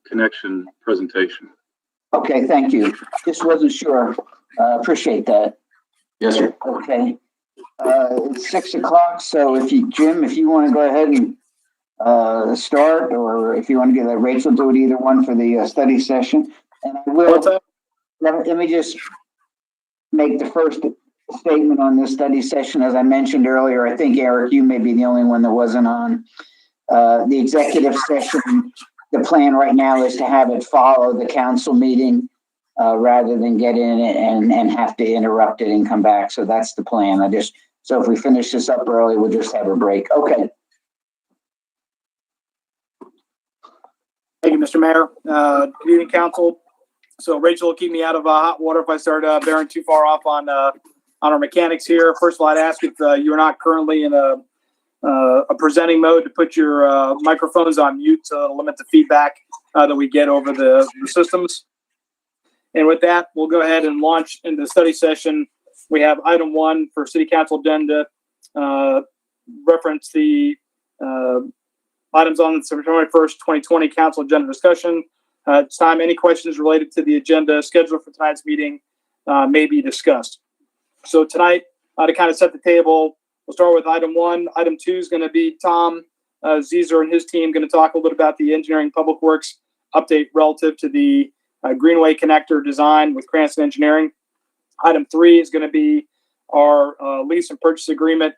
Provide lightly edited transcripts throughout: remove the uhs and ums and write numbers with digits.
connection presentation. Okay, thank you. Just wasn't sure. Appreciate that. Yes, sir. Okay. It's 6 o'clock, so Jim, if you want to go ahead and start, or if you want to let Rachel do it, either one for the study session. And I will, let me just make the first statement on this study session. As I mentioned earlier, I think, Eric, you may be the only one that wasn't on. The executive session, the plan right now is to have it follow the council meeting rather than get in it and have to interrupt it and come back. So that's the plan. So if we finish this up early, we'll just have a break. Okay. Thank you, Mr. Mayor. Good evening, council. So Rachel will keep me out of hot water if I start bearing too far off on our mechanics here. First of all, I'd ask if you are not currently in a presenting mode to put your microphones on mute to limit the feedback that we get over the systems. And with that, we'll go ahead and launch into the study session. We have item 1 for City Council agenda, reference the items on September 1st, 2020 council agenda discussion. At this time, any questions related to the agenda scheduled for tonight's meeting may be discussed. So tonight, to kind of set the table, we'll start with item 1. Item 2 is going to be Tom Zezer and his team going to talk a little bit about the engineering public works update relative to the Greenway connector design with Cranston Engineering. Item 3 is going to be our lease and purchase agreement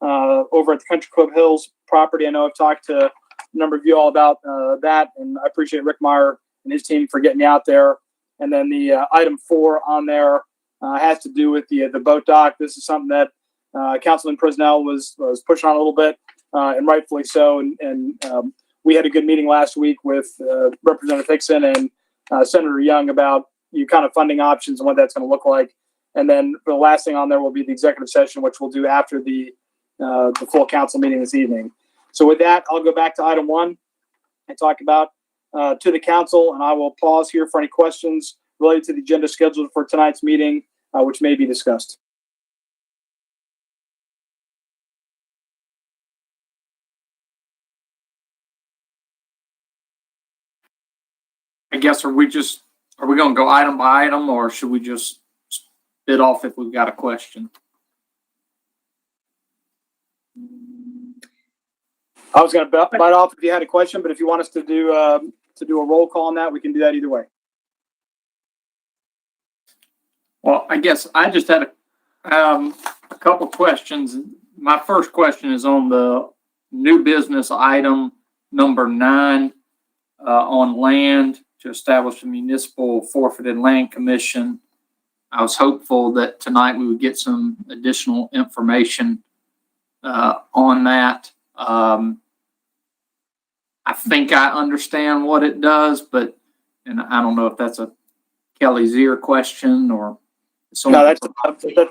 over at the Country Club Hills property. I know I've talked to a number of you all about that, and I appreciate Rick Meyer and his team for getting me out there. And then the item 4 on there has to do with the boat dock. This is something that Councilman Presnell was pushing on a little bit, and rightfully so. And we had a good meeting last week with Representative Hickson and Senator Young about kind of funding options and what that's going to look like. And then the last thing on there will be the executive session, which we'll do after the full council meeting this evening. So with that, I'll go back to item 1 and talk about to the council, and I will pause here for any questions related to the agenda scheduled for tonight's meeting, which may be discussed. I guess, are we going to go item by item, or should we just spit off if we've got a question? I was going to bite off if you had a question, but if you want us to do a roll call on that, we can do that either way. Well, I guess I just had a couple questions. My first question is on the new business item number 9 on land to establish a municipal forfeited land commission. I was hopeful that tonight we would get some additional information on that. I think I understand what it does, and I don't know if that's a Kelly Zier question or something. No, that's I think I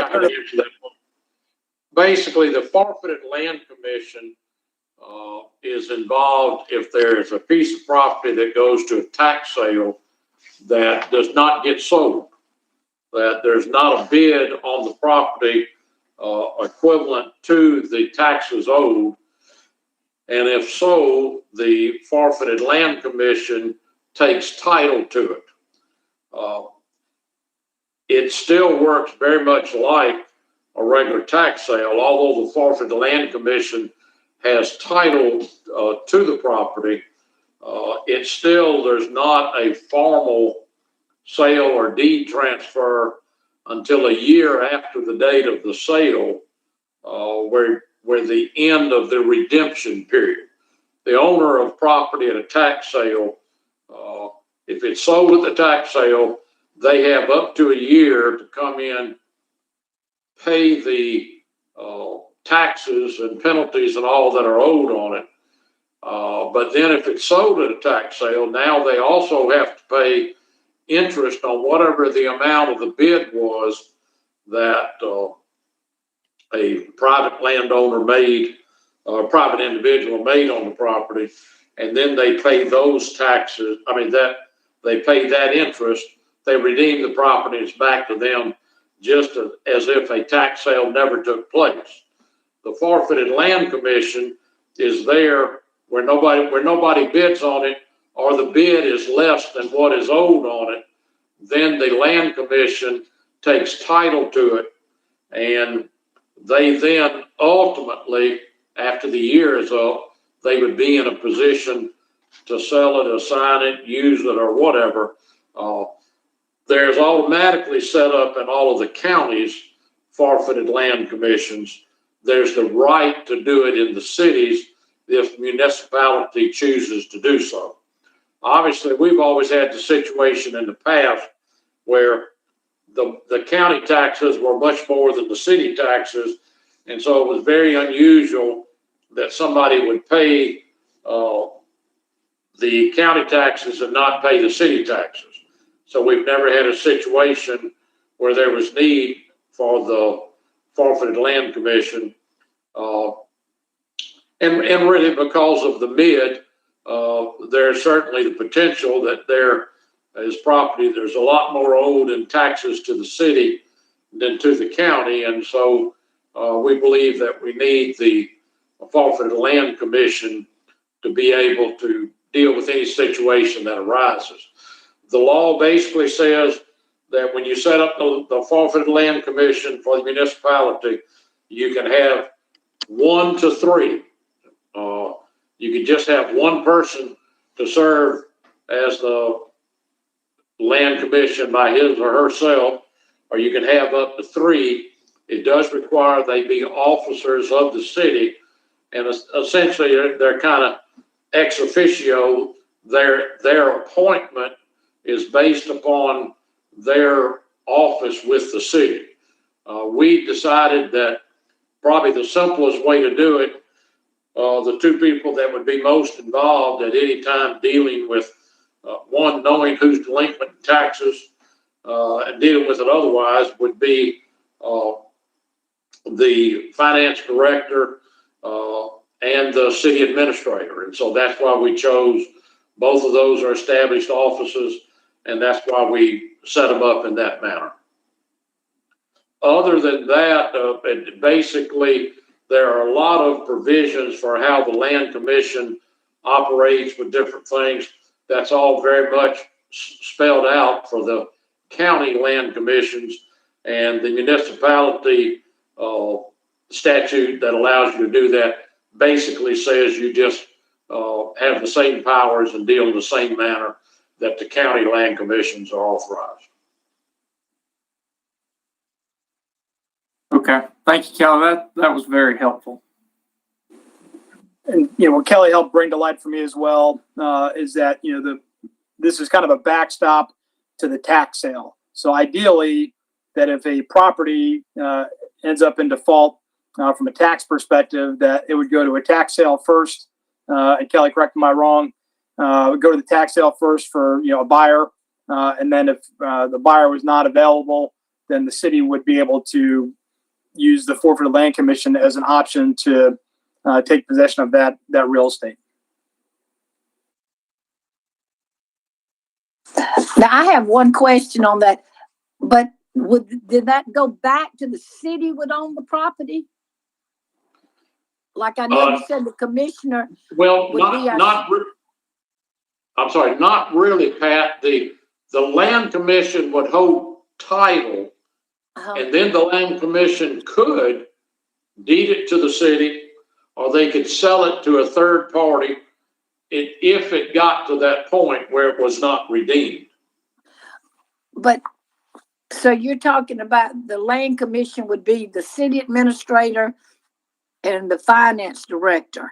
can answer that one. Basically, the Forfeited Land Commission is involved if there's a piece of property that goes to a tax sale that does not get sold, that there's not a bid on the property equivalent to the taxes owed. And if so, the Forfeited Land Commission takes title to it. It still works very much like a regular tax sale, although the Forfeited Land Commission has title to the property. There's not a formal sale or deed transfer until a year after the date of the sale, where the end of the redemption period. The owner of property at a tax sale, if it's sold at the tax sale, they have up to a year to come in, pay the taxes and penalties and all that are owed on it. But then if it's sold at a tax sale, now they also have to pay interest on whatever the amount of the bid was that a private landowner made, or a private individual made on the property, and then they pay those taxes. They pay that interest. They redeem the property. It's back to them, just as if a tax sale never took place. The Forfeited Land Commission is there where nobody bids on it, or the bid is less than what is owed on it, then the land commission takes title to it, and they then ultimately, after the year is up, they would be in a position to sell it, assign it, use it, or whatever. There's automatically set up in all of the counties forfeited land commissions. There's the right to do it in the cities if municipality chooses to do so. Obviously, we've always had the situation in the past where the county taxes were much more than the city taxes, and so it was very unusual that somebody would pay the county taxes and not pay the city taxes. So we've never had a situation where there was need for the forfeited land commission. And really because of the mid, there's certainly the potential that there is property, there's a lot more owed in taxes to the city than to the county. And so we believe that we need the forfeited land commission to be able to deal with any situation that arises. The law basically says that when you set up the forfeited land commission for the municipality, you can have 1 to 3. You can just have one person to serve as the land commission by his or herself, or you can have up to 3. It does require they be officers of the city, and essentially they're kind of ex officio. Their appointment is based upon their office with the city. We decided that probably the simplest way to do it, the 2 people that would be most involved at any time dealing with one, knowing who's delinquent in taxes and dealing with it otherwise, would be the finance director and the city administrator. And so that's why we chose both of those are established offices, and that's why we set them up in that manner. Other than that, basically, there are a lot of provisions for how the land commission operates with different things. That's all very much spelled out for the county land commissions, and the municipality statute that allows you to do that basically says you just have the same powers and deal in the same manner that the county land commissions are authorized. Okay, thank you, Kelly. That was very helpful. And what Kelly helped bring to light for me as well is that this is kind of a backstop to the tax sale. So ideally, that if a property ends up in default from a tax perspective, that it would go to a tax sale first. And Kelly, correct me if I'm wrong. Would go to the tax sale first for a buyer, and then if the buyer was not available, then the city would be able to use the forfeited land commission as an option to take possession of that real estate. Now, I have one question on that, but did that go back to the city would own the property? Like I know you said the commissioner. Well, I'm sorry, not really, Pat. The land commission would hold title, and then the land commission could deed it to the city, or they could sell it to a third party if it got to that point where it was not redeemed. But so you're talking about the land commission would be the city administrator and the finance director.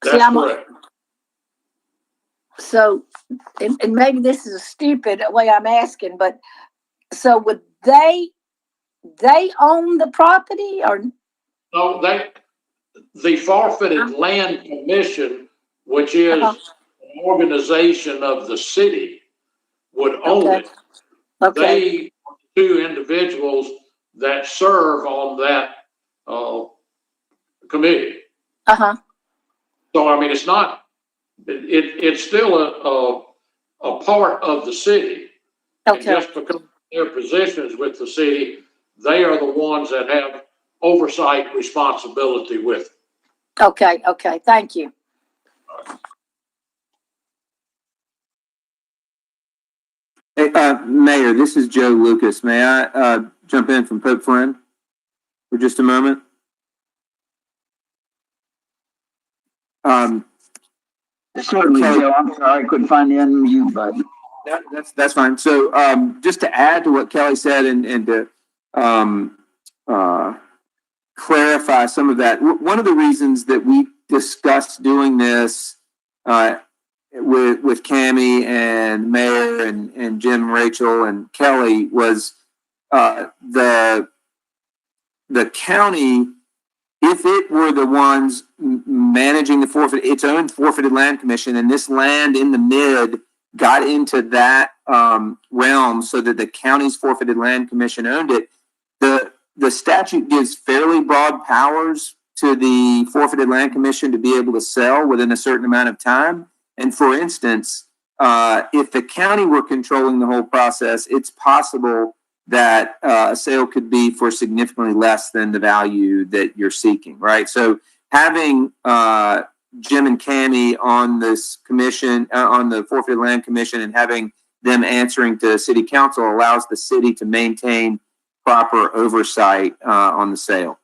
That's correct. So, and maybe this is a stupid way I'm asking, but so would they own the property or? No, the forfeited land commission, which is an organization of the city, would own it. Okay. They are 2 individuals that serve on that committee. So I mean, it's not. It's still a part of the city. Okay. And just because of their positions with the city, they are the ones that have oversight responsibility with it. Okay, thank you. Hey, Mayor, this is Joe Lucas. May I jump in from Pope Flynn for just a moment? Certainly, Kelly- Joe. I'm sorry, I couldn't find the unmute button. That's fine. So just to add to what Kelly said and to clarify some of that, one of the reasons that we discussed doing this with Cammie and Mayor and Jim, Rachel, and Kelly was the county, if it were the ones managing the its own forfeited land commission, and this land in the mid got into that realm so that the county's forfeited land commission owned it, the statute gives fairly broad powers to the forfeited land commission to be able to sell within a certain amount of time. And for instance, if the county were controlling the whole process, it's possible that a sale could be for significantly less than the value that you're seeking, right? So having Jim and Cammie on this commission, on the Forfeited Land Commission, and having them answering to city council allows the city to maintain proper oversight on the sale.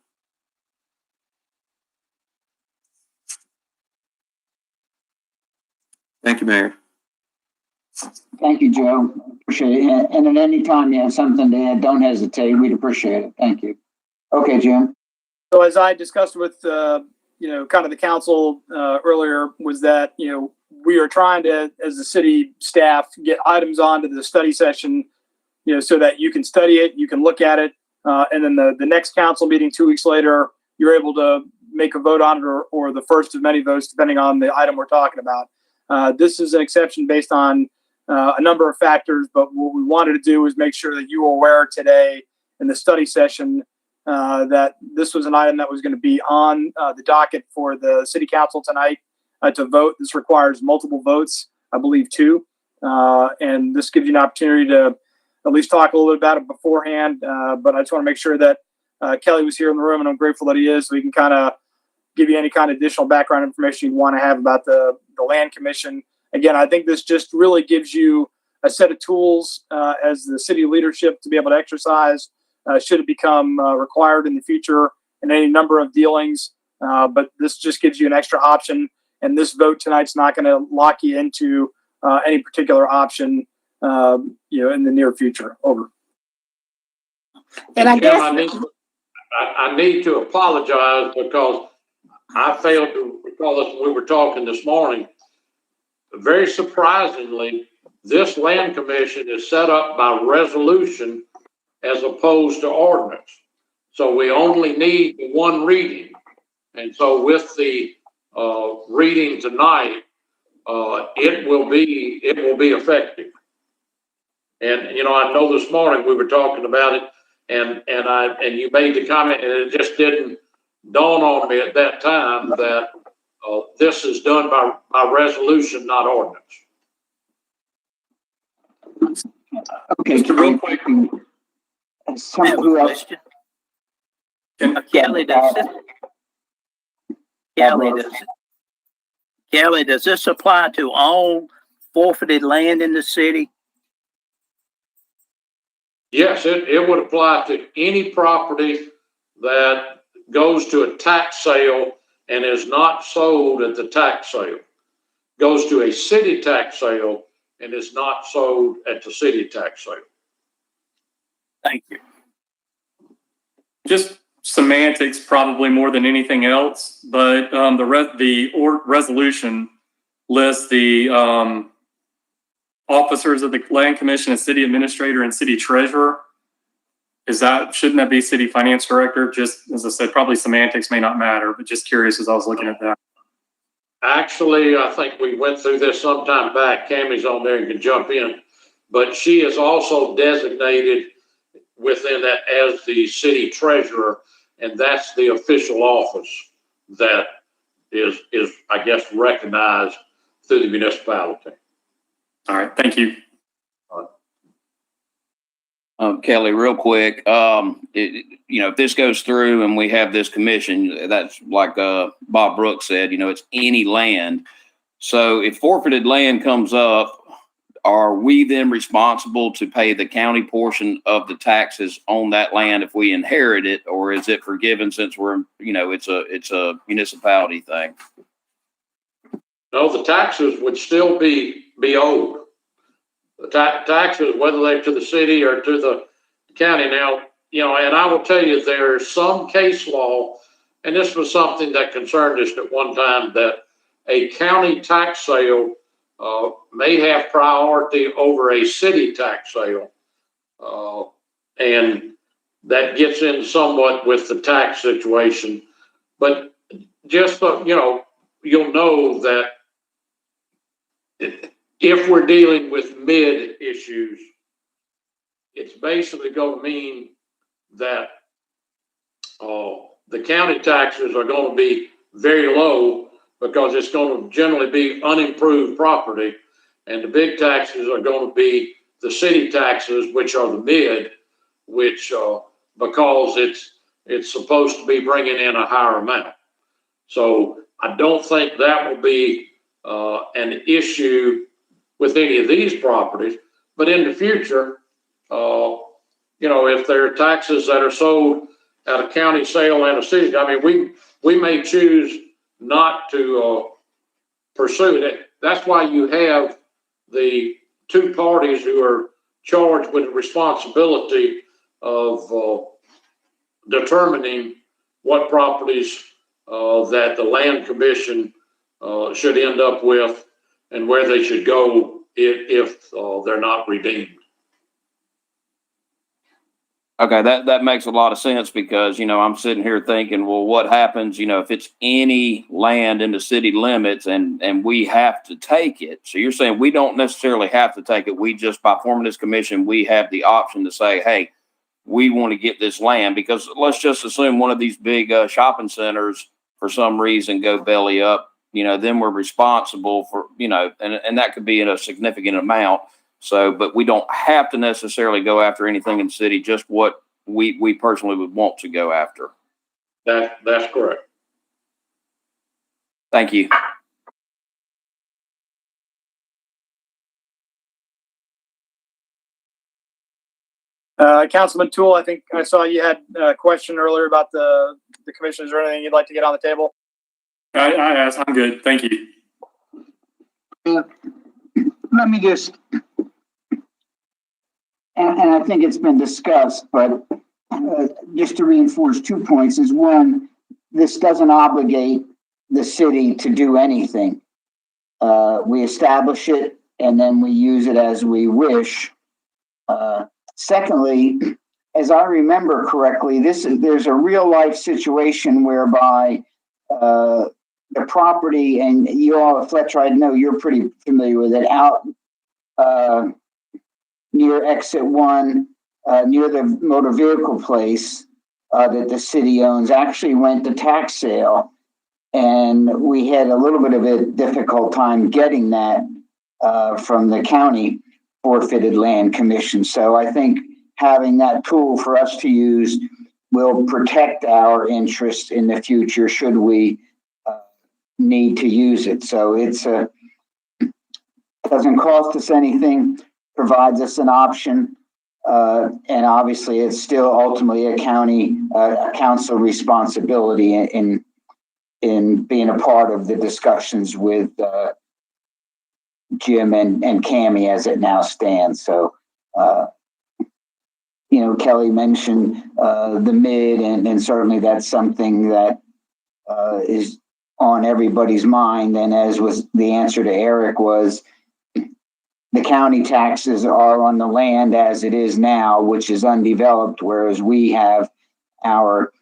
Thank you, Mayor. Thank you, Joe. Appreciate it. And at any time you have something to add, don't hesitate. We'd appreciate it. Thank you. Okay, Jim. So as I discussed with, kind of the council earlier, was that, we are trying to, as the city staff, get items onto the study session, so that you can study it, you can look at it, and then the next council meeting 2 weeks later, you're able to make a vote on it or the first of many votes, depending on the item we're talking about. This is an exception based on a number of factors, but what we wanted to do was make sure that you were aware today in the study session that this was an item that was going to be on the docket for the city council tonight to vote. This requires multiple votes, I believe 2, and this gives you an opportunity to at least talk a little bit about it beforehand. But I just want to make sure that Kelly was here in the room, and I'm grateful that he is, so he can kind of give you any kind of additional background information you want to have about the Land Commission. Again, I think this just really gives you a set of tools as the city leadership to be able to exercise should it become required in the future in any number of dealings. But this just gives you an extra option, and this vote tonight's not going to lock you into any particular option, in the near future. Over. And I Jim, guess I need to apologize because I failed to recall this when we were talking this morning. Very surprisingly, this land commission is set up by resolution as opposed to ordinance. So we only need one reading. And so with the reading tonight, it will be effective. And I know this morning we were talking about it, and you made the comment, and it just didn't dawn on me at that time that this is done by resolution, not ordinance. Okay, Just a real quick who else? Kelly, does this apply to all forfeited land in the city? Yes, it would apply to any property that goes to a tax sale and is not sold at the tax sale. Goes to a city tax sale and is not sold at the city tax sale. Thank you. Just semantics, probably more than anything else, but the resolution lists the officers of the Land Commission as city administrator and city treasurer. Shouldn't that be city finance director? Just as I said, probably semantics may not matter, but just curious as I was looking at that. Actually, I think we went through this sometime back. Cammie's on there and can jump in, but she is also designated within that as the city treasurer, and that's the official office that is I guess recognized through the municipality. All right, thank you. Kelly, real quick, if this goes through and we have this commission, that's like, Bob Brooks said, it's any land. So if forfeited land comes up, are we then responsible to pay the county portion of the taxes on that land if we inherit it, or is it forgiven since it's a municipality thing? No, the taxes would still be owed. The taxes, whether they're to the city or to the county now, and I will tell you, there's some case law, and this was something that concerned us at one time, that a county tax sale may have priority over a city tax sale. And that gets in somewhat with the tax situation. But just, you'll know that if we're dealing with mid issues, it's basically going to mean that the county taxes are going to be very low because it's going to generally be unimproved property, and the big taxes are going to be the city taxes, which are the mid, which because it's supposed to be bringing in a higher amount. So I don't think that will be an issue with any of these properties, but in the future, if there are taxes that are sold at a county sale and a city, we may choose not to pursue it. That's why you have the two parties who are charged with the responsibility of determining what properties that the land commission should end up with and where they should go if they're not redeemed. Okay, that makes a lot of sense because, I'm sitting here thinking, well, what happens, if it's any land in the city limits and we have to take it? So you're saying we don't necessarily have to take it. We just, by forming this commission, we have the option to say, hey, we want to get this land, because let's just assume one of these big shopping centers for some reason go belly up, then we're responsible for, and that could be in a significant amount. So, but we don't have to necessarily go after anything in the city, just what we personally would want to go after. That's correct. Thank you. Councilman Toole, I think I saw you had a question earlier about the commission. Is there anything you'd like to get on the table? I asked. I'm good. Thank you. Let me just, and I think it's been discussed, but just to reinforce 2 points is, one, this doesn't obligate the city to do anything. We establish it and then we use it as we wish. Secondly, as I remember correctly, there's a real life situation whereby the property, and you all, Fletcher, I know you're pretty familiar with it, out near exit 1, near the motor vehicle place that the city owns, actually went to tax sale. And we had a little bit of a difficult time getting that from the county forfeited land commission. So I think having that tool for us to use will protect our interests in the future should we need to use it. So it doesn't cost us anything, provides us an option, and obviously it's still ultimately a county council responsibility in being a part of the discussions with Jim and Cammie as it now stands. So, Kelly mentioned the mid, and certainly that's something that is on everybody's mind. And as was the answer to Eric, was the county taxes are on the land as it is now, which is undeveloped, whereas we have our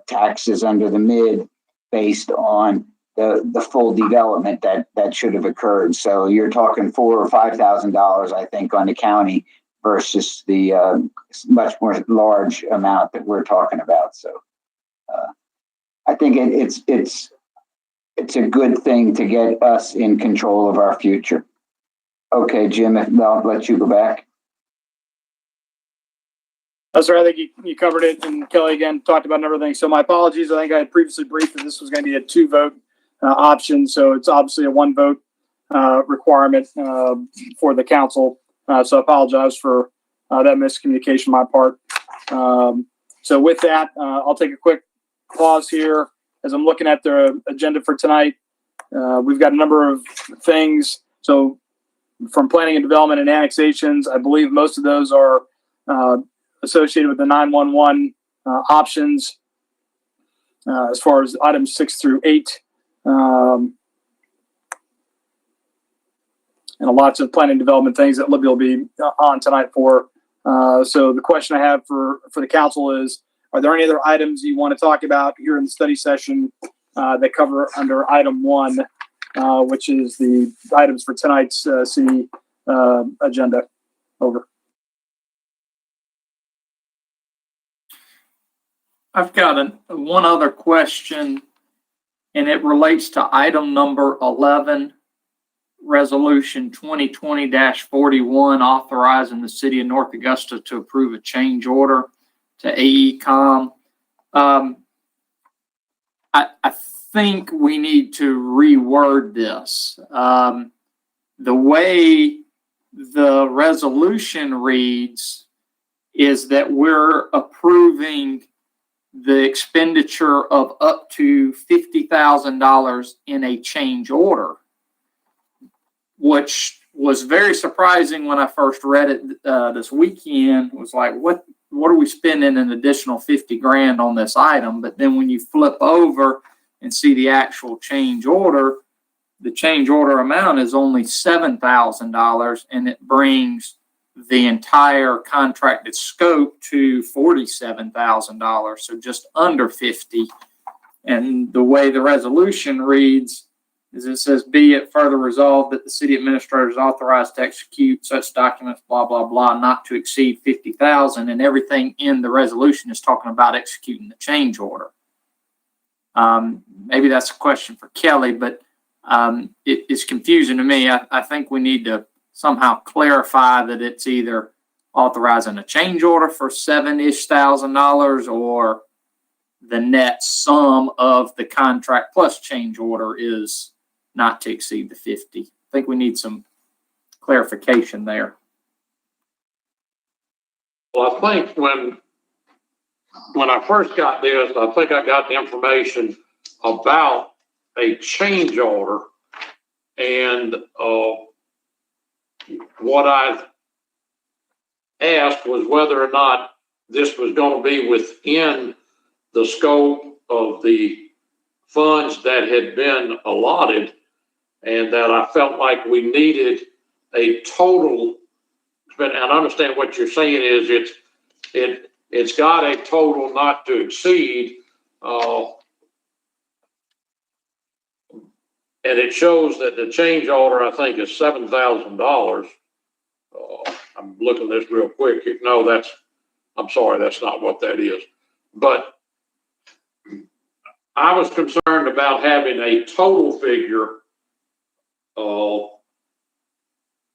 taxes under the mid based on the full development that should have occurred. So you're talking $4,000 or $5,000, I think, on the county versus the much more large amount that we're talking about. So I think it's a good thing to get us in control of our future. Okay, Jim, I'll let you go back. Sir, I think you covered it, and Kelly again talked about everything. So my apologies. I think I had previously briefed that this was going to be a 2-vote option, so it's obviously a 1-vote requirement for the council. So I apologize for that miscommunication on my part. So with that, I'll take a quick pause here as I'm looking at the agenda for tonight. We've got a number of things. So from planning and development and annexations, I believe most of those are associated with the 911 options as far as items 6 through 8. And lots of planning and development things that Libby will be on tonight for. So the question I have for the council is, are there any other items you want to talk about here in the study session that cover under item 1, which is the items for tonight's city agenda? Over. I've got one other question, and it relates to item number 11, Resolution 2020-41, authorizing the city of North Augusta to approve a change order to AECom. I think we need to reword this. The way the resolution reads is that we're approving the expenditure of up to $50,000 in a change order, which was very surprising when I first read it this weekend. It was like, what are we spending an additional 50 grand on this item? But then when you flip over and see the actual change order, the change order amount is only $7,000, and it brings the entire contracted scope to $47,000, so just under 50. And the way the resolution reads is it says, be it further resolved that the city administrator is authorized to execute such documents, blah, blah, blah, not to exceed 50,000. And everything in the resolution is talking about executing the change order. Maybe that's a question for Kelly, but it's confusing to me. I think we need to somehow clarify that it's either authorizing a change order for $7,000-ish or the net sum of the contract plus change order is not to exceed the 50. I think we need some clarification there. Well, I think when I first got this, I think I got the information about a change order, and what I asked was whether or not this was going to be within the scope of the funds that had been allotted, and that I felt like we needed a total. And I understand what you're saying is it's got a total not to exceed, and it shows that the change order, I think, is $7,000. I'm looking at this real quick. No, I'm sorry, that's not what that is. But I was concerned about having a total figure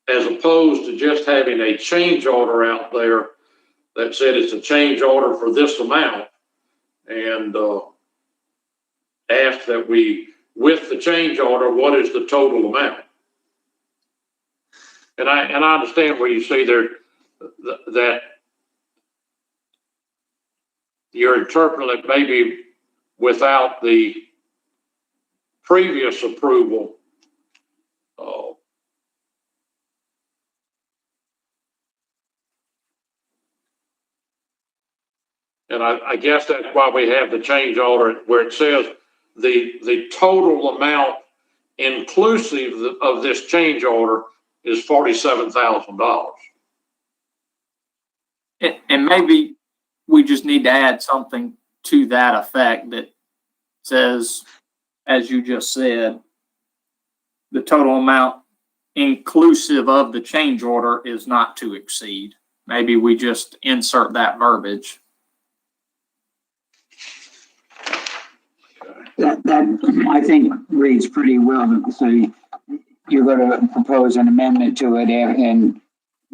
as opposed to just having a change order out there that said it's a change order for this amount, and asked that with the change order, what is the total amount? And I understand where you say there that you're interpreting it maybe without the previous approval. And I guess that's why we have the change order where it says the total amount inclusive of this change order is $47,000. And maybe we just need to add something to that effect that says, as you just said, the total amount inclusive of the change order is not to exceed. Maybe we just insert that verbiage. That I think reads pretty well. So you're going to propose an amendment to it, and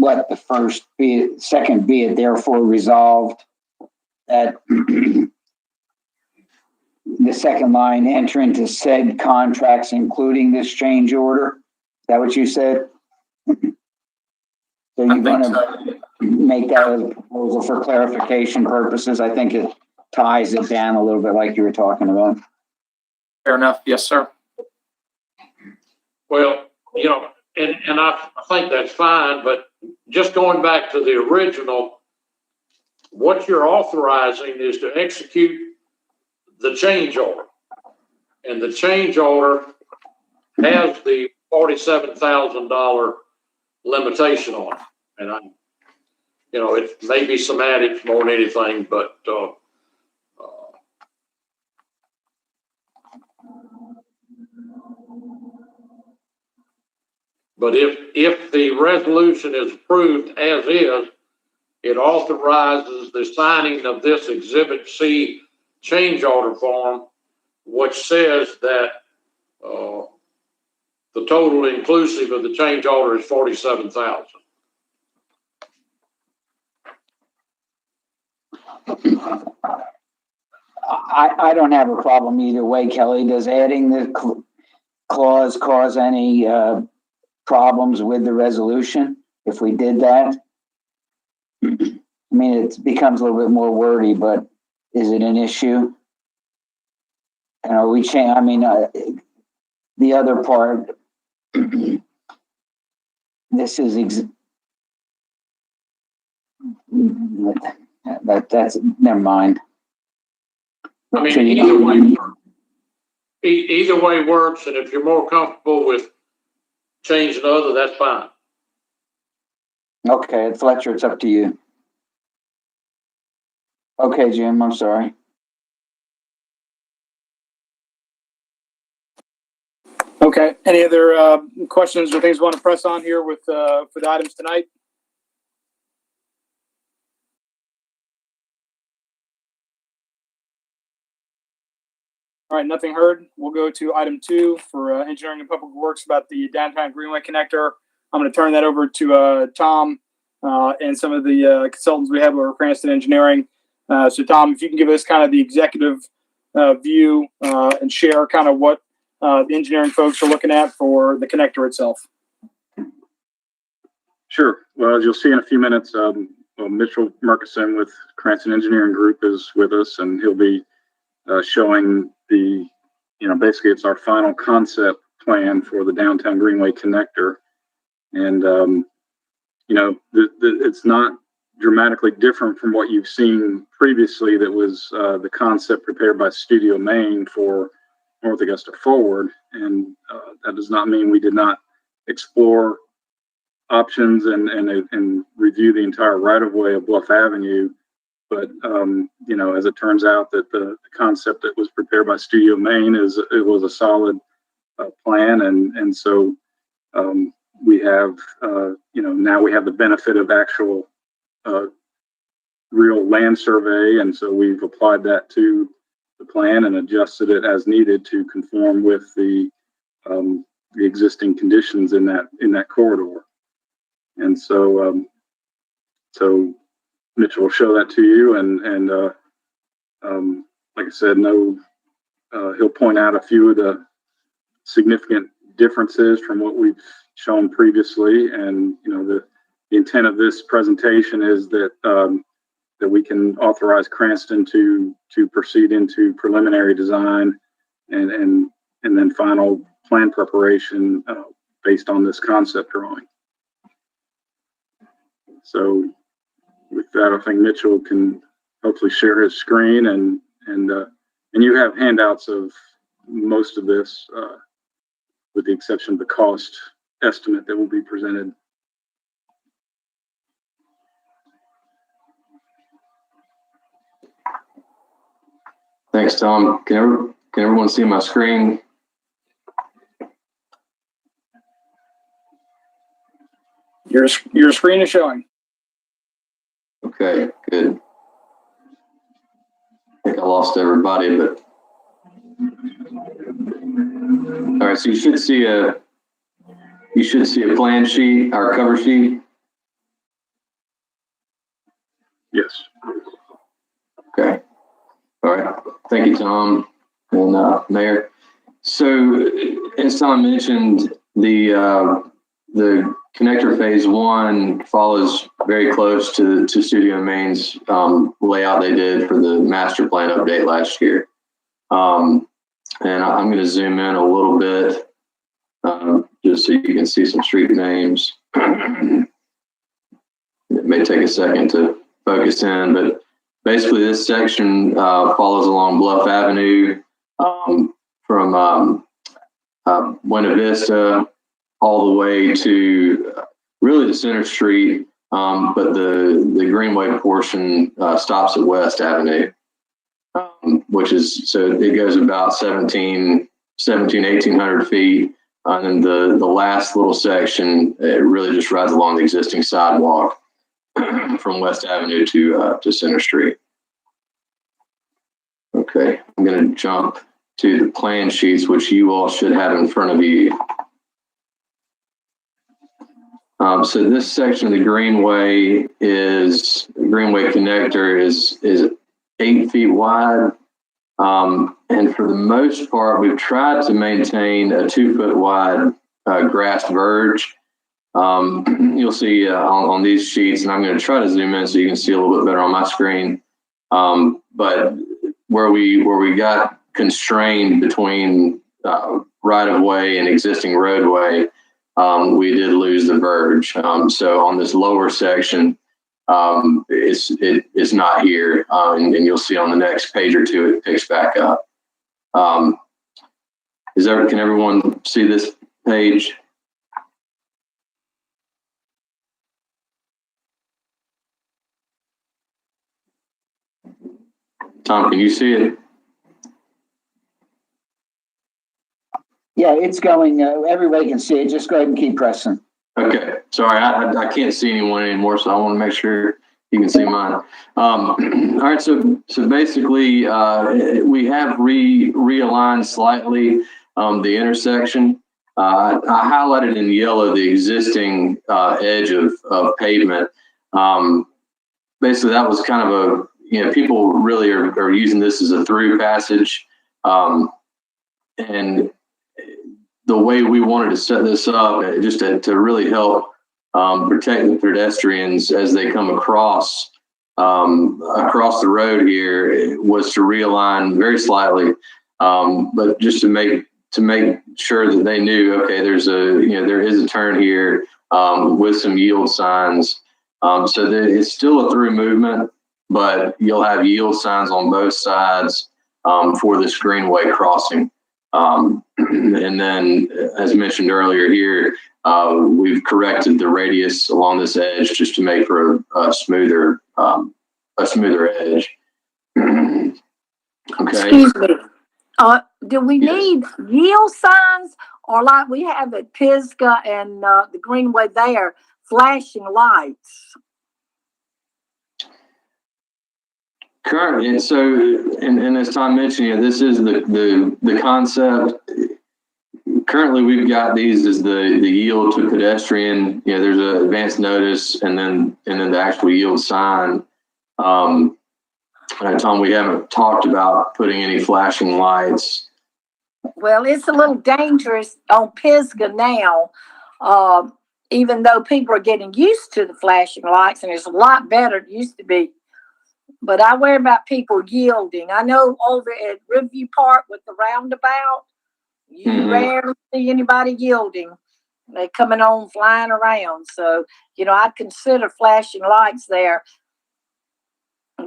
what the first be it, second be it therefore resolved that the second line enter into said contracts, including this change order. Is that what you said? So you're going to make that as a proposal for clarification purposes. I think it ties it down a little bit like you were talking about. Fair enough. Yes, sir. Well, and I think that's fine, but just going back to the original, what you're authorizing is to execute the change order. And the change order has the $47,000 limitation on it. And it may be semantics more than anything, but, but if the resolution is approved as is, it authorizes the signing of this Exhibit C change order form, which says that the total inclusive of the change order is $47,000. I don't have a problem either way, Kelly. Does adding the clause cause any problems with the resolution if we did that? I mean, it becomes a little bit more wordy, but is it an issue? And are we changing? I mean, the other part, this is that's never mind. I mean, either way works, and if you're more comfortable with changing the other, that's fine. Okay, Fletcher, it's up to you. Okay, Jim, I'm sorry. Okay. Any other questions or things you want to press on here with for the items tonight? All right, nothing heard. We'll go to item 2 for engineering and public works about the downtown Greenway connector. I'm going to turn that over to Tom and some of the consultants we have over Cranston Engineering. So Tom, if you can give us kind of the executive view and share kind of what the engineering folks are looking at for the connector itself. Sure. Well, as you'll see in a few minutes, Mitchell Murkison with Cranston Engineering Group is with us, and he'll be showing the, basically it's our final concept plan for the downtown Greenway connector. And, it's not dramatically different from what you've seen previously. That was the concept prepared by Studio Maine for North Augusta Forward. And that does not mean we did not explore options and review the entire right-of-way of Bluff Avenue. But, as it turns out that the concept that was prepared by Studio Maine it was a solid plan. And so we have, now we have the benefit of actual real land survey. And so we've applied that to the plan and adjusted it as needed to conform with the existing conditions in that corridor. And so, Mitchell will show that to you, and like I said, he'll point out a few of the significant differences from what we've shown previously. And the intent of this presentation is that that we can authorize Cranston to proceed into preliminary design and then final plan preparation based on this concept drawing. So with that, I think Mitchell can hopefully share his screen, and you have handouts of most of this, with the exception of the cost estimate that will be presented. Thanks, Tom. Can everyone see my screen? Your screen is showing. Okay, good. I think I lost everybody, but all right. So you should see a plan sheet, our cover sheet. Thank you, Tom and Mayor. So, as Tom mentioned, the connector phase 1 follows very close to Studio Main's layout they did for the master plan update last year. And I'm going to zoom in a little bit just so you can see some street names. It may take a second to focus in, but basically this section follows along Bluff Avenue from Buena Vista all the way to really to Center Street, but the Greenway portion stops at West Avenue, which is, so it goes about 1,800 feet. And then the last little section, it really just rides along the existing sidewalk from West Avenue to Center Street. Okay, I'm going to jump to the plan sheets, which you all should have in front of you. So this section of the Greenway connector is 8 feet wide. And for the most part, we've tried to maintain a 2 foot wide grass verge. You'll see on these sheets, and I'm going to try to zoom in so you can see a little bit better on my screen. But where we got constrained between right of way and existing roadway, we did lose the verge. So on this lower section, it's not here, and you'll see on the next page or two it picks back up. Can everyone see this page? Tom, can you see it? Yeah, it's going, everybody can see it. Just go ahead and keep pressing. Okay, sorry, I can't see anyone anymore, so I want to make sure you can see mine. All right, so basically, we have realigned slightly the intersection. I highlighted in yellow the existing edge of pavement. Basically, that was kind of people really are using this as a through passage, and the way we wanted to set this up, just to really help protect the pedestrians as they come across the road here, was to realign very slightly, but just to make sure that they knew, okay, there is a turn here with some yield signs, so that it's still a through movement, but you'll have yield signs on both sides for this Greenway crossing. And then, as mentioned earlier here, we've corrected the radius along this edge just to make for a smoother edge. Okay. Excuse me. Do we need yield signs, or like we have at Pisgah and the Greenway there, flashing lights? Currently, and so, and as Tom mentioned, this is the concept. Currently, we've got these as the yield to pedestrian. There's an advance notice, and then the actual yield sign. Tom, we haven't talked about putting any flashing lights. Well, it's a little dangerous on Pisgah now, even though people are getting used to the flashing lights, and it's a lot better than it used to be. But I worry about people yielding. I know over at Riverview Park with the roundabout, you rarely see anybody yielding. They're coming on flying around. So, I'd consider flashing lights there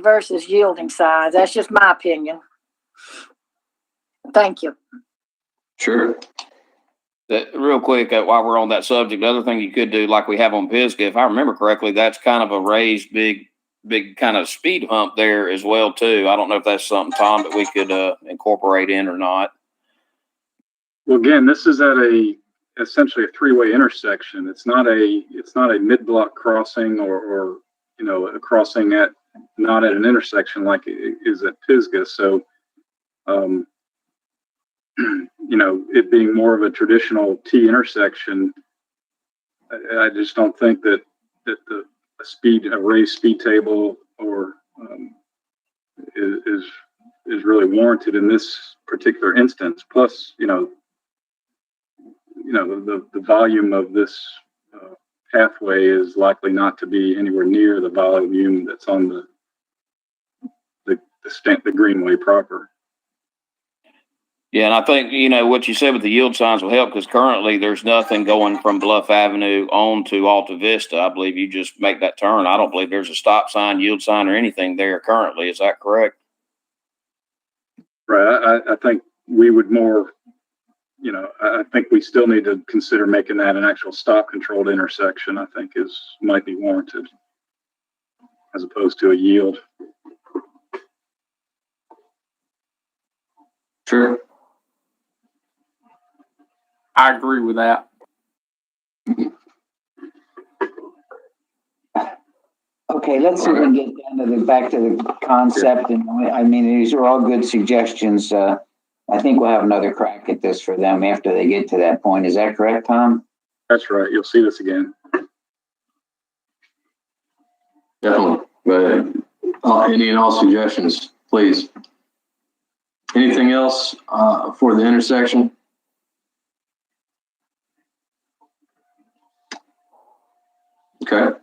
versus yielding signs. That's just my opinion. Thank you. Sure. Real quick, while we're on that subject, the other thing you could do, like we have on Pisgah, if I remember correctly, that's kind of a raised big kind of speed hump there as well too. I don't know if that's something, Tom, that we could incorporate in or not. Well, again, this is at essentially a three-way intersection. It's not a mid-block crossing or a crossing not at an intersection like it is at Pisgah. So it being more of a traditional T intersection, I just don't think that a raised speed table or is is really warranted in this particular instance. Plus, the volume of this pathway is likely not to be anywhere near the volume that's on the greenway proper. Yeah, and I think, what you said with the yield signs will help because currently there's nothing going from Bluff Avenue on to Alta Vista. I believe you just make that turn. I don't believe there's a stop sign, yield sign, or anything there currently. Is that correct? Right. I think we would more, I think we still need to consider making that an actual stop controlled intersection. I think might be warranted as opposed to a yield. Sure. I agree with that. Okay, let's see if we can get down to back to the concept. And I mean, these are all good suggestions. I think we'll have another crack at this for them after they get to that point. Is that correct, Tom? That's right. You'll see this again. Definitely. But any and all suggestions, please. Anything else for the intersection? Okay.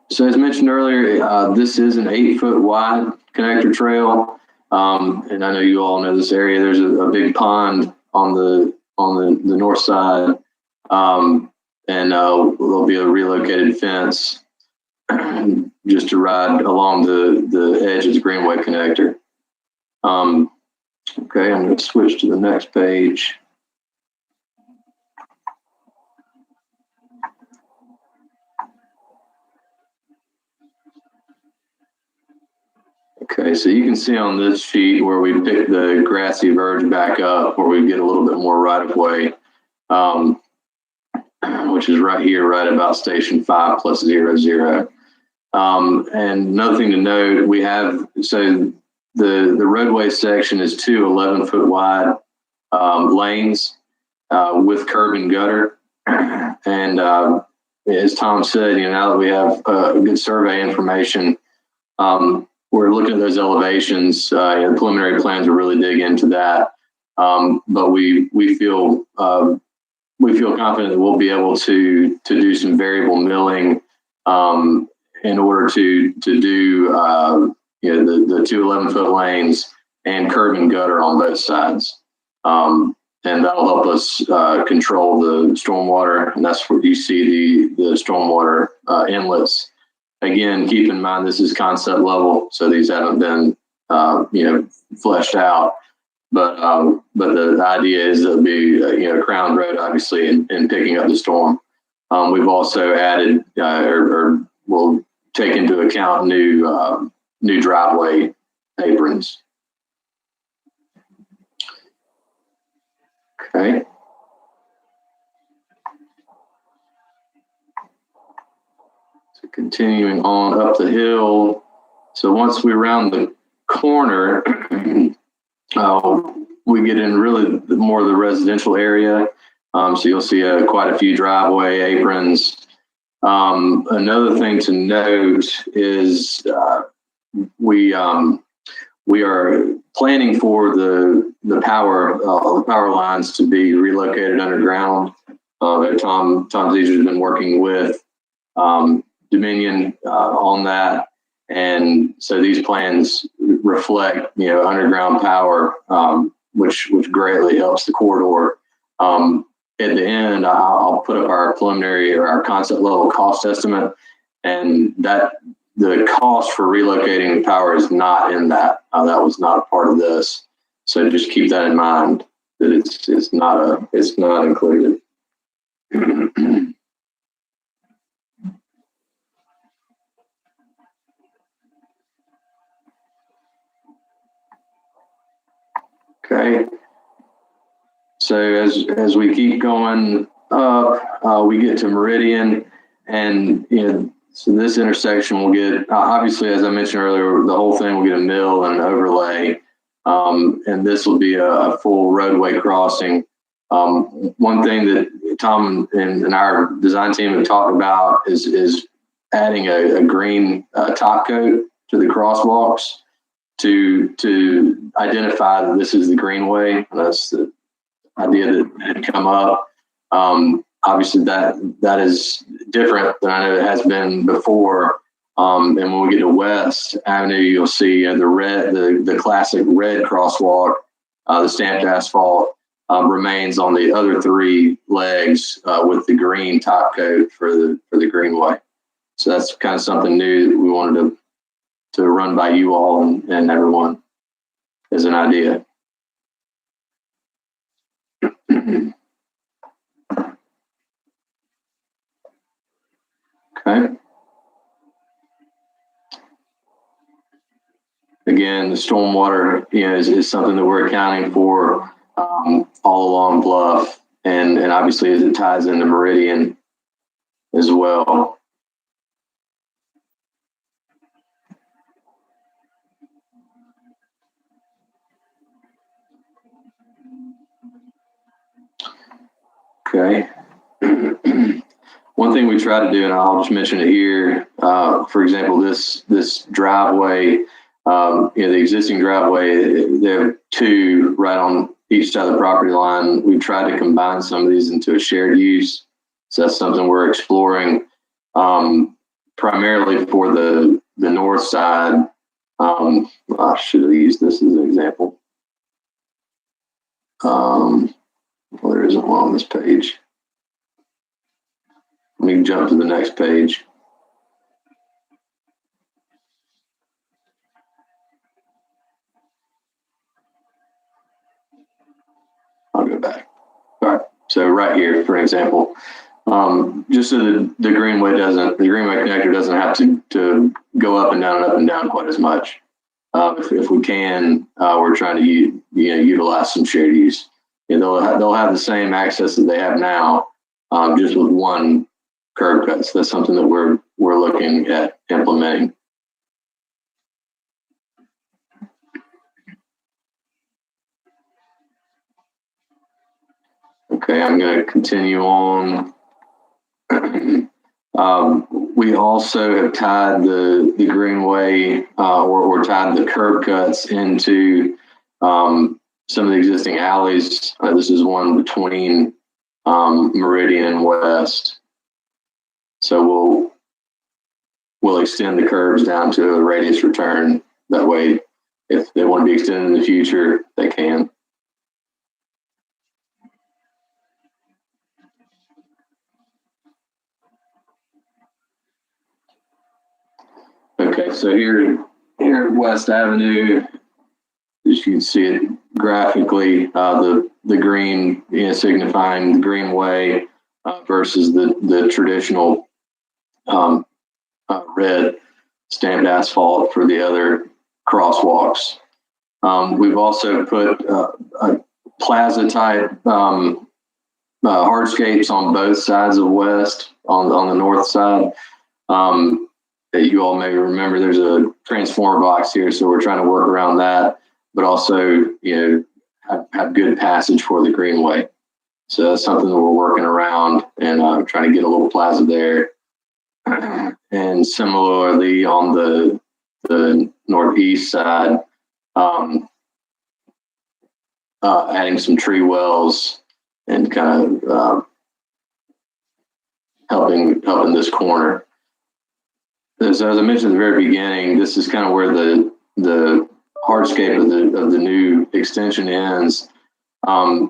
So as mentioned earlier, this is an 8-foot wide connector trail. And I know you all know this area. There's a big pond on the north side. And there'll be a relocated fence just to ride along the edge of the Greenway connector. Okay, I'm going to switch to the next page. Okay, so you can see on this sheet where we pick the grassy verge back up, where we get a little bit more right of way, which is right here, right about station 5+00. And another thing to note, we have, so the roadway section is 2 11-foot wide lanes with curb and gutter. And as Tom said, now that we have good survey information, we're looking at those elevations. The preliminary plans will really dig into that. But we feel confident that we'll be able to do some variable milling in order to do the 2 11-foot lanes and curb and gutter on both sides. And that'll help us control the stormwater, and that's where you see the stormwater inlets. Again, keep in mind this is concept level, so these haven't been fleshed out. But the idea is there'll be crown road, obviously, in picking up the storm. We've also added or we'll take into account new driveway aprons. Okay. So continuing on up the hill. So once we round the corner, we get in really more of the residential area. So you'll see quite a few driveway aprons. Another thing to note is we are planning for the power lines to be relocated underground. Tom Zeser has been working with Dominion on that, and so these plans reflect underground power, which greatly helps the corridor. At the end, I'll put up our preliminary or our concept level cost estimate, and that the cost for relocating power is not in that. That was not a part of this. So just keep that in mind, that it's not included. Okay. So as we keep going up, we get to Meridian, and so this intersection will get, obviously, as I mentioned earlier, the whole thing will get a mill and overlay, and this will be a full roadway crossing. One thing that Tom and our design team have talked about is adding a green top coat to the crosswalks. to identify that this is the greenway. That's the idea that had come up. Obviously that is different than I know it has been before. And when we get to West Avenue, you'll see the classic red crosswalk, the stamped asphalt, remains on the other three legs with the green top coat for the greenway. So that's kind of something new that we wanted to run by you all and everyone as an idea. Okay. Again, the stormwater, is something that we're accounting for all along Bluff, and obviously as it ties into Meridian as well. Okay. One thing we try to do, and I'll just mention it here, for example, this driveway, the existing driveway, there are two right on each side of the property line. We've tried to combine some of these into a shared use. So that's something we're exploring, primarily for the north side. I should have used this as an example. Well, there isn't one on this page. Let me jump to the next page. I'll go back. All right. So right here, for example, just so the greenway connector doesn't have to go up and down quite as much. If we can, we're trying to utilize some shared use. They'll have the same access that they have now, just with one curb cut. So that's something that we're looking at implementing. Okay, I'm going to continue on. We also have tied the greenway or tied the curb cuts into some of the existing alleys. This is one between Meridian and West. So we'll extend the curbs down to a radius return. That way, if they want to be extended in the future, they can. Okay, so here at West Avenue, as you can see it graphically, the green signifying the greenway versus the traditional red stamped asphalt for the other crosswalks. We've also put a plaza type hardscapes on both sides of West on the north side. That you all may remember, there's a transformer box here, so we're trying to work around that, but also have good passage for the greenway. So that's something that we're working around and trying to get a little plaza there. And similarly on the northeast side, adding some tree wells and kind of helping this corner. As I mentioned at the very beginning, this is kind of where the hardscape of the new extension ends.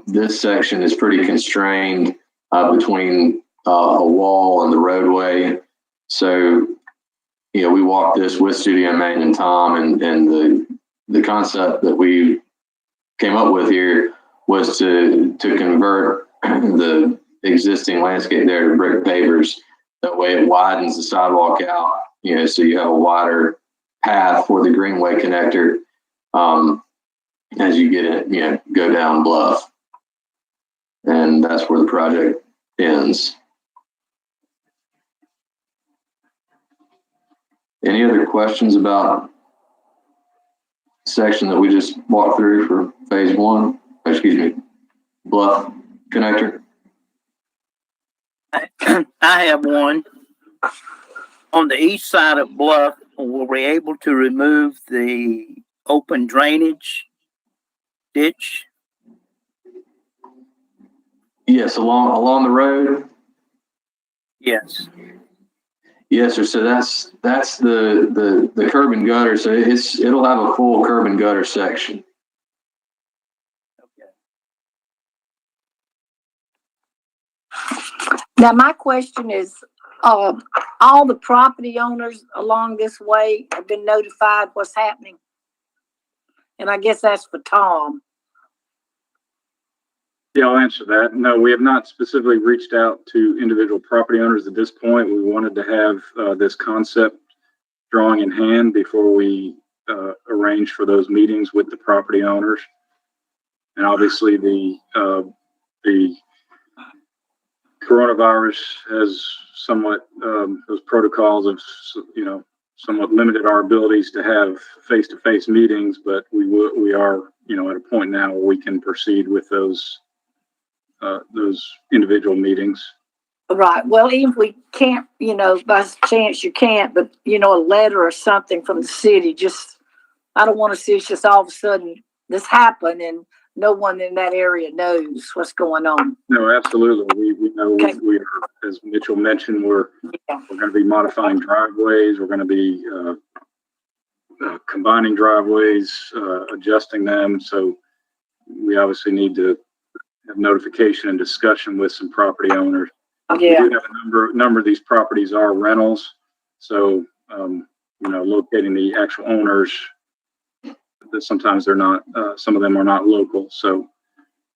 This section is pretty constrained between a wall and the roadway. So, we walked this with Studio Man and Tom, and the concept that we came up with here was to convert the existing landscape there to brick pavers. That way it widens the sidewalk out, so you have a wider path for the greenway connector as you get it, go down Bluff. And that's where the project ends. Any other questions about the section that we just walked through for phase one? Bluff connector? I have one. On the east side of Bluff, were we able to remove the open drainage ditch? Yes, along the road. Yes. Yes, sir. So that's the curb and gutter. So it'll have a full curb and gutter section. Now, my question is, all the property owners along this way have been notified what's happening? And I guess that's for Tom. Yeah, I'll answer that. No, we have not specifically reached out to individual property owners at this point. We wanted to have this concept drawing in hand before we arrange for those meetings with the property owners. And obviously the coronavirus has somewhat, those protocols have, somewhat limited our abilities to have face-to-face meetings, but we are, at a point now where we can proceed with those individual meetings. Right. Well, even if we can't, by chance you can't, but, a letter or something from the city, I don't want to see it's just all of a sudden this happened and no one in that area knows what's going on. No, absolutely. We know Okay. we are, as Mitchell mentioned, we're going to be modifying driveways. We're going to be combining driveways, adjusting them. So we obviously need to have notification and discussion with some property owners. Yeah. We do have a number of these properties are rentals. So, locating the actual owners, that sometimes they're not, some of them are not local. So,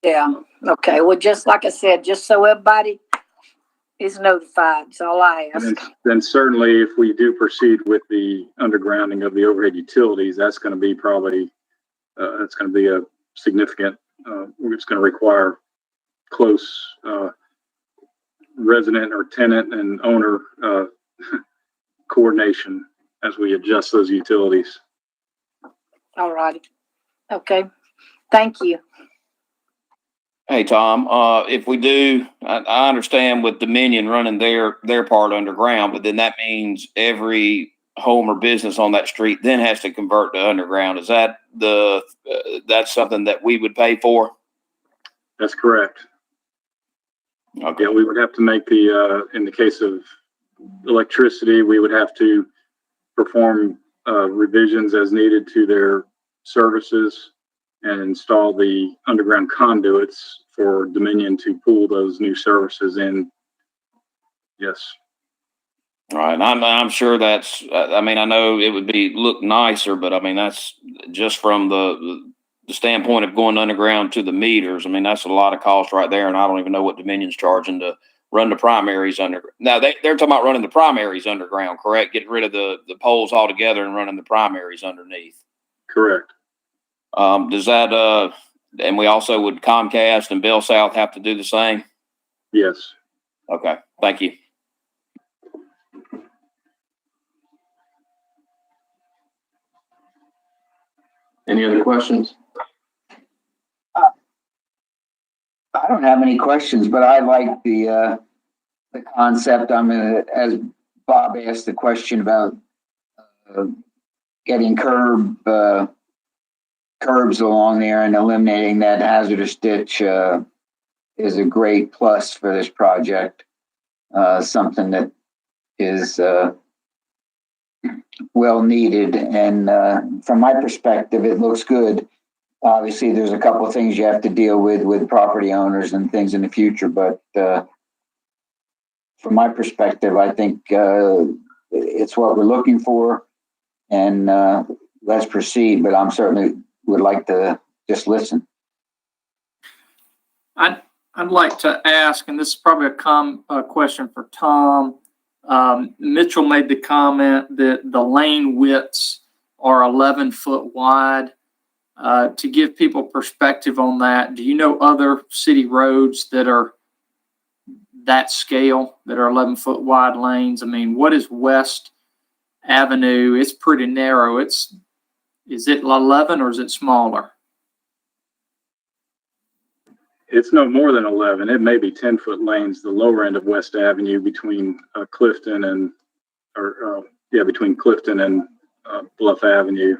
Yeah. Okay. Well, just like I said, just so everybody is notified. That's all I ask. and then certainly if we do proceed with the undergrounding of the overhead utilities, that's going to be probably, that's going to be a significant, it's going to require close resident or tenant and owner coordination as we adjust those utilities. All righty. Okay. Thank you. Hey, Tom, if we do, I understand with Dominion running their part underground, but then that means every home or business on that street then has to convert to underground. Is that that's something that we would pay for? That's correct. Okay. Yeah, we would have to make in the case of electricity, we would have to perform revisions as needed to their services and install the underground conduits for Dominion to pull those new services in. Yes. All right. I'm sure that's, I know it would look nicer, but that's just from the standpoint of going underground to the meters. That's a lot of cost right there. And I don't even know what Dominion's charging to run the primaries under. Now they're talking about running the primaries underground, correct? Getting rid of the poles altogether and running the primaries underneath. Correct. Does that, and we also would Comcast and Bell South have to do the same? Yes. Okay. Thank you. Any other questions? I don't have any questions, but I like the concept. As Bob asked the question about getting curbs along there and eliminating that hazardous ditch is a great plus for this project. Something that is well needed, and from my perspective, it looks good. Obviously, there's a couple of things you have to deal with property owners and things in the future, but from my perspective, I think it's what we're looking for, and let's proceed. But I'm certainly would like to just listen. I'd like to ask, and this is probably a question for Tom. Mitchell made the comment that the lane widths are 11 foot wide. To give people perspective on that, do you know other city roads that are that scale, that are 11 foot wide lanes? What is West Avenue? It's pretty narrow. Is it 11 or is it smaller? It's no more than 11. It may be 10-foot lanes, the lower end of West Avenue between Clifton and, between Clifton and Bluff Avenue.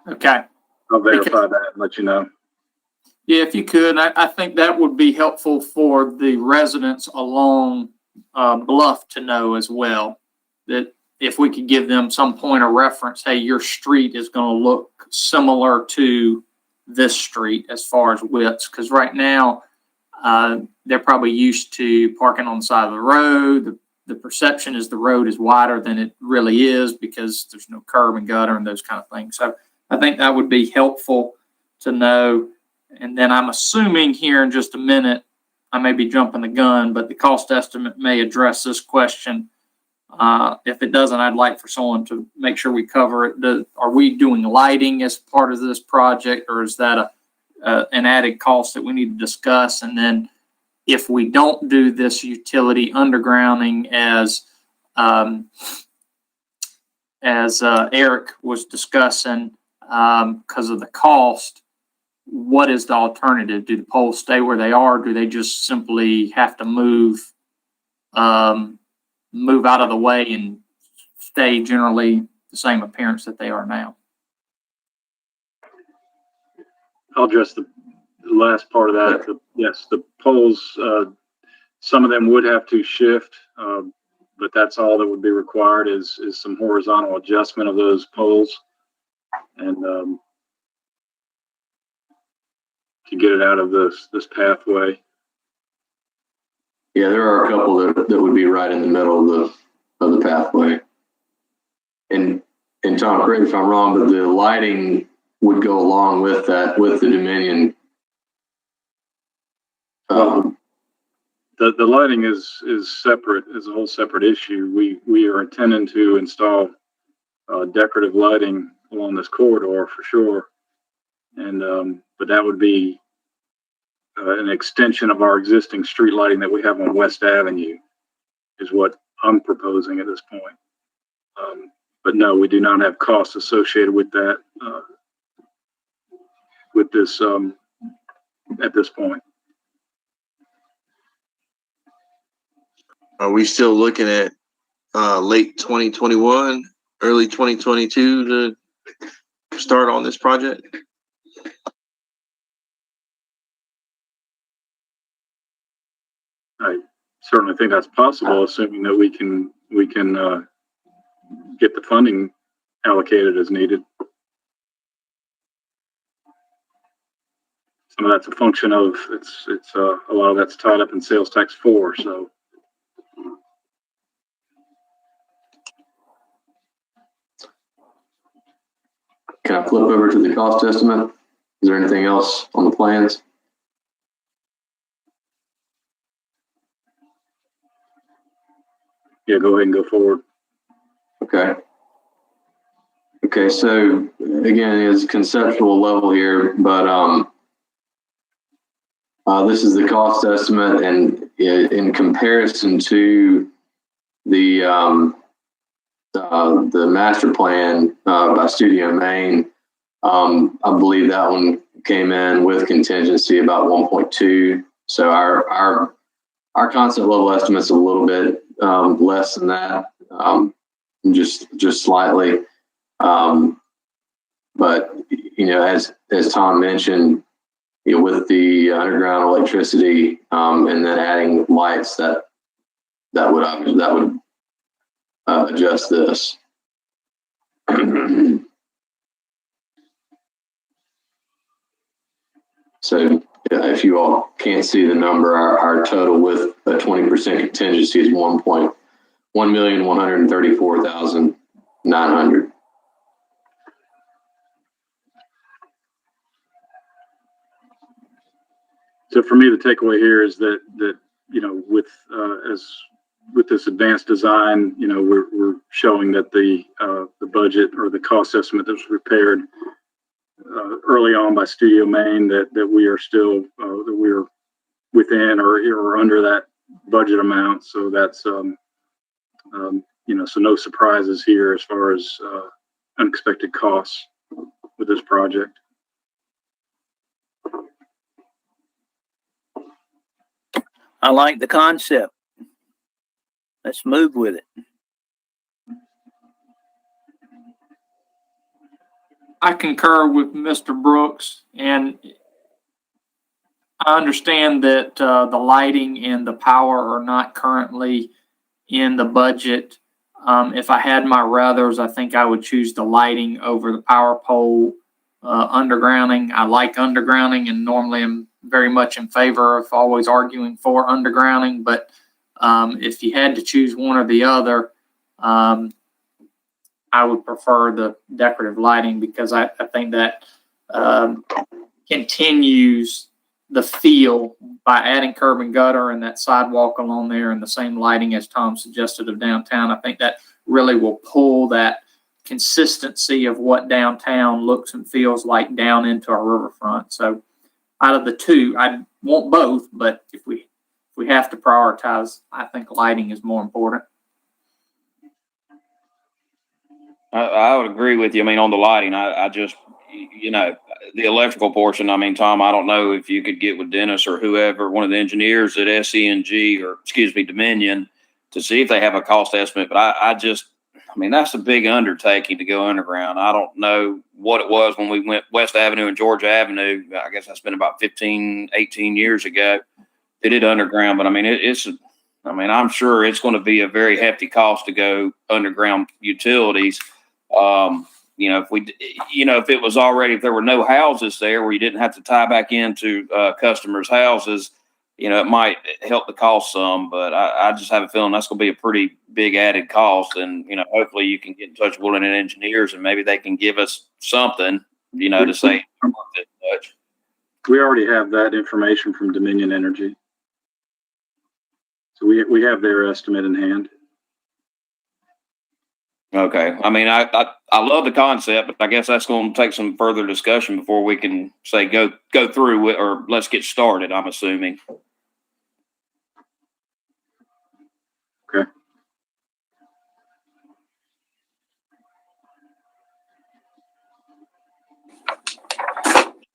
Okay. I'll verify that and let you know. Yeah, if you could, I think that would be helpful for the residents along Bluff to know as well. That if we could give them some point of reference, hey, your street is going to look similar to this street as far as widths, because right now they're probably used to parking on the side of the road. The perception is the road is wider than it really is because there's no curb and gutter and those kind of things. So I think that would be helpful to know. And then I'm assuming here in just a minute, I may be jumping the gun, but the cost estimate may address this question. If it doesn't, I'd like for someone to make sure we cover it. Are we doing lighting as part of this project, or is that an added cost that we need to discuss? And then if we don't do this utility undergrounding as Eric was discussing, because of the cost, what is the alternative? Do the poles stay where they are? Do they just simply have to move out of the way and stay generally the same appearance that they are now? I'll address the last part of that. Yes, the poles, some of them would have to shift, but that's all that would be required is some horizontal adjustment of those poles, and to get it out of this pathway. Yeah, there are a couple that would be right in the middle of the pathway. And Tom, correct me if I'm wrong, but the lighting would go along with that, with the Dominion. The lighting is separate, is a whole separate issue. We are intending to install decorative lighting along this corridor for sure, and but that would be an extension of our existing street lighting that we have on West Avenue, is what I'm proposing at this point. But no, we do not have costs associated with that, with this, at this point. Are we still looking at late 2021, early 2022 to start on this project? I certainly think that's possible, assuming that we can get the funding allocated as needed. Some of that's a function of it's a lot of that's tied up in sales tax 4. So can I flip over to the cost estimate? Is there anything else on the plans? yeah, go ahead and go forward. Okay. Okay, so again, it's conceptual level here, but this is the cost estimate, and in comparison to the master plan by Studio Maine, I believe that one came in with contingency about 1.2. So our concept level estimate's a little bit less than that, just slightly. But as Tom mentioned, with the underground electricity and then adding lights, that would adjust this. So if you all can't see the number, our total with a 20% contingency is $1,134,900. So for me, the takeaway here is that with this advanced design, we're showing that the budget or the cost estimate that was prepared early on by Studio Maine, that we are still that we're within or under that budget amount. So that's so no surprises here as far as unexpected costs with this project. I like the concept. Let's move with it. I concur with Mr. Brooks, and I understand that the lighting and the power are not currently in the budget. If I had my ruthers, I think I would choose the lighting over the power pole undergrounding. I like undergrounding, and normally I'm very much in favor of always arguing for undergrounding. But if you had to choose one or the other, I would prefer the decorative lighting because I think that continues the feel by adding curb and gutter and that sidewalk along there and the same lighting as Tom suggested of downtown. I think that really will pull that consistency of what downtown looks and feels like down into our riverfront. So out of the two, I want both, but if we have to prioritize, I think lighting is more important. I would agree with you. I mean, on the lighting, I just, you know, the electrical portion, I mean, Tom, I don't know if you could get with Dennis or whoever, one of the engineers at SENG or, excuse me, Dominion, to see if they have a cost estimate. But I mean, that's a big undertaking to go underground. I don't know what it was when we went West Avenue and Georgia Avenue. I guess that's been about 15, 18 years ago. They did underground, but I mean, I'm sure it's going to be a very hefty cost to go underground utilities. You know, if it was already, if there were no houses there where you didn't have to tie back into customers' houses, you know, it might help the cost some, but I just have a feeling that's going to be a pretty big added cost. And, you know, hopefully you can get in touch with one of the engineers and maybe they can give us something, you know, to say it's worth this much. We already have that information from Dominion Energy. So we have their estimate in hand. Okay. I mean, I love the concept, but I guess that's going to take some further discussion before we can say go through it or let's get started, I'm assuming. Okay.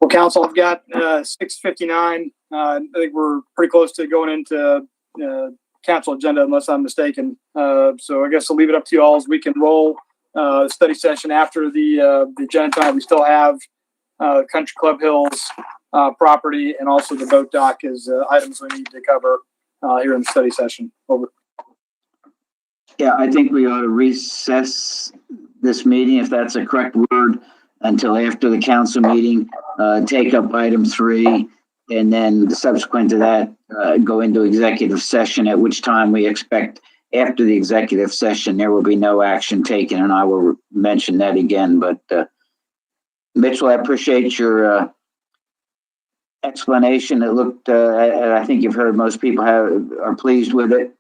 Well, council, I've got 6:59. I think we're pretty close to going into council agenda, unless I'm mistaken. So I guess I'll leave it up to you all as we can roll the study session after the agenda time. We still have Country Club Hills property and also the boat dock as items we need to cover here in the study session. Over. Yeah, I think we ought to recess this meeting, if that's a correct word, until after the council meeting, take up item 3, and then subsequent to that, go into executive session, at which time we expect after the executive session, there will be no action taken, and I will mention that again. But Mitchell, I appreciate your explanation. It looked, I think you've heard most people are pleased with it.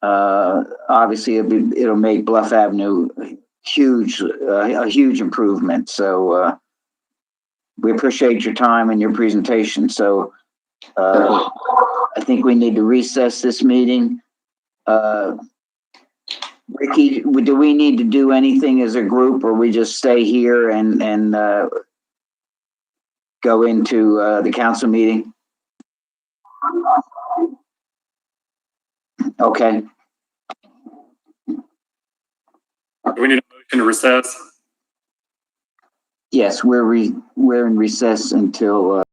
Obviously, it'll make Bluff Avenue a huge improvement. So we appreciate your time and your presentation. So I think we need to recess this meeting. Ricky, do we need to do anything as a group, or we just stay here and go into the council meeting? Okay. Do we need a motion to recess? Yes, we're in recess until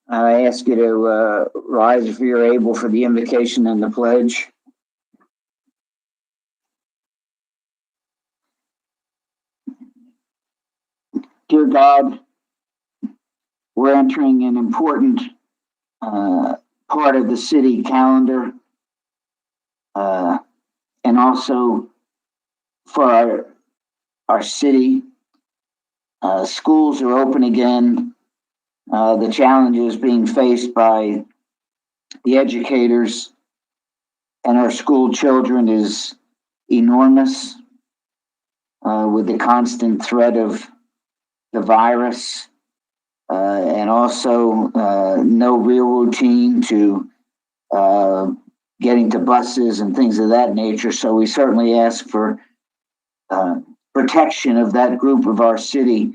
I ask you to rise if you're able for the invocation and the pledge. Dear God, we're entering an important part of the city calendar, and also for our city. Schools are open again. The challenges being faced by the educators and our school children is enormous, with the constant threat of the virus, and also no real routine to getting to buses and things of that nature. So we certainly ask for protection of that group of our city,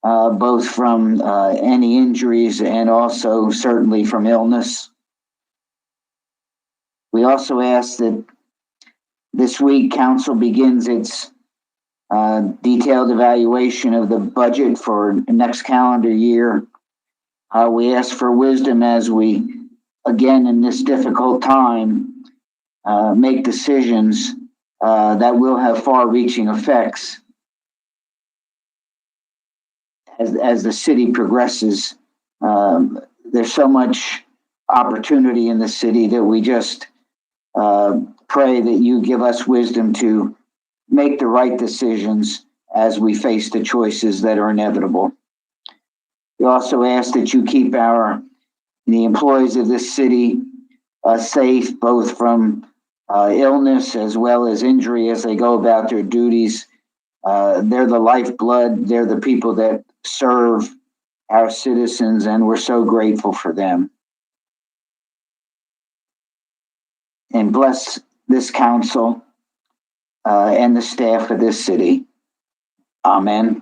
both from any injuries and also certainly from illness. We also ask that this week council begins its detailed evaluation of the budget for next calendar year. We ask for wisdom as we, again, in this difficult time, make decisions that will have far-reaching effects as the city progresses. There's so much opportunity in the city that we just pray that you give us wisdom to make the right decisions as we face the choices that are inevitable. We also ask that you keep the employees of this city safe, both from illness as well as injury as they go about their duties. They're the lifeblood. They're the people that serve our citizens, and we're so grateful for them. And bless this council and the staff of this city. Amen.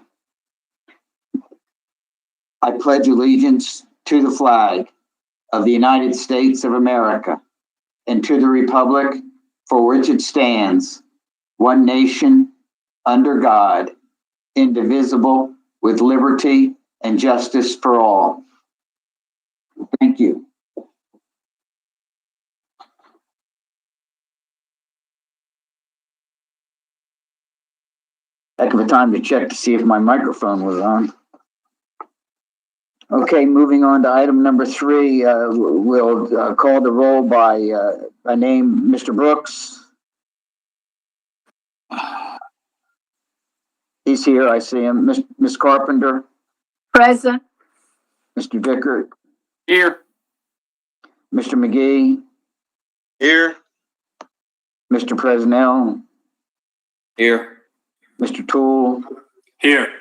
I pledge allegiance to the flag of the United States of America and to the republic for which it stands, one nation, under God, indivisible, with liberty and justice for all. Thank you. Heck of a time to check to see if my microphone was on. Okay, moving on to item number 3, we'll call the roll by name. Mr. Brooks. He's here, I see him. Ms. Carpenter. Present. Mr. Dickert. Here. Mr. McGee. Here. Mr. Presnell. Here. Mr. Toole. Here.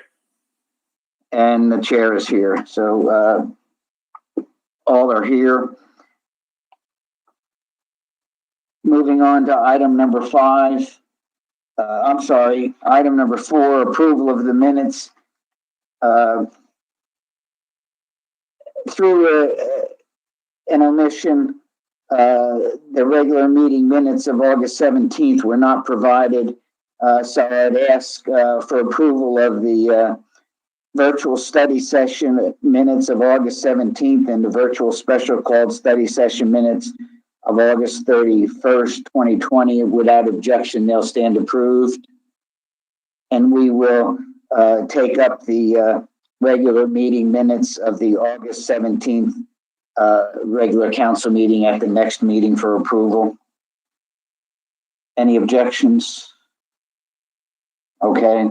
And the chair is here. So all are here. Moving on to item number 5. Item number 4, approval of the minutes. Through an omission, the regular meeting minutes of August 17th were not provided. So I'd ask for approval of the virtual study session minutes of August 17th and the virtual special called study session minutes of August 31st, 2020. Without objection, they'll stand approved. And we will take up the regular meeting minutes of the August 17th regular council meeting at the next meeting for approval. Any objections? Okay.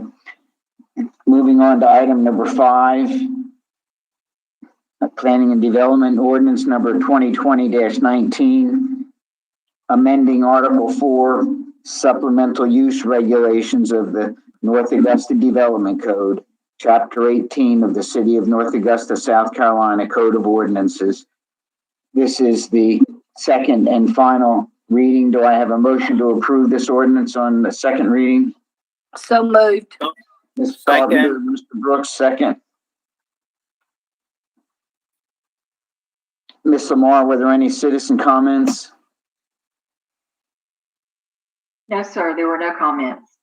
Moving on to item number 5, Planning and Development Ordinance number 2020-19, amending Article 4, Supplemental Use Regulations of the North Augusta Development Code, Chapter 18 of the City of North Augusta, South Carolina Code of Ordinances. This is the second and final reading. Do I have a motion to approve this ordinance on the second reading? So moved. Ms. Carpenter, Mr. Brooks, second. Ms. Lamar, were there any citizen comments? No, sir, there were no comments.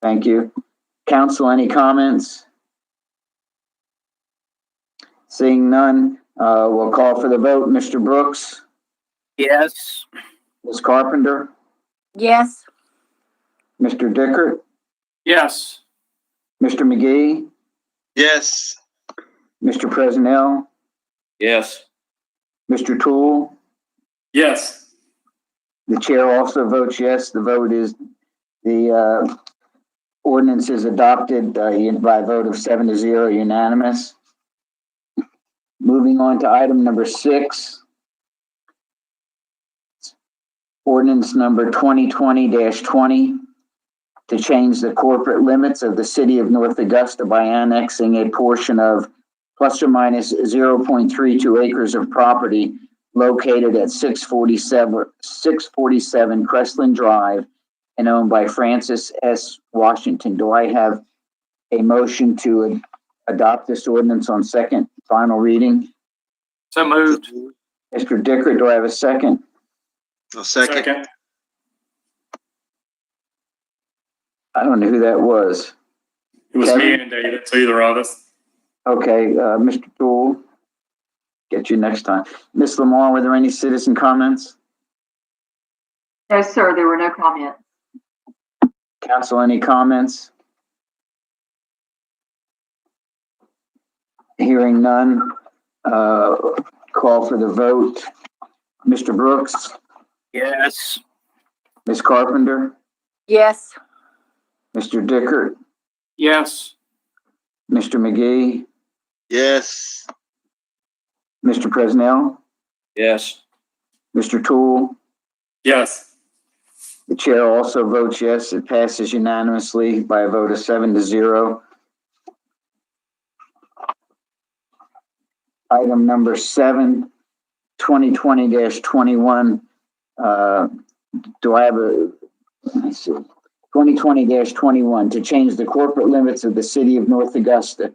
Thank you. Council, any comments? Seeing none, we'll call for the vote. Mr. Brooks? Yes. Ms. Carpenter? Yes. Mr. Dickert? Yes. Mr. McGee? Yes. Mr. Presnell, Yes. Mr. Tool. Yes. The chair also votes yes. The vote is, the ordinance is adopted by a vote of 7-0, unanimous. Moving on to item number 6. Ordinance number 2020-20 to change the corporate limits of the city of North Augusta by annexing a portion of plus or minus 0.32 acres of property located at 647 Crestland Drive and owned by Francis S. Washington. Do I have a motion to adopt this ordinance on second final reading? So moved. Mr. Dicker, do I have a second? A second. I don't know who that was. It was Kevin? me and David, so either of us. Okay, Mr. Tool, get you next time. Ms. Lamar, were there any citizen comments? No, sir, there were no comments. Council, any comments? Hearing none, call for the vote. Mr. Brooks, Yes. Ms. Carpenter, Yes. Mr. Dickert, Yes. Mr. McGee, Yes. Mr. Presnell, Yes. Mr. Tool. Yes. The chair also votes yes. It passes unanimously by a vote of 7-0. Item number 7, 2020-21. Do I have a, let me see, 2020-21 to change the corporate limits of the city of North Augusta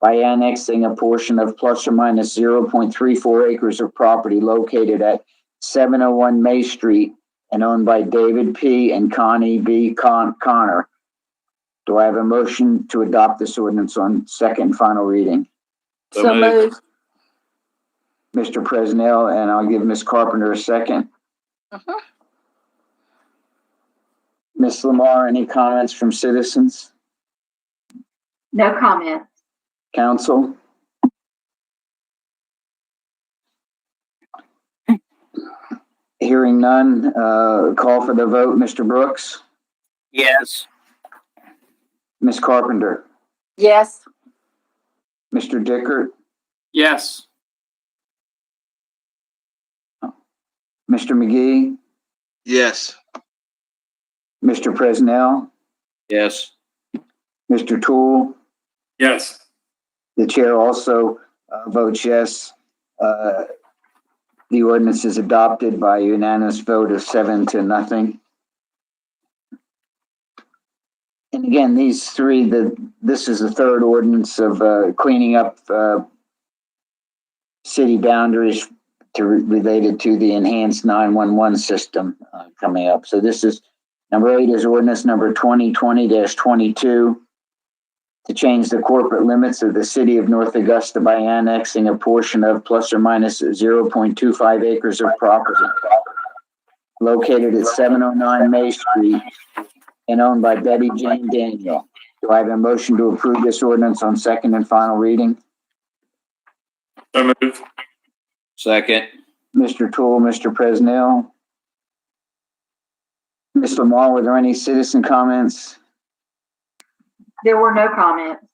by annexing a portion of plus or minus 0.34 acres of property located at 701 May Street and owned by David P. and Connie B. Connor. Do I have a motion to adopt this ordinance on second and final reading? So moved. Mr. Presnell, and I'll give Ms. Carpenter a second. Ms. Lamar, any comments from citizens? No comments. Council? Hearing none, call for the vote. Mr. Brooks? Yes. Ms. Carpenter? Yes. Mr. Dickert? Yes. Mr. McGee? Yes. Mr. Presnell? Yes. Mr. Tool? Yes. The chair also votes yes. The ordinance is adopted by a unanimous vote of 7-0. And again, these three, this is the third ordinance of cleaning up city boundaries related to the enhanced 911 system coming up. So this is, number 8 is ordinance number 2020-22 to change the corporate limits of the city of North Augusta by annexing a portion of plus or minus 0.25 acres of property located at 709 May Street and owned by Betty Jane Daniel. Do I have a motion to approve this ordinance on second and final reading? So moved. Second. Mr. Tool, Mr. Presnell. Ms. Lamar, were there any citizen comments? There were no comments.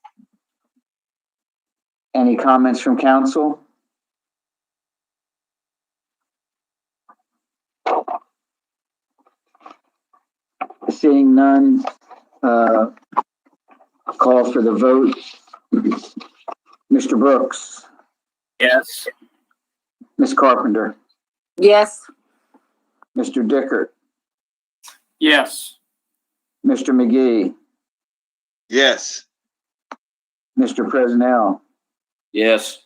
Any comments from council? Seeing none, call for the vote. Mr. Brooks, Yes. Ms. Carpenter, Yes. Mr. Dickert, Yes. Mr. McGee, Yes. Mr. Presnell, Yes.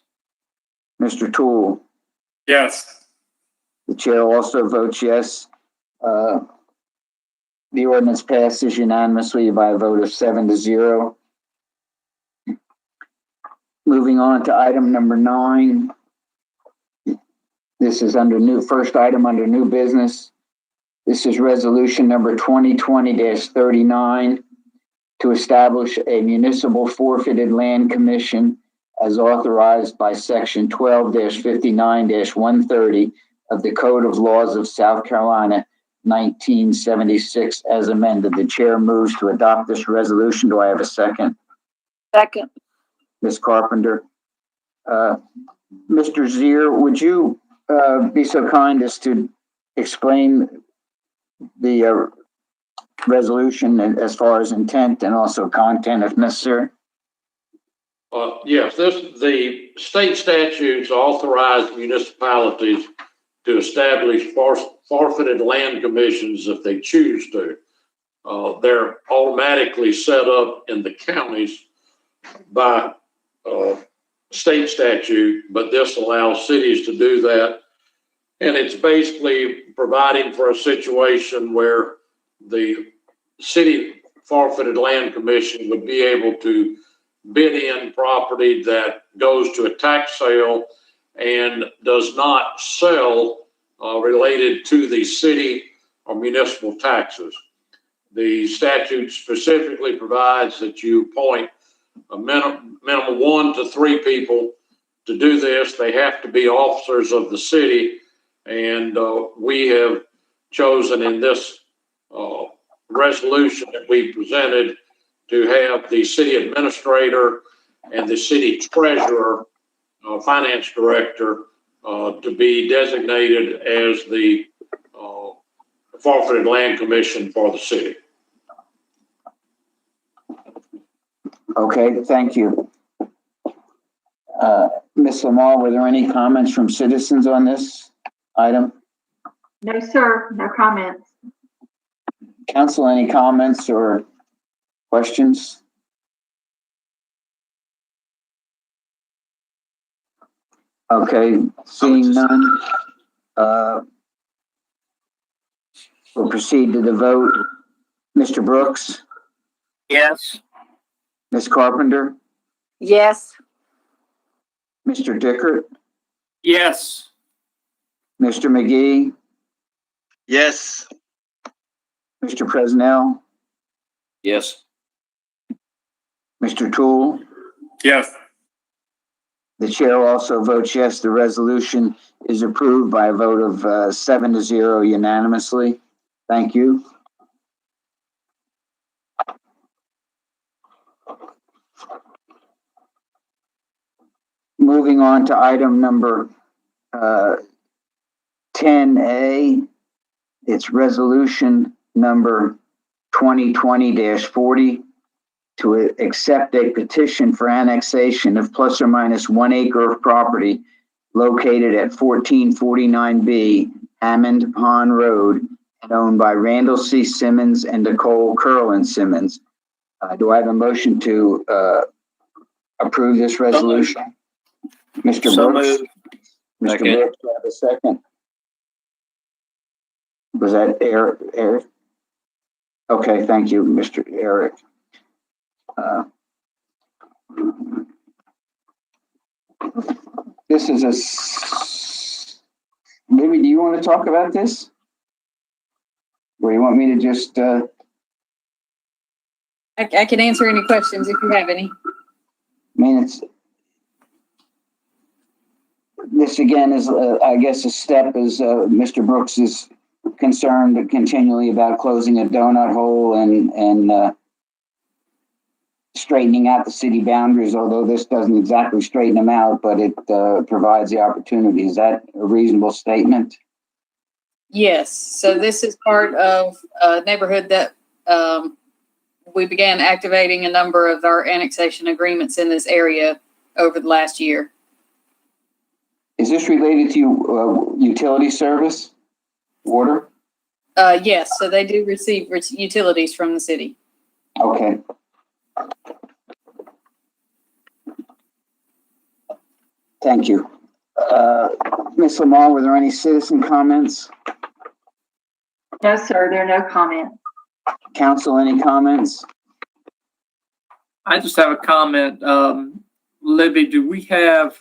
Mr. Tool. Yes. The chair also votes yes. The ordinance passes unanimously by a vote of 7-0. Moving on to item number 9. This is first item under new business. This is resolution number 2020-39 to establish a municipal forfeited land commission as authorized by section 12-59-130 of the Code of Laws of South Carolina, 1976, as amended. The chair moves to adopt this resolution. Do I have a second? Second. Ms. Carpenter. Mr. Zier, would you be so kind as to explain the resolution as far as intent and also content if necessary? Yes, the state statutes authorize municipalities to establish forfeited land commissions if they choose to. They're automatically set up in the counties by state statute, but this allows cities to do that. And it's basically providing for a situation where the city forfeited land commission would be able to bid in property that goes to a tax sale and does not sell related to the city or municipal taxes. The statute specifically provides that you appoint a minimum 1 to 3 people to do this. They have to be officers of the city, and we have chosen in this resolution that we presented to have the city administrator and the city treasurer, finance director, to be designated as the forfeited land commission for the city. Okay, thank you. Ms. Lamar, were there any comments from citizens on this item? No, sir, no comments. Council, any comments or questions? Okay, seeing none, we'll proceed to the vote. Mr. Brooks, Yes. Ms. Carpenter, Yes. Mr. Dickert, Yes. Mr. McGee, Yes. Mr. Presnell, Yes. Mr. Toole. Yes. The chair also votes yes. The resolution is approved by a vote of 7-0 unanimously. Thank you. Moving on to item number 10A. It's resolution number 2020-40 to accept a petition for annexation of plus or minus 1 acre of property located at 1449B Hammond Pond Road and owned by Randall C. Simmons and Nicole Curlin Simmons. Do I have a motion to approve this resolution? Mr. So Brooks? moved. Mr. Second. Brooks, do I have a second? Was that Eric? Okay, thank you, Mr. Eric. This is Libby, do you want to talk about this? Or you want me to just, I can answer any questions if you have any. This again is, I guess, a step as Mr. Brooks is concerned continually about closing a donut hole and straightening out the city boundaries, although this doesn't exactly straighten them out, but it provides the opportunity. Is that a reasonable statement? Yes, so this is part of a neighborhood that we began activating a number of our annexation agreements in this area over the last year. Is this related to utility service, water? Yes, so they do receive utilities from the city. Okay. Thank you. Ms. Lamar, were there any citizen comments? No, sir, there are no comments. Council, any comments? I just have a comment. Libby, do we have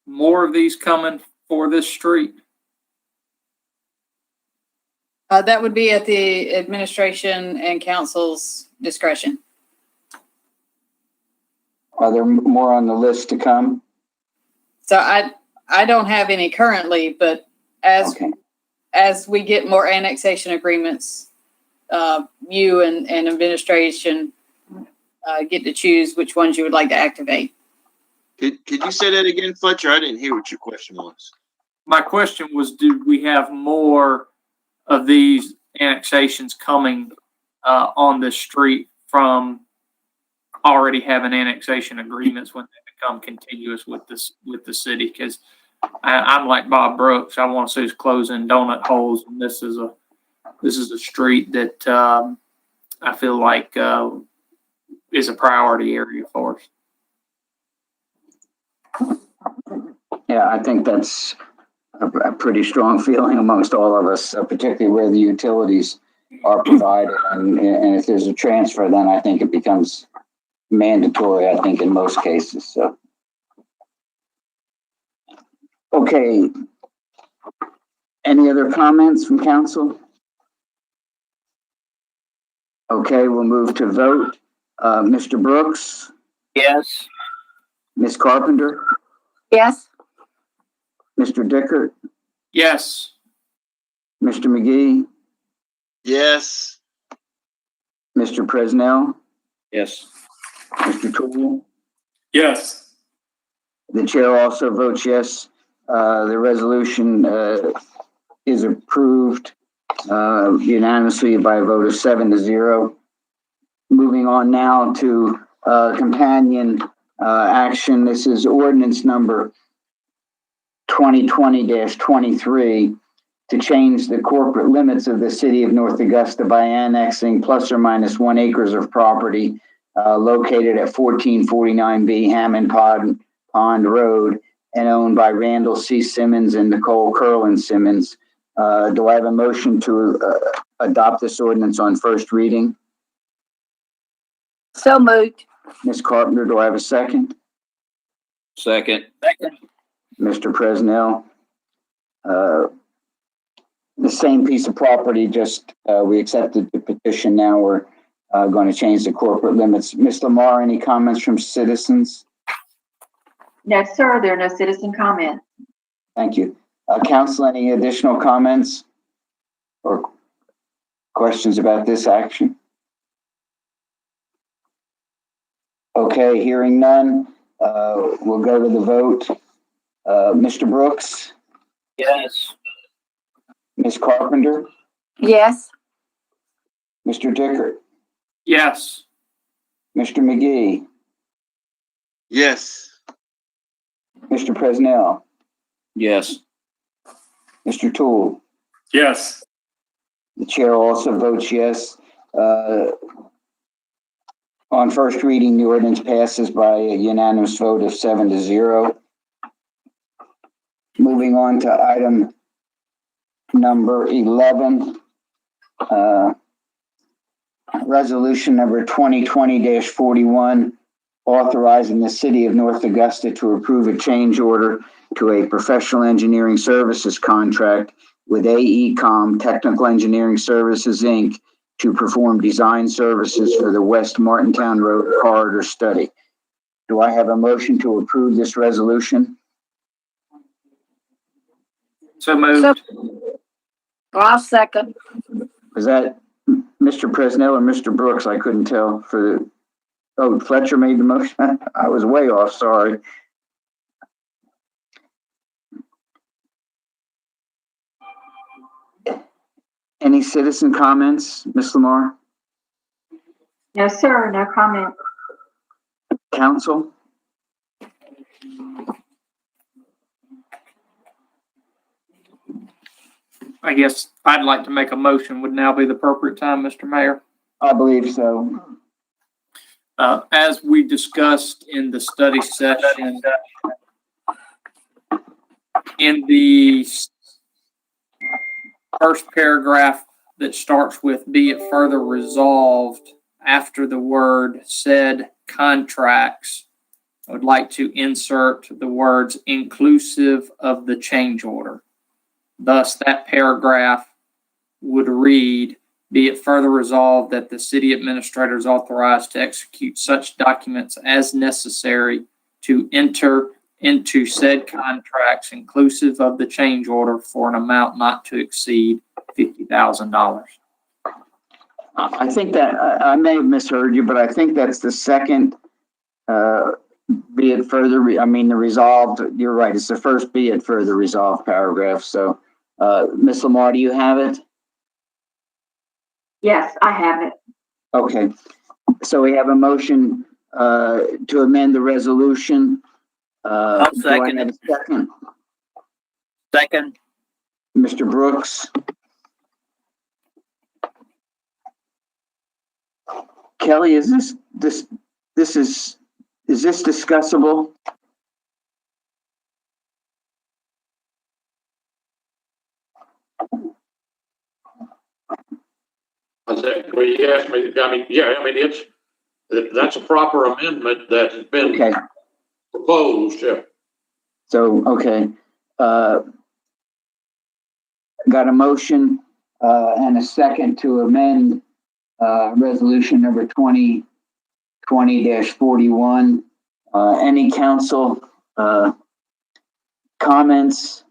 more of these coming for this street? That would be at the administration and council's discretion. Are there more on the list to come? So I don't have any currently, but Okay. as we get more annexation agreements, you and administration get to choose which ones you would like to activate. Could you say that again, Fletcher? I didn't hear what your question was. My question was, do we have more of these annexations coming on the street from already having annexation agreements when they become continuous with the city? Because I'm like Bob Brooks. I want to see us closing donut holes, and this is a street that I feel like is a priority area for us. Yeah, I think that's a pretty strong feeling amongst all of us, particularly where the utilities are provided. And if there's a transfer, then I think it becomes mandatory, I think, in most cases. So, okay. Any other comments from council? Okay, we'll move to vote. Mr. Brooks? Yes. Ms. Carpenter? Yes. Mr. Dickert? Yes. Mr. McGee? Yes. Mr. Presnell? Yes. Mr. Toole? Yes. The chair also votes yes. The resolution is approved unanimously by a vote of 7-0. Moving on now to companion action. This is ordinance number 2020-23 to change the corporate limits of the city of North Augusta by annexing plus or minus 1 acre of property located at 1449B Hammond Pond Road and owned by Randall C. Simmons and Nicole Curlin Simmons. Do I have a motion to adopt this ordinance on first reading? So moved. Ms. Carpenter, do I have a second? Second. Mr. Presnell. The same piece of property, just we accepted the petition. Now we're going to change the corporate limits. Ms. Lamar, any comments from citizens? No, sir, there are no citizen comments. Thank you. Council, any additional comments or questions about this action? Okay, hearing none, we'll go to the vote. Mr. Brooks? Yes. Ms. Carpenter? Yes. Mr. Dickert? Yes. Mr. McGee? Yes. Mr. Presnell? Yes. Mr. Toole? Yes. The chair also votes yes. On first reading, the ordinance passes by a unanimous vote of 7-0. Moving on to item number 11, resolution number 2020-41, authorizing the city of North Augusta to approve a change order to a professional engineering services contract with AECom Technical Engineering Services, Inc. to perform design services for the West Martintown Road corridor study. Do I have a motion to approve this resolution? So moved. I'll second. Is that Mr. Presnell or Mr. Brooks? I couldn't tell for the, oh, Fletcher made the motion. I was way off, sorry. Any citizen comments, Ms. Lamar? No, sir, no comment. Council? I guess I'd like to make a motion. Would now be the appropriate time, Mr. Mayor? I believe so. As we discussed in the study session, in the first paragraph that starts with "be it further resolved," after the word said contracts, I would like to insert the words inclusive of the change order. Thus, that paragraph would read, Be it further resolved that the city administrator is authorized to execute such documents as necessary to enter into said contracts inclusive of the change order for an amount not to exceed $50,000. I think that, I may have misheard you, but I think that's the second, be it further, the resolved, you're right, it's the first be it further resolved paragraph. So, Ms. Lamar, do you have it? Yes, I have it. Okay, so we have a motion, to amend the resolution. I'll Do I second have it. a second? Second. Mr. Brooks? Kelly, is this discussable? Well, you asked me, that's a proper amendment that has been Okay, proposed, yeah. so, okay, got a motion, and a second to amend, resolution number 2020-41. Any council, comments?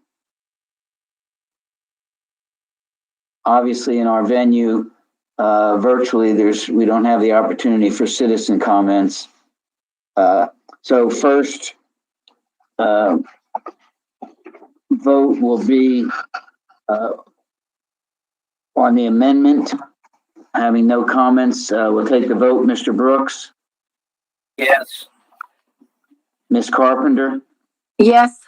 Obviously, in our venue, virtually, we don't have the opportunity for citizen comments. So first, vote will be, on the amendment. Having no comments, we'll take the vote. Mr. Brooks, Yes. Ms. Carpenter, Yes.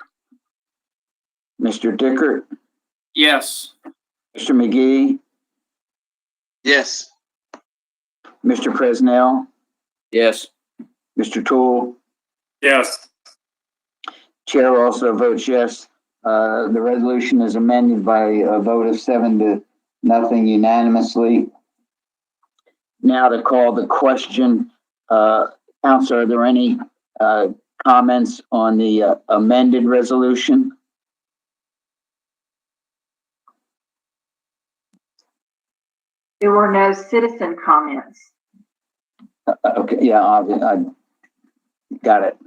Mr. Dickert, Yes. Mr. McGee, Yes. Mr. Presnell, Yes. Mr. Toole. Yes. Chair also votes yes. The resolution is amended by a vote of 7-0 unanimously. Now to call the question, Council, are there any comments on the amended resolution? There were no citizen comments. Okay, yeah, I got it.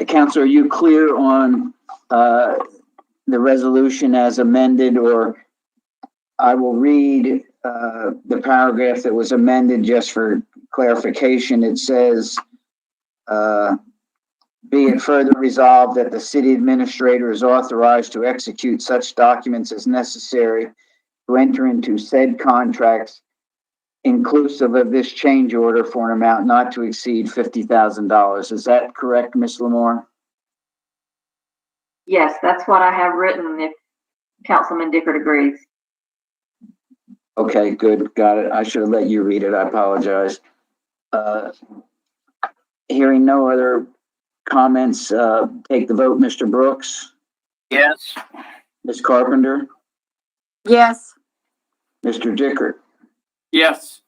Council, are you clear on the resolution as amended, or I will read the paragraph that was amended just for clarification. It says, be it further resolved that the city administrator is authorized to execute such documents as necessary to enter into said contracts inclusive of this change order for an amount not to exceed $50,000. Is that correct, Ms. Lamar? Yes, that's what I have written, if Councilman Dickert agrees. Okay, good, got it. I should have let you read it. I apologize. Hearing no other comments, take the vote. Mr. Brooks, Yes. Ms. Carpenter, Yes. Mr. Dickert, Yes.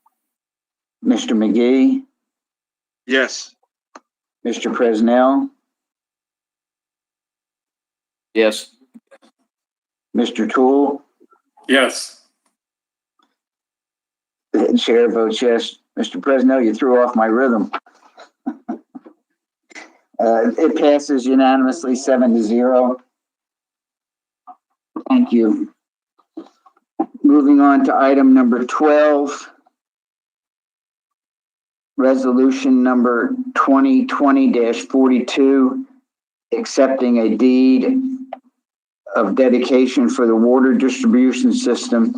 Mr. McGee, Yes. Mr. Presnell, Yes. Mr. Toole. Yes. The chair votes yes. Mr. Presnell, you threw off my rhythm. It passes unanimously 7-0. Thank you. Moving on to item number 12. Resolution number 2020-42, accepting a deed of dedication for the water distribution system,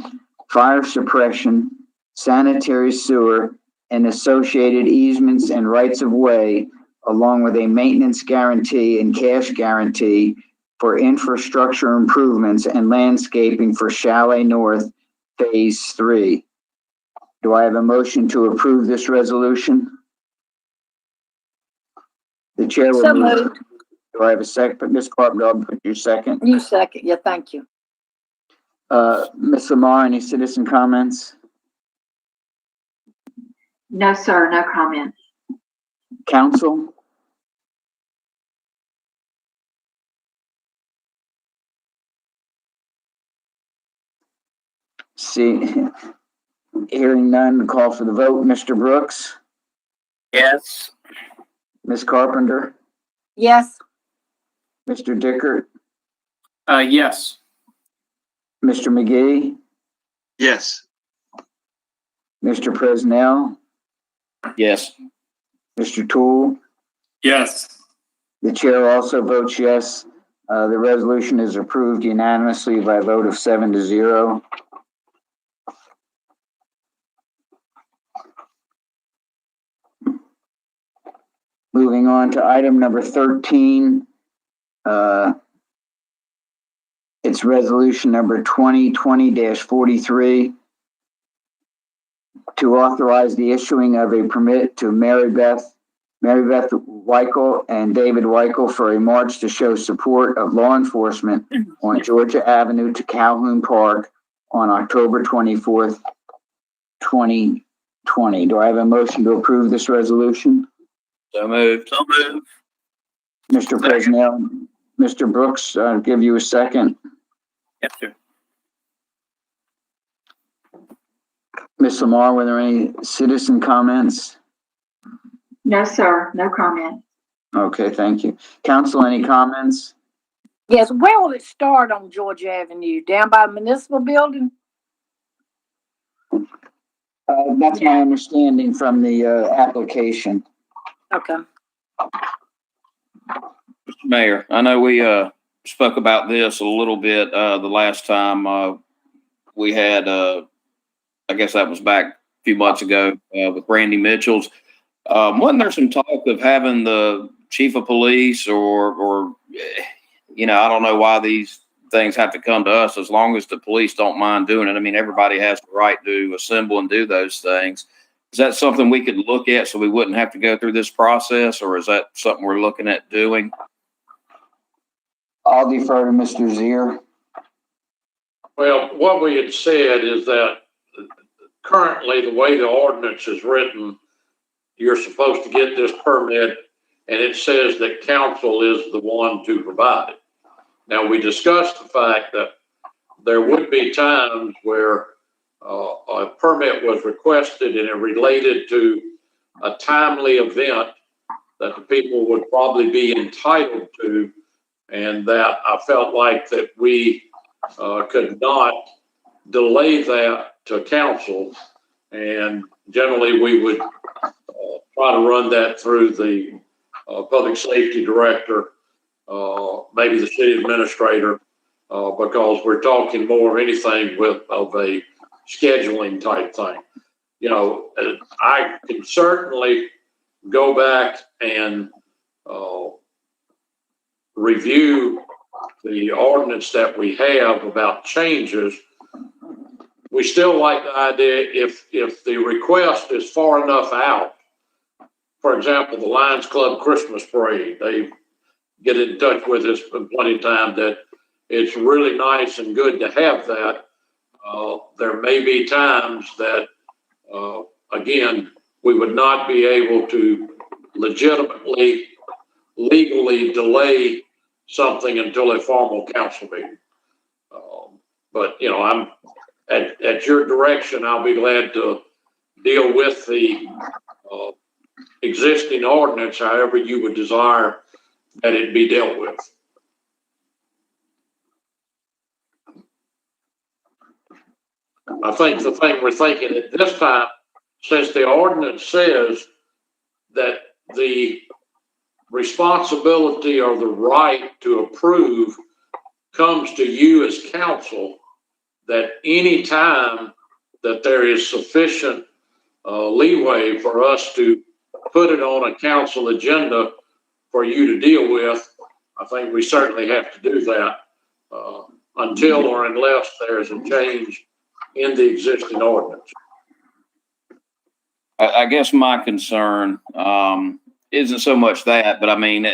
fire suppression, sanitary sewer, and associated easements and rights of way, along with a maintenance guarantee and cash guarantee for infrastructure improvements and landscaping for Chalet North Phase 3. Do I have a motion to approve this resolution? The chair will So move. moved. Do I have a second? Ms. Carpenter, I'll put your second. You second. Yeah, thank you. Ms. Lamar, any citizen comments? No, sir, no comment. Council? Hearing none, call for the vote. Mr. Brooks, Yes. Ms. Carpenter, Yes. Mr. Dickert, Yes. Mr. McGee, Yes. Mr. Presnell, Yes. Mr. Tool. Yes. The chair also votes yes. The resolution is approved unanimously by a vote of 7-0. Moving on to item number 13. It's resolution number 2020-43 to authorize the issuing of a permit to Mary Beth Weichel and David Weichel for a march to show support of law enforcement on Georgia Avenue to Calhoun Park on October 24th, 2020. Do I have a motion to approve this resolution? So moved. So moved. Mr. Presnell, Mr. Brooks, I'll give you a second. Yes, sir. Ms. Lamar, were there any citizen comments? No, sir, no comment. Okay, thank you. Council, any comments? Yes. Where will it start on Georgia Avenue? Down by the municipal building? That's my understanding from the application. Okay. Mayor, I know we spoke about this a little bit the last time we had, I guess that was back a few months ago with Randy Mitchell's. Wasn't there some talk of having the chief of police or I don't know why these things have to come to us as long as the police don't mind doing it. I mean, everybody has the right to assemble and do those things. Is that something we could look at so we wouldn't have to go through this process, or is that something we're looking at doing? I'll defer to Mr. Zier. Well, what we had said is that currently the way the ordinance is written, you're supposed to get this permit, and it says that council is the one to provide it. Now, we discussed the fact that there would be times where a permit was requested and it related to a timely event that the people would probably be entitled to, and that I felt like that we could not delay that to council. And generally, we would try to run that through the public safety director, maybe the city administrator, because we're talking more of anything of a scheduling type thing. I can certainly go back and review the ordinance that we have about changes. We still like the idea if the request is far enough out. For example, the Lions Club Christmas Parade, they get in touch with us plenty of time that it's really nice and good to have that. There may be times that, again, we would not be able to legitimately, legally delay something until a formal council meeting. But I'm at your direction. I'll be glad to deal with the existing ordinance, however you would desire that it be dealt with. I think the thing we're thinking at this time, since the ordinance says that the responsibility or the right to approve comes to you as council, that any time that there is sufficient leeway for us to put it on a council agenda for you to deal with, I think we certainly have to do that until or unless there's a change in the existing ordinance. I guess my concern isn't so much that, but I mean,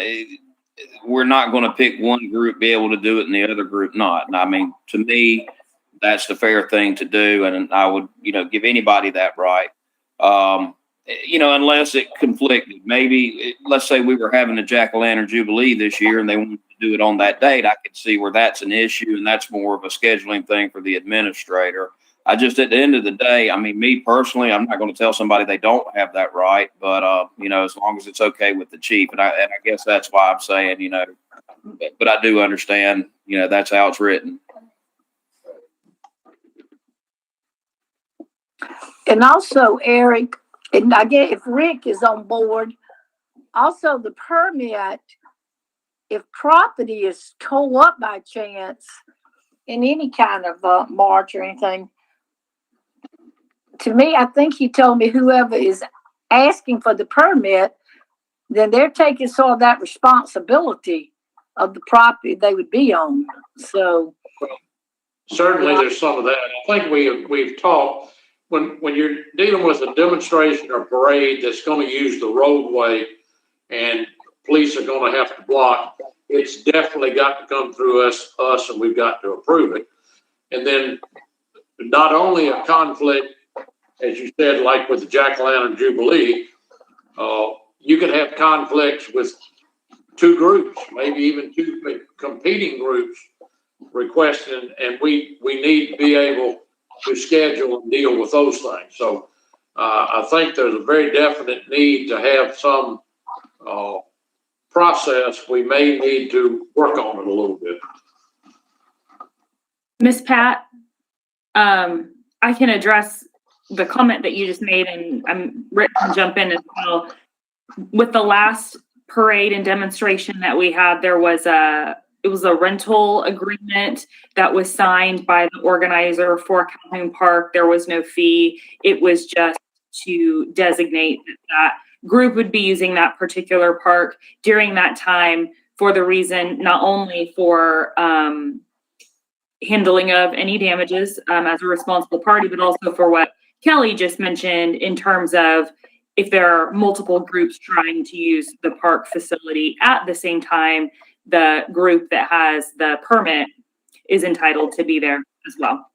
we're not going to pick one group be able to do it and the other group not. And I mean, to me, that's the fair thing to do, and I would, give anybody that right. Unless it conflicted. Maybe, let's say we were having a Jack-o'-lantern Jubilee this year and they wanted to do it on that date. I could see where that's an issue, and that's more of a scheduling thing for the administrator. I just, at the end of the day, I mean, me personally, I'm not going to tell somebody they don't have that right, but, you know, as long as it's okay with the chief. And I guess that's why I'm saying, you know, but I do understand, you know, that's how it's written. And also, Eric, and I get if Rick is on board, also the permit, if property is tore up by chance in any kind of march or anything, to me, I think he told me whoever is asking for the permit, then they're taking sort of that responsibility of the property they would be on. So Certainly, there's some of that. I think we've talked when you're dealing with a demonstration or parade that's going to use the roadway and police are going to have to block. It's definitely got to come through us, and we've got to approve it. And then not only a conflict, as you said, like with the Jack-o'-lantern Jubilee, you could have conflicts with two groups, maybe even two competing groups requesting, and we need to be able to schedule and deal with those things. So I think there's a very definite need to have some process. We may need to work on it a little bit. Miss Pat, I can address the comment that you just made, and Rick can jump in as well. With the last parade and demonstration that we had, it was a rental agreement that was signed by the organizer for Calhoun Park. There was no fee. It was just to designate that group would be using that particular park during that time for the reason, not only for handling of any damages as a responsible party, but also for what Kelly just mentioned in terms of if there are multiple groups trying to use the park facility at the same time, the group that has the permit is entitled to be there as well.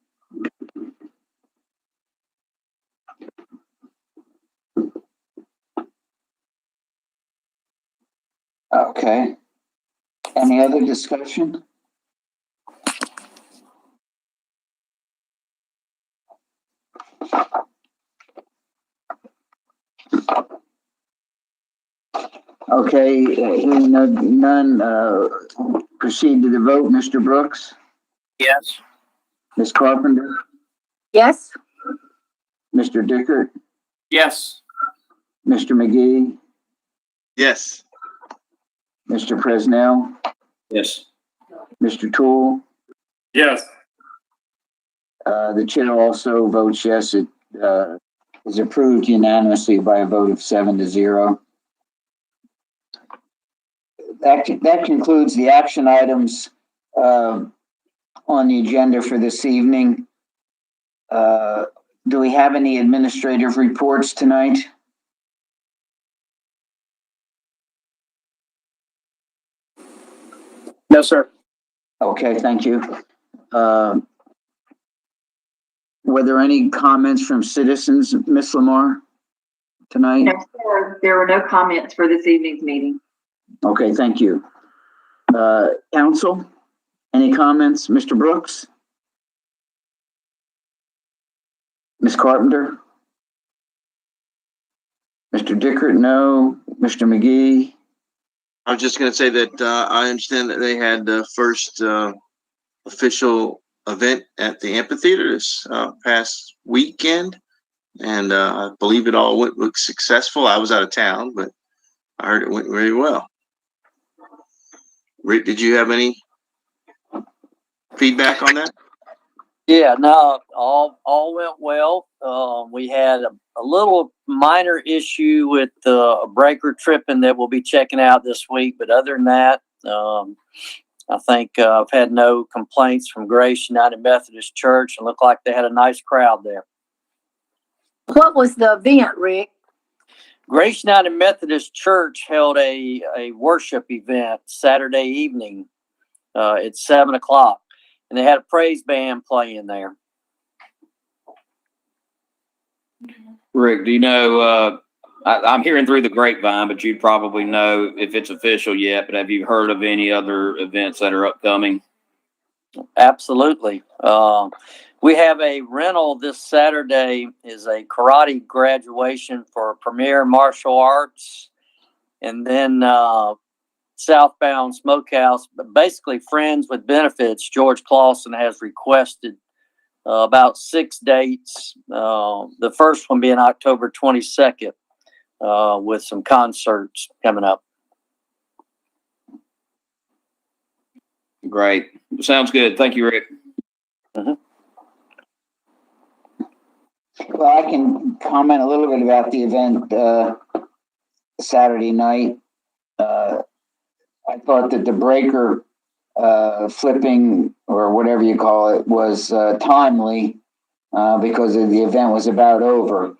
Okay. Any other discussion? Okay, hearing none, proceed to the vote. Mr. Brooks? Yes. Ms. Carpenter? yes, Mr. Dickert? Yes. Mr. McGee? Yes. Mr. Presnell? Yes. Mr. Toole? Yes. The chair also votes yes. It is approved unanimously by a vote of 7-0. That concludes the action items on the agenda for this evening. Do we have any administrative reports tonight? No, sir. Okay, thank you. Were there any comments from citizens, Ms. Lamar, tonight? No, sir. There were no comments for this evening's meeting. Okay, thank you. Council, any comments? Mr. Brooks? Ms. Carpenter? Mr. Dickert, no. Mr. McGee? I was just going to say that I understand that they had the first official event at the amphitheater this past weekend, and I believe it all went successful. I was out of town, but I heard it went very well. Rick, did you have any feedback on that? Yeah, no, all went well. We had a little minor issue with a breaker tripping that we'll be checking out this week, but other than that, I think I've had no complaints from Grace United Methodist Church, and looked like they had a nice crowd there. what was the event, Rick? Grace United Methodist Church held a worship event Saturday evening at 7:00, and they had a praise band playing there. Rick, do you know, I'm hearing through the grapevine, but you'd probably know if it's official yet, but have you heard of any other events that are upcoming? Absolutely. We have a rental this Saturday, is a karate graduation for Premier Martial Arts. And then Southbound Smokehouse, but basically Friends with Benefits. George Clausen has requested about 6 dates. The first one being October 22nd with some concerts coming up. Great. Sounds good. Thank you, Rick. Mm-hmm. Well, I can comment a little bit about the event Saturday night. I thought that the breaker flipping, or whatever you call it, was timely because the event was about over.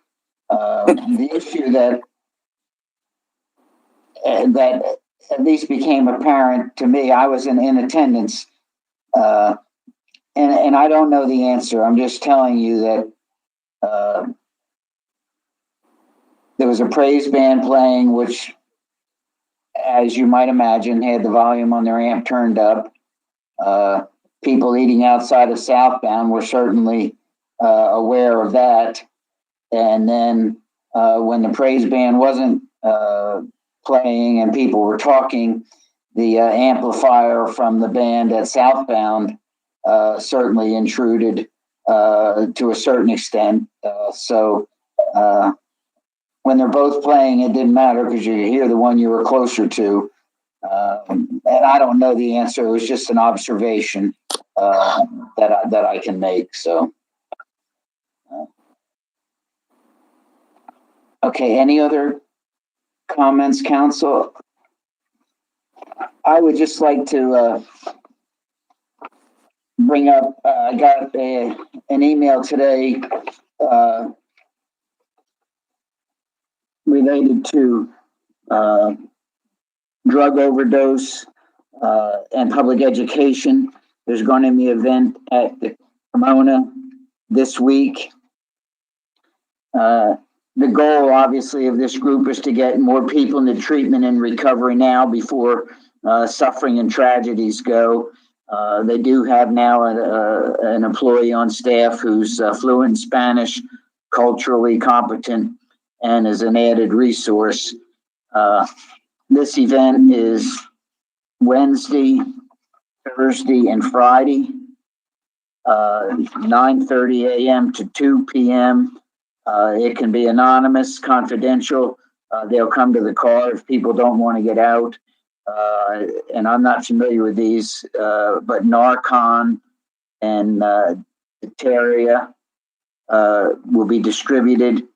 The issue that at least became apparent to me, I was in attendance, and I don't know the answer. I'm just telling you that there was a praise band playing, which, as you might imagine, had the volume on their amp turned up. People eating outside of Southbound were certainly aware of that. And then when the praise band wasn't playing and people were talking, the amplifier from the band at Southbound certainly intruded to a certain extent. So when they're both playing, it didn't matter because you could hear the one you were closer to. And I don't know the answer. It was just an observation that I can make. So, okay. Any other comments, council? I would just like to bring up. I got an email today related to drug overdose and public education. There's going to be an event at the Pomona this week. The goal, obviously, of this group is to get more people into treatment and recovery now before suffering and tragedies go. They do have now an employee on staff who's fluent in Spanish, culturally competent, and is an added resource. This event is Wednesday, Thursday, and Friday, 9:30 a.m. to 2 p.m. It can be anonymous, confidential. They'll come to the car if people don't want to get out. And I'm not familiar with these, but Narcan and Teria will be distributed,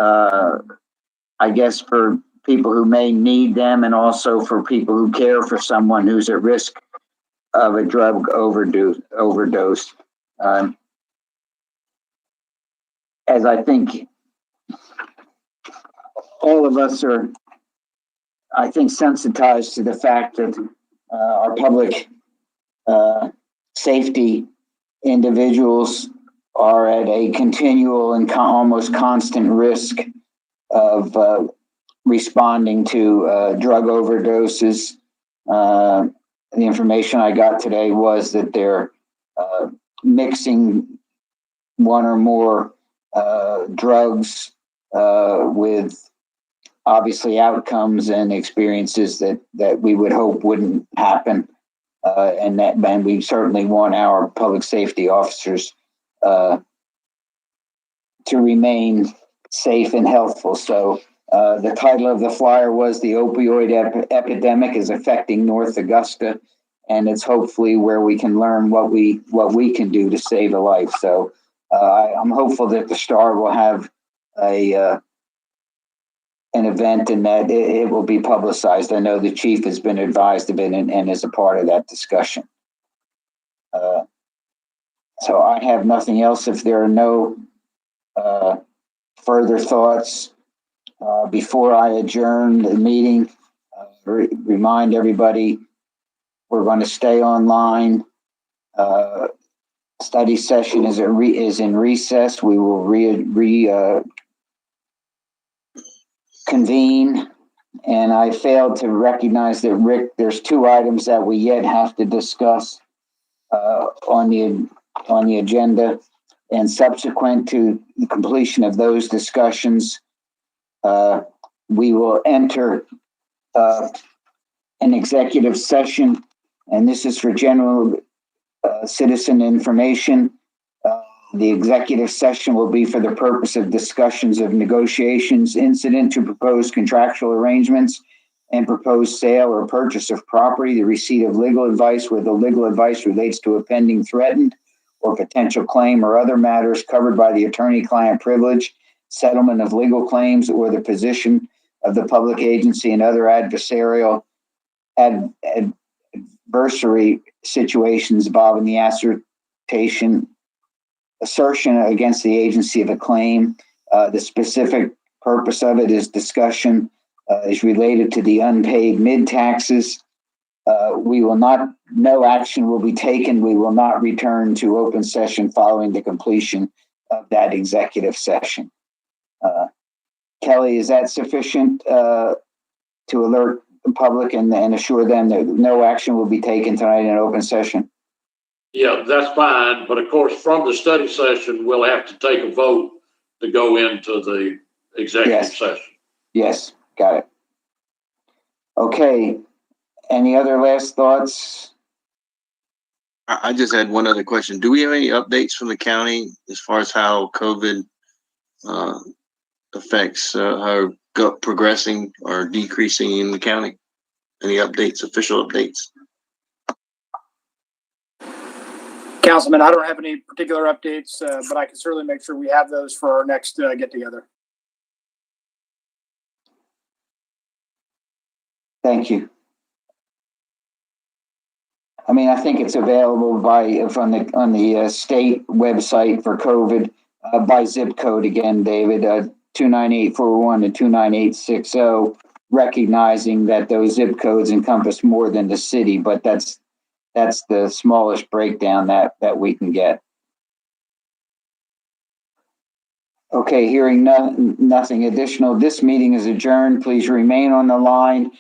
I guess, for people who may need them, and also for people who care for someone who's at risk of a drug overdose. As I think all of us are, I think, sensitized to the fact that our public safety individuals are at a continual and almost constant risk of responding to drug overdoses. The information I got today was that they're mixing one or more drugs with obviously outcomes and experiences that we would hope wouldn't happen. And we certainly want our public safety officers to remain safe and healthful. So the title of the flyer was "The Opioid Epidemic is Affecting North Augusta," and it's hopefully where we can learn what we can do to save a life. So I'm hopeful that the Star will have an event and that it will be publicized. I know the chief has been advised of it and is a part of that discussion. So I have nothing else. If there are no further thoughts, before I adjourn the meeting, remind everybody we're going to stay online. Study session is in recess. We will convene, and I failed to recognize that, Rick, there's 2 items that we yet have to discuss on the agenda. And subsequent to the completion of those discussions, we will enter an executive session, and this is for general citizen information. The executive session will be for the purpose of discussions of negotiations incident to proposed contractual arrangements and proposed sale or purchase of property, the receipt of legal advice where the legal advice relates to a pending threatened or potential claim or other matters covered by the attorney-client privilege, settlement of legal claims, or the position of the public agency and other adversarial adversary situations involving the assertion against the agency of a claim. The specific purpose of it is discussion is related to the unpaid mid-taxes. No action will be taken. We will not return to open session following the completion of that executive session. Kelly, is that sufficient to alert the public and assure them that no action will be taken tonight in open session? Yeah, that's fine. But of course, from the study session, we'll have to take a vote to go into the executive session. Yes, got it. Okay. Any other last thoughts? I just had one other question. Do we have any updates from the county as far as how COVID affects how progressing or decreasing in the county? Any updates, official updates? Councilman, I don't have any particular updates, but I can certainly make sure we have those for our next get together. Thank you. I mean, I think it's available on the state website for COVID by zip code again, David, 29841 to 29860, recognizing that those zip codes encompass more than the city, but that's the smallest breakdown that we can get. Okay, hearing nothing additional, this meeting is adjourned. Please remain on the line.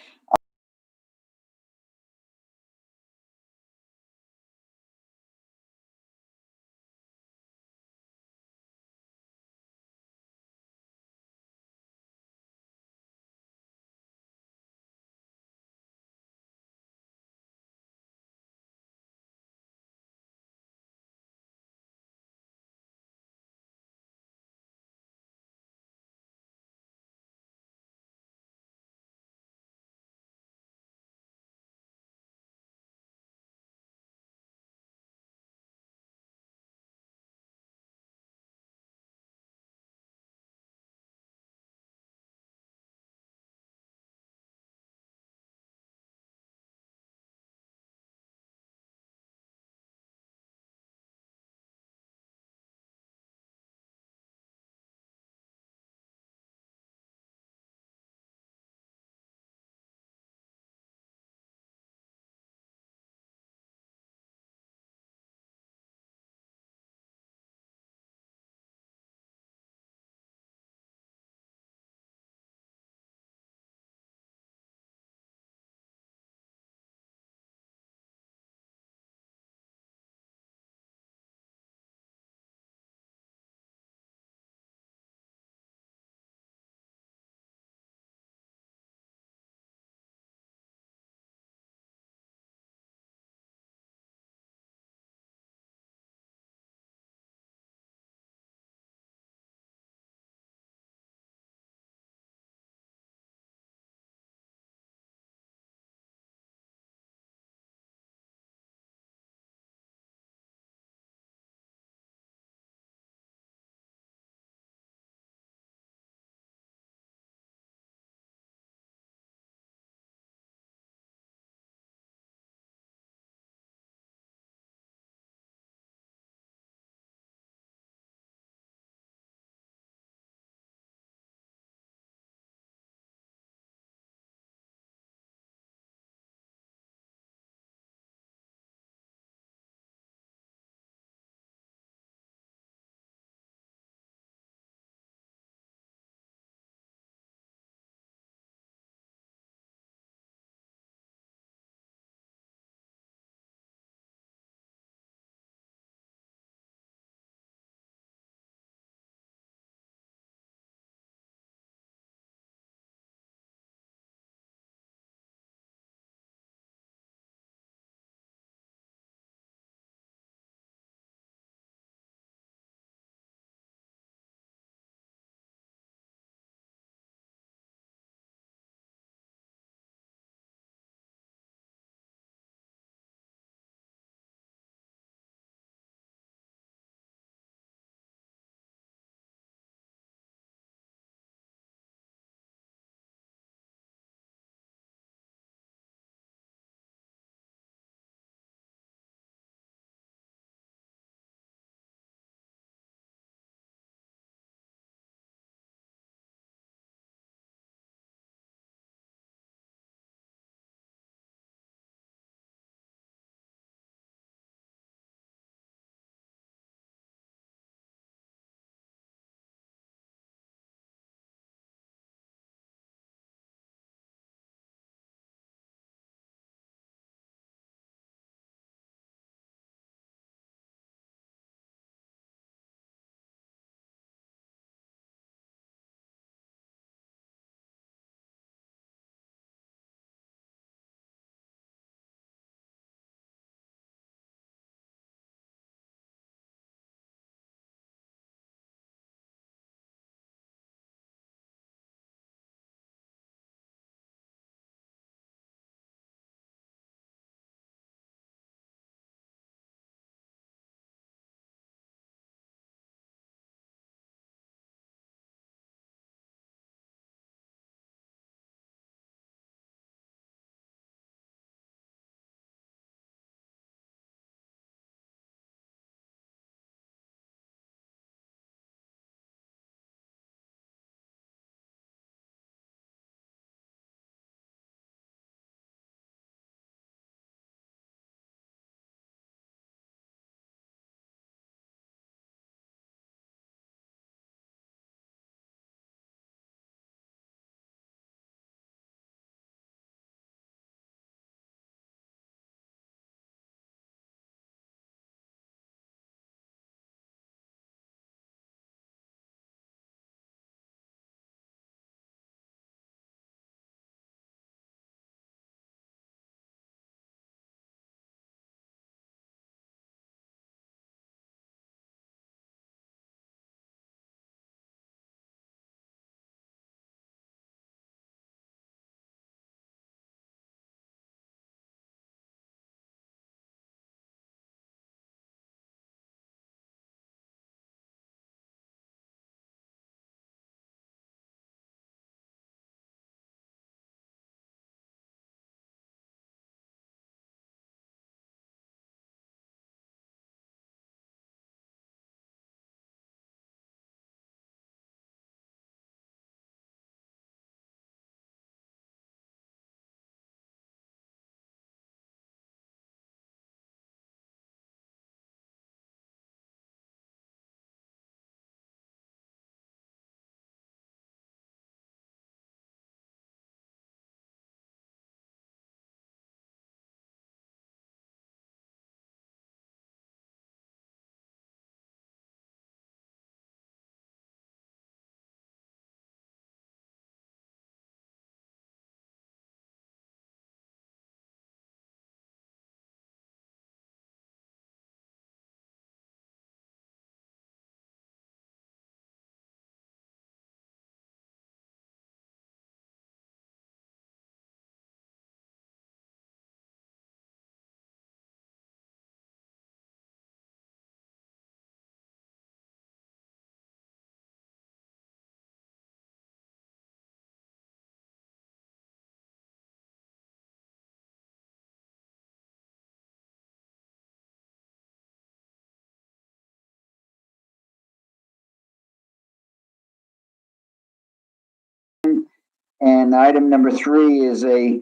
And item number 3 is a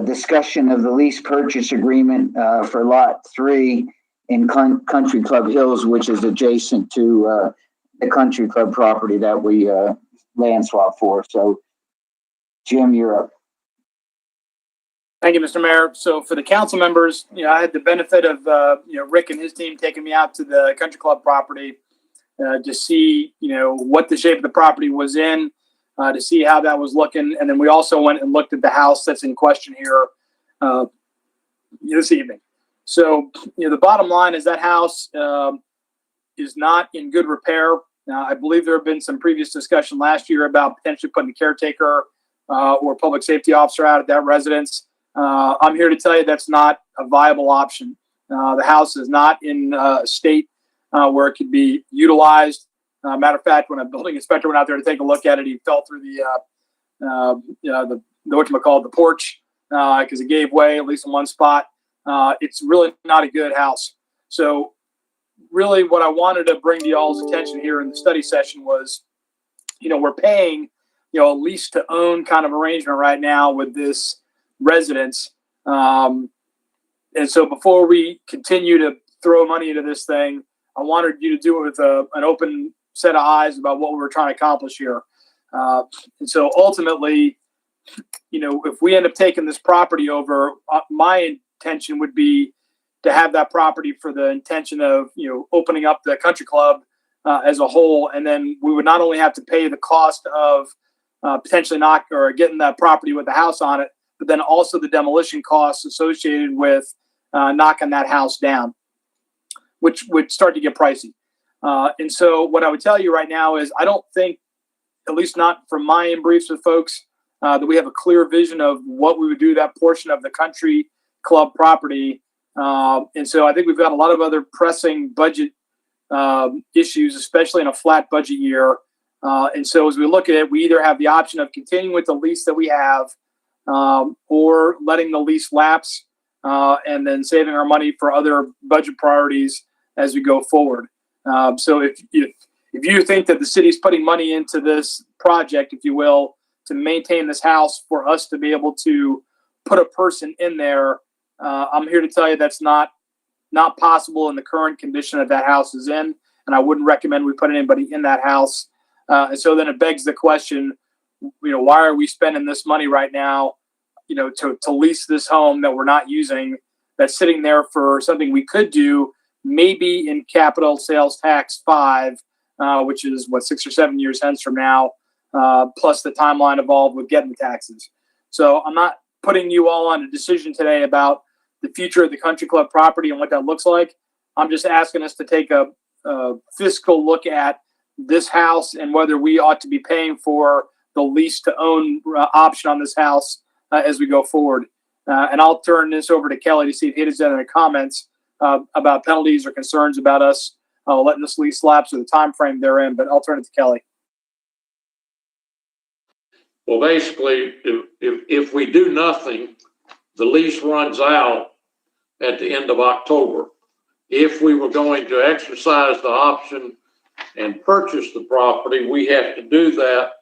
discussion of the lease purchase agreement for Lot 3 in Country Club Hills, which is adjacent to the Country Club property that we land swap for. So, Jim, you're up. Thank you, Mr. Mayor. So for the council members, I had the benefit of, Rick and his team taking me out to the Country Club property to see, what the shape of the property was in, to see how that was looking. And then we also went and looked at the house that's in question here this evening. So, the bottom line is that house is not in good repair. I believe there have been some previous discussion last year about potentially putting a caretaker or public safety officer out at that residence. I'm here to tell you that's not a viable option. The house is not in a state where it could be utilized. Matter of fact, when a building inspector went out there to take a look at it, he fell through the whatchamacallit, the porch, because it gave way, at least in one spot. It's really not a good house. So really what I wanted to bring to y'all's attention here in the study session was, we're paying, a lease to own kind of arrangement right now with this residence. And so before we continue to throw money into this thing, I wanted you to do it with an open set of eyes about what we were trying to accomplish here. And so ultimately, if we end up taking this property over, my intention would be to have that property for the intention of, opening up the country club as a whole. And then we would not only have to pay the cost of potentially getting that property with the house on it, but then also the demolition costs associated with knocking that house down, which would start to get pricey. And so what I would tell you right now is I don't think, at least not from my in briefs with folks, that we have a clear vision of what we would do that portion of the country club property. And so I think we've got a lot of other pressing budget issues, especially in a flat budget year. And so as we look at it, we either have the option of continuing with the lease that we have, or letting the lease lapse and then saving our money for other budget priorities as we go forward. So if you think that the city's putting money into this project, if you will, to maintain this house for us to be able to put a person in there, I'm here to tell you that's not possible in the current condition that house is in, and I wouldn't recommend we put anybody in that house. And so then it begs the question, why are we spending this money right now, to lease this home that we're not using, that's sitting there for something we could do maybe in capital sales tax 5, which is 6 or 7 years hence from now, plus the timeline involved with getting the taxes. So I'm not putting you all on a decision today about the future of the country club property and what that looks like. I'm just asking us to take a fiscal look at this house and whether we ought to be paying for the lease to own option on this house as we go forward. And I'll turn this over to Kelly to see if he has any comments about penalties or concerns about us letting this lease lapse or the time frame they're in, but I'll turn it to Kelly. Well, basically, if we do nothing, the lease runs out at the end of October. If we were going to exercise the option and purchase the property, we have to do that,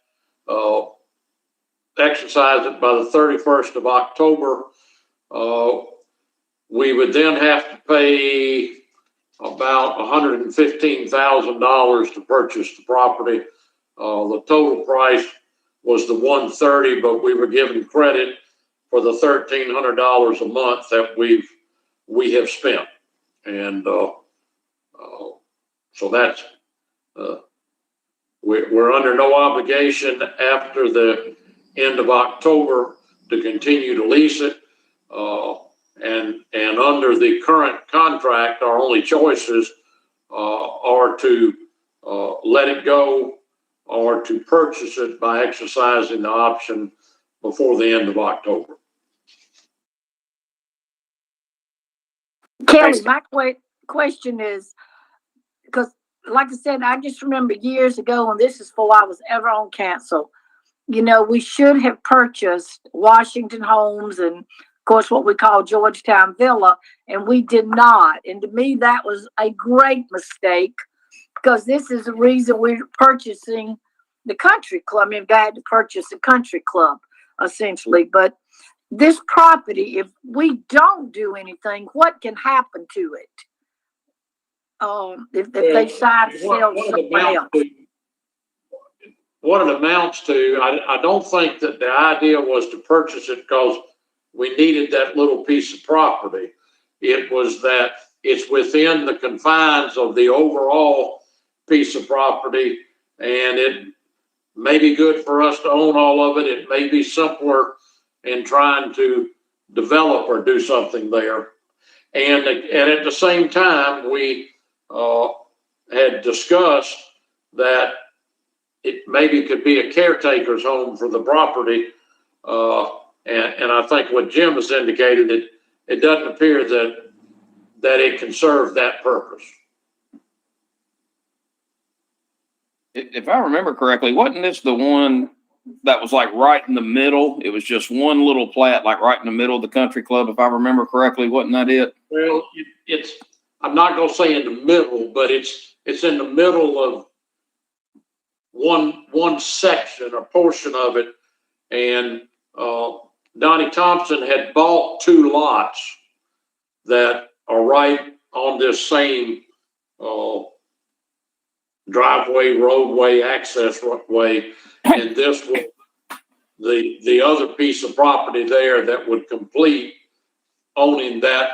exercise it by the 31st of October. We would then have to pay about $115,000 to purchase the property. The total price was the $130,000, but we were given credit for the $1,300 a month that we have spent. And so that's, we're under no obligation after the end of October to continue to lease it. And under the current contract, our only choices are to let it go or to purchase it by exercising the option before the end of October. Kelly, my question is, because like I said, I just remember years ago, and this is before I was ever on council, we should have purchased Washington Homes and, of course, what we call Georgetown Villa, and we did not. And to me, that was a great mistake, because this is the reason we're purchasing the country club. I mean, they had to purchase a country club essentially, but this property, if we don't do anything, what can happen to it? If they decide to sell somebody else. What it amounts to, I don't think that the idea was to purchase it because we needed that little piece of property. It was that it's within the confines of the overall piece of property, and it may be good for us to own all of it. It may be simpler in trying to develop or do something there. And at the same time, we had discussed that it maybe could be a caretaker's home for the property. And I think what Jim has indicated, it doesn't appear that it can serve that purpose. If I remember correctly, wasn't this the one that was like right in the middle? It was just one little plat, like right in the middle of the country club, if I remember correctly. Wasn't that it? Well, I'm not going to say in the middle, but it's in the middle of one section or portion of it. And Donnie Thompson had bought 2 lots that are right on this same driveway, roadway, access way, and this was the other piece of property there that would complete owning that,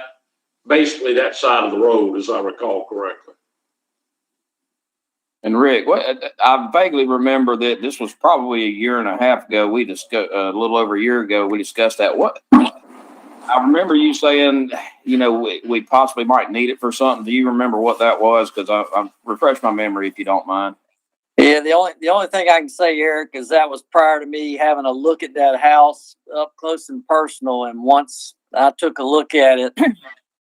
basically that side of the road, as I recall correctly. And Rick, I vaguely remember that this was probably a year and a half ago. We discussed a little over a year ago. We discussed that. I remember you saying, we possibly might need it for something. Do you remember what that was? Because I refresh my memory if you don't mind. Yeah, the only thing I can say, Eric, is that was prior to me having a look at that house up close and personal. And once I took a look at it,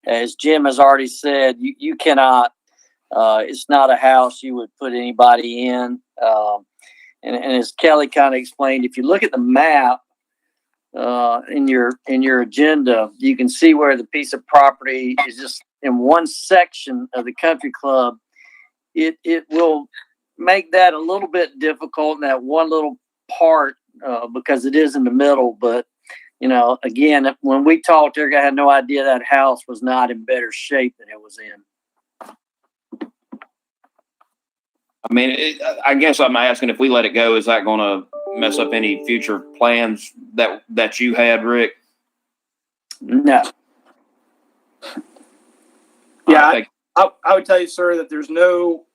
as Jim has already said, you cannot. It's not a house you would put anybody in. And as Kelly kind of explained, if you look at the map in your agenda, you can see where the piece of property is just in one section of the country club. It will make that a little bit difficult in that one little part because it is in the middle. But, again, when we talked, Eric, I had no idea that house was not in better shape than it was in. I mean, I guess I'm asking, if we let it go, is that going to mess up any future plans that you had, Rick? No. Yeah, I would tell you, sir, that there's no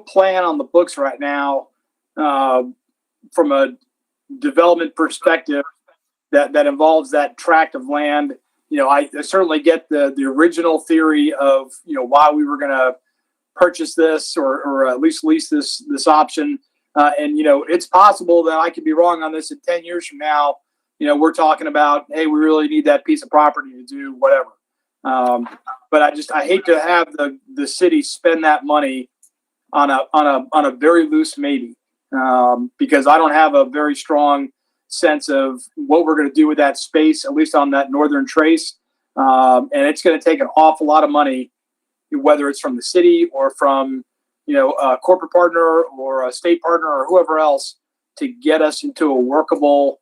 plan on the books right now from a development perspective that involves that tract of land. I certainly get the original theory of why we were going to purchase this or at least lease this option. And it's possible that I could be wrong on this. In 10 years from now, we're talking about, hey, we really need that piece of property to do whatever. But I hate to have the city spend that money on a very loose maybe, because I don't have a very strong sense of what we're going to do with that space, at least on that northern trace. And it's going to take an awful lot of money, whether it's from the city or from, a corporate partner or a state partner or whoever else, to get us into a workable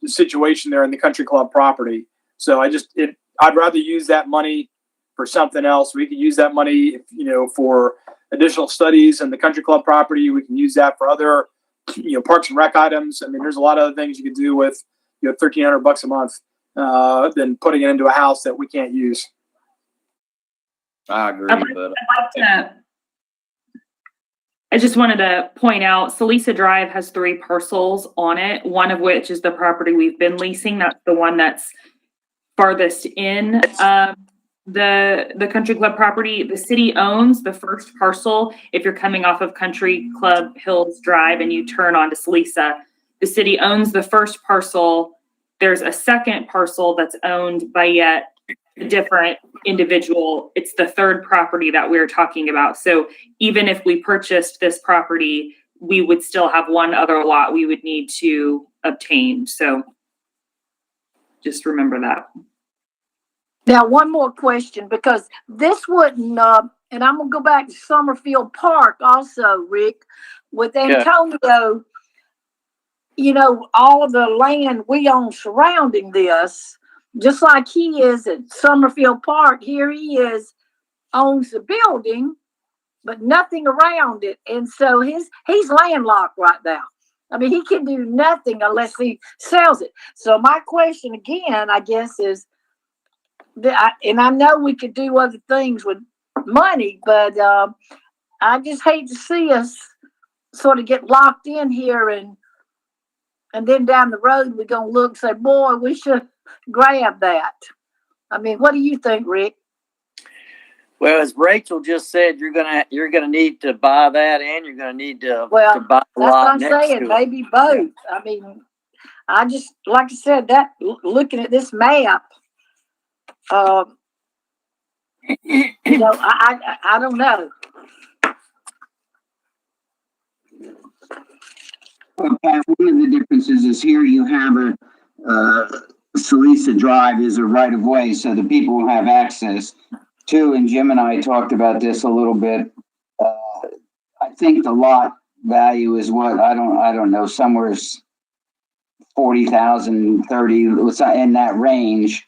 situation there in the country club property. So I'd rather use that money for something else. We could use that money, for additional studies in the country club property. We can use that for other, parks and rec items. I mean, there's a lot of other things you could do with, $1,300 a month than putting it into a house that we can't use. I agree, I just wanted to point out, Salisa Drive has 3 parcels on it, one of which is the property we've been leasing. That's the one that's farthest in the country club property. The city owns the first parcel. If you're coming off of Country Club Hills Drive and you turn onto Salisa, the city owns the first parcel. There's a second parcel that's owned by yet a different individual. It's the third property that we're talking about. So even if we purchased this property, we would still have one other lot we would need to obtain. So just remember that. Now, one more question, because this wouldn't, and I'm going to go back to Summerfield Park also, Rick. with Antonio, you know, all of the land we own surrounding this, just like he is at Summerfield Park, here he is, owns the building, but nothing around it. And so he's landlocked right now. I mean, he can do nothing unless he sells it. So my question again, I guess, is, and I know we could do other things with money, but I just hate to see us sort of get locked in here, and then down the road we're gonna look and say, boy, we should grab that. I mean, what do you think, Rick? Well, as Rachel just said, you're gonna need to buy that, and you're gonna need to Well, buy the that's what lot I'm next saying. to it. Maybe both. I mean, I just, like I said, that looking at this map, you know, I don't know. Well, Pat, one of the differences is here you have Salisa Drive is a right of way, so the people will have access to, and Jim and I talked about this a little bit. I think the lot value is what, I don't know, somewhere's 40,000, 30, it's in that range.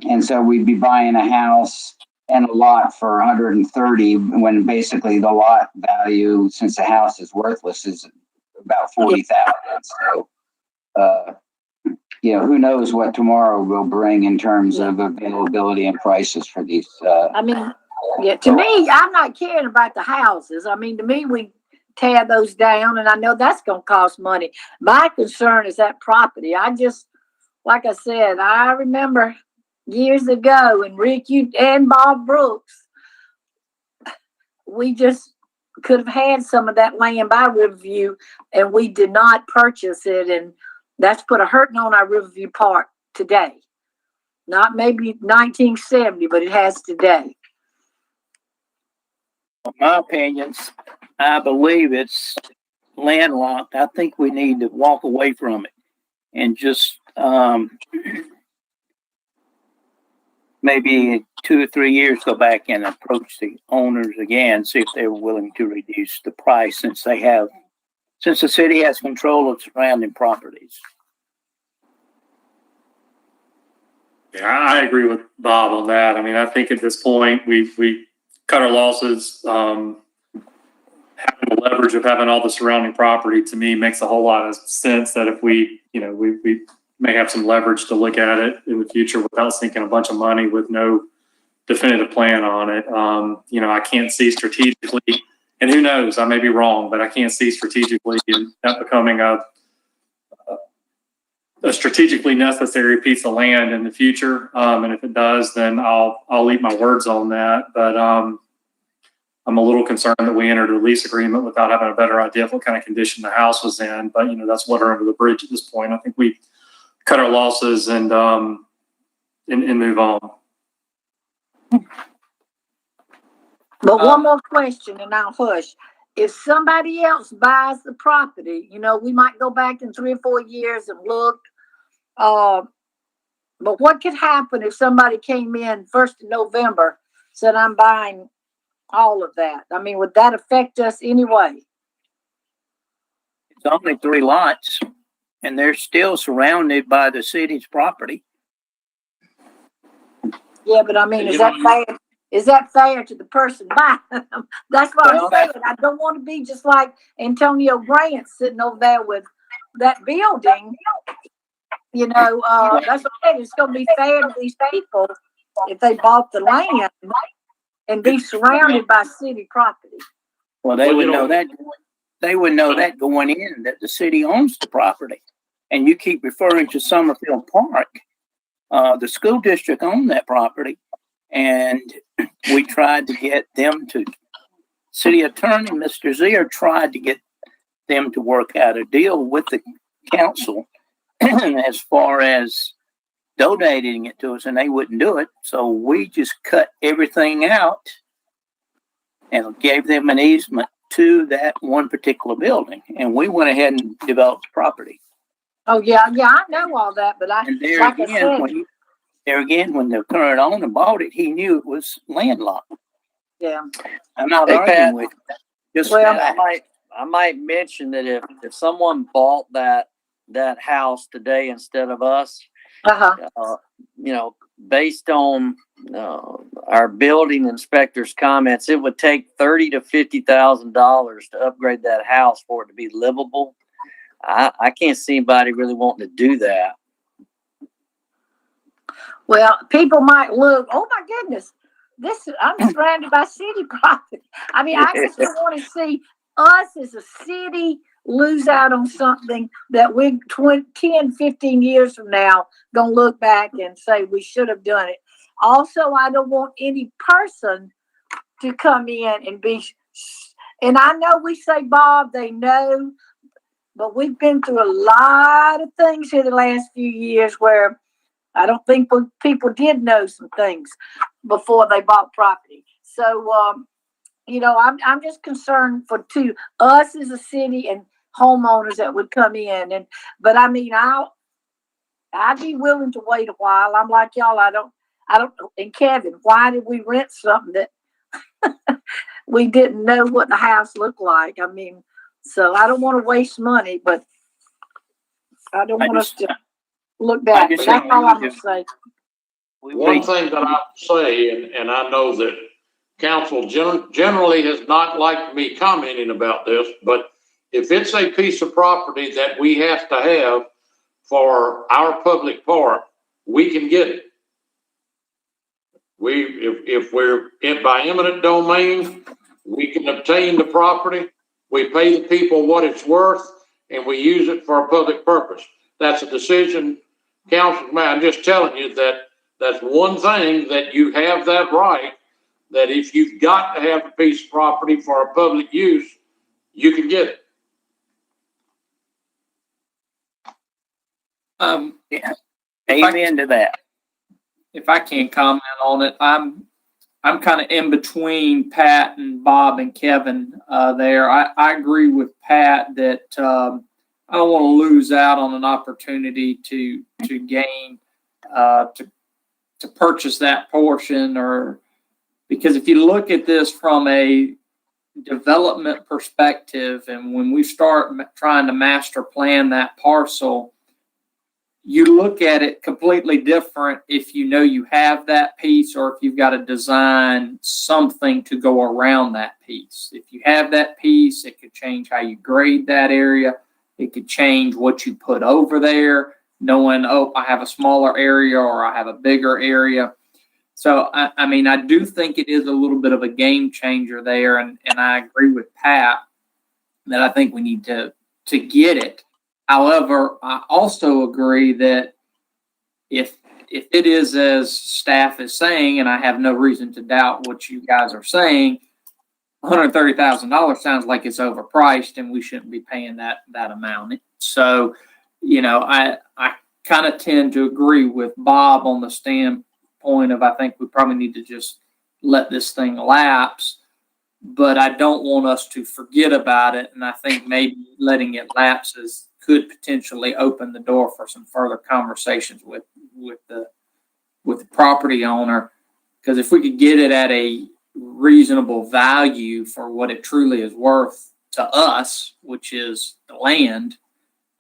And so we'd be buying a house and a lot for 130 when basically the lot value, since the house is worthless, is about 40,000. So, you know, who knows what tomorrow will bring in terms of availability and prices for these. I mean, yeah, to me, I'm not caring about the houses. I mean, to me, we tear those down, and I know that's going to cost money. My concern is that property. I just, like I said, I remember years ago, and Rick, you and Bob Brooks, we just could have had some of that land by Riverview, and we did not purchase it, and that's put a hurting on our Riverview Park today. Not maybe 1970, but it has today. In my opinions, I believe it's landlocked. I think we need to walk away from it and just maybe 2 or 3 years go back and approach the owners again, see if they're willing to reduce the price since the city has control of surrounding properties. Yeah, I agree with Bob on that. I mean, I think at this point we cut our losses. Having the leverage of having all the surrounding property to me makes a whole lot of sense. That if we may have some leverage to look at it in the future without sinking a bunch of money with no definitive plan on it. I can't see strategically, and who knows, I may be wrong, but I can't see strategically that becoming a strategically necessary piece of land in the future. And if it does, then I'll eat my words on that. But I'm a little concerned that we entered a lease agreement without having a better idea of what kind of condition the house was in. But that's water under the bridge at this point. I think we cut our losses and move on. But one more question, and I'll hush. If somebody else buys the property, we might go back in 3 or 4 years and look. But what could happen if somebody came in 1st of November, said, I'm buying all of that? I mean, would that affect us anyway? It's only 3 lots, and they're still surrounded by the city's property. Yeah, but I mean, is that fair? Is that fair to the person buying them? That's what I'm saying. I don't want to be just like Antonio Grant sitting over there with that building. That's what I'm saying. It's going to be fair to these people if they bought the land and be surrounded by city property. Well, they would know that. They would know that going in, that the city owns the property. And you keep referring to Summerfield Park. The school district owned that property, and we tried to get them to, city attorney, Mr. Zier, tried to get them to work out a deal with the council as far as donating it to us, and they wouldn't do it. So we just cut everything out and gave them an easement to that one particular building, and we went ahead and developed the property. Oh yeah, I know all that, but when the current owner bought it, he knew it was landlocked. Yeah, I'm not arguing with you. I I might mention that if someone bought that house today instead of us, you know, based on our building inspector's comments, it would take $30,000 to $50,000 to upgrade that house for it to be livable. I can't see anybody really wanting to do that. Well, people might look, oh my goodness, I'm surrounded by city property. I mean, I just don't want to see us as a city lose out on something that we 10, 15 years from now gonna look back and say we should have done it. Also, I don't want any person to come in and and I know we say, Bob, they know, but we've been through a lot of things here the last few years where I don't think people did know some things before they bought property. So, you know, I'm just concerned for us as a city and homeowners that would come in. But I mean, I'd be willing to wait a while. I'm like y'all. I don't. And Kevin, why did we rent something that we didn't know what the house looked like? I mean, so I don't want to waste money, but I don't want us to look back. That's all I'm gonna say. One thing that I would say, and I know that council generally has not liked me commenting about this, but if it's a piece of property that we have to have for our public park, we can get it. If we're by eminent domain, we can obtain the property, we pay the people what it's worth, and we use it for a public purpose. That's a decision council made. I'm just telling you that's one thing that you have that right, that if you've got to have a piece of property for a public use, you can get it. Yeah. Amen to that. If I can't comment on it, I'm kind of in between Pat and Bob and Kevin there. I agree with Pat that I don't want to lose out on an opportunity to gain to purchase that portion, or because if you look at this from a development perspective, and when we start trying to master plan that parcel, you look at it completely different if you know you have that piece or if you've got to design something to go around that piece. If you have that piece, it could change how you grade that area. It could change what you put over there, knowing, oh, I have a smaller area or I have a bigger area. So, I mean, I do think it is a little bit of a game changer there. And I agree with Pat that I think we need to get it. However, I also agree that if it is as staff is saying, and I have no reason to doubt what you guys are saying, $130,000 sounds like it's overpriced, and we shouldn't be paying that amount. So, you know, I kind of tend to agree with Bob on the standpoint of I think we probably need to just let this thing lapse. But I don't want us to forget about it, and I think maybe letting it lapse could potentially open the door for some further conversations with the property owner, because if we could get it at a reasonable value for what it truly is worth to us, which is the land,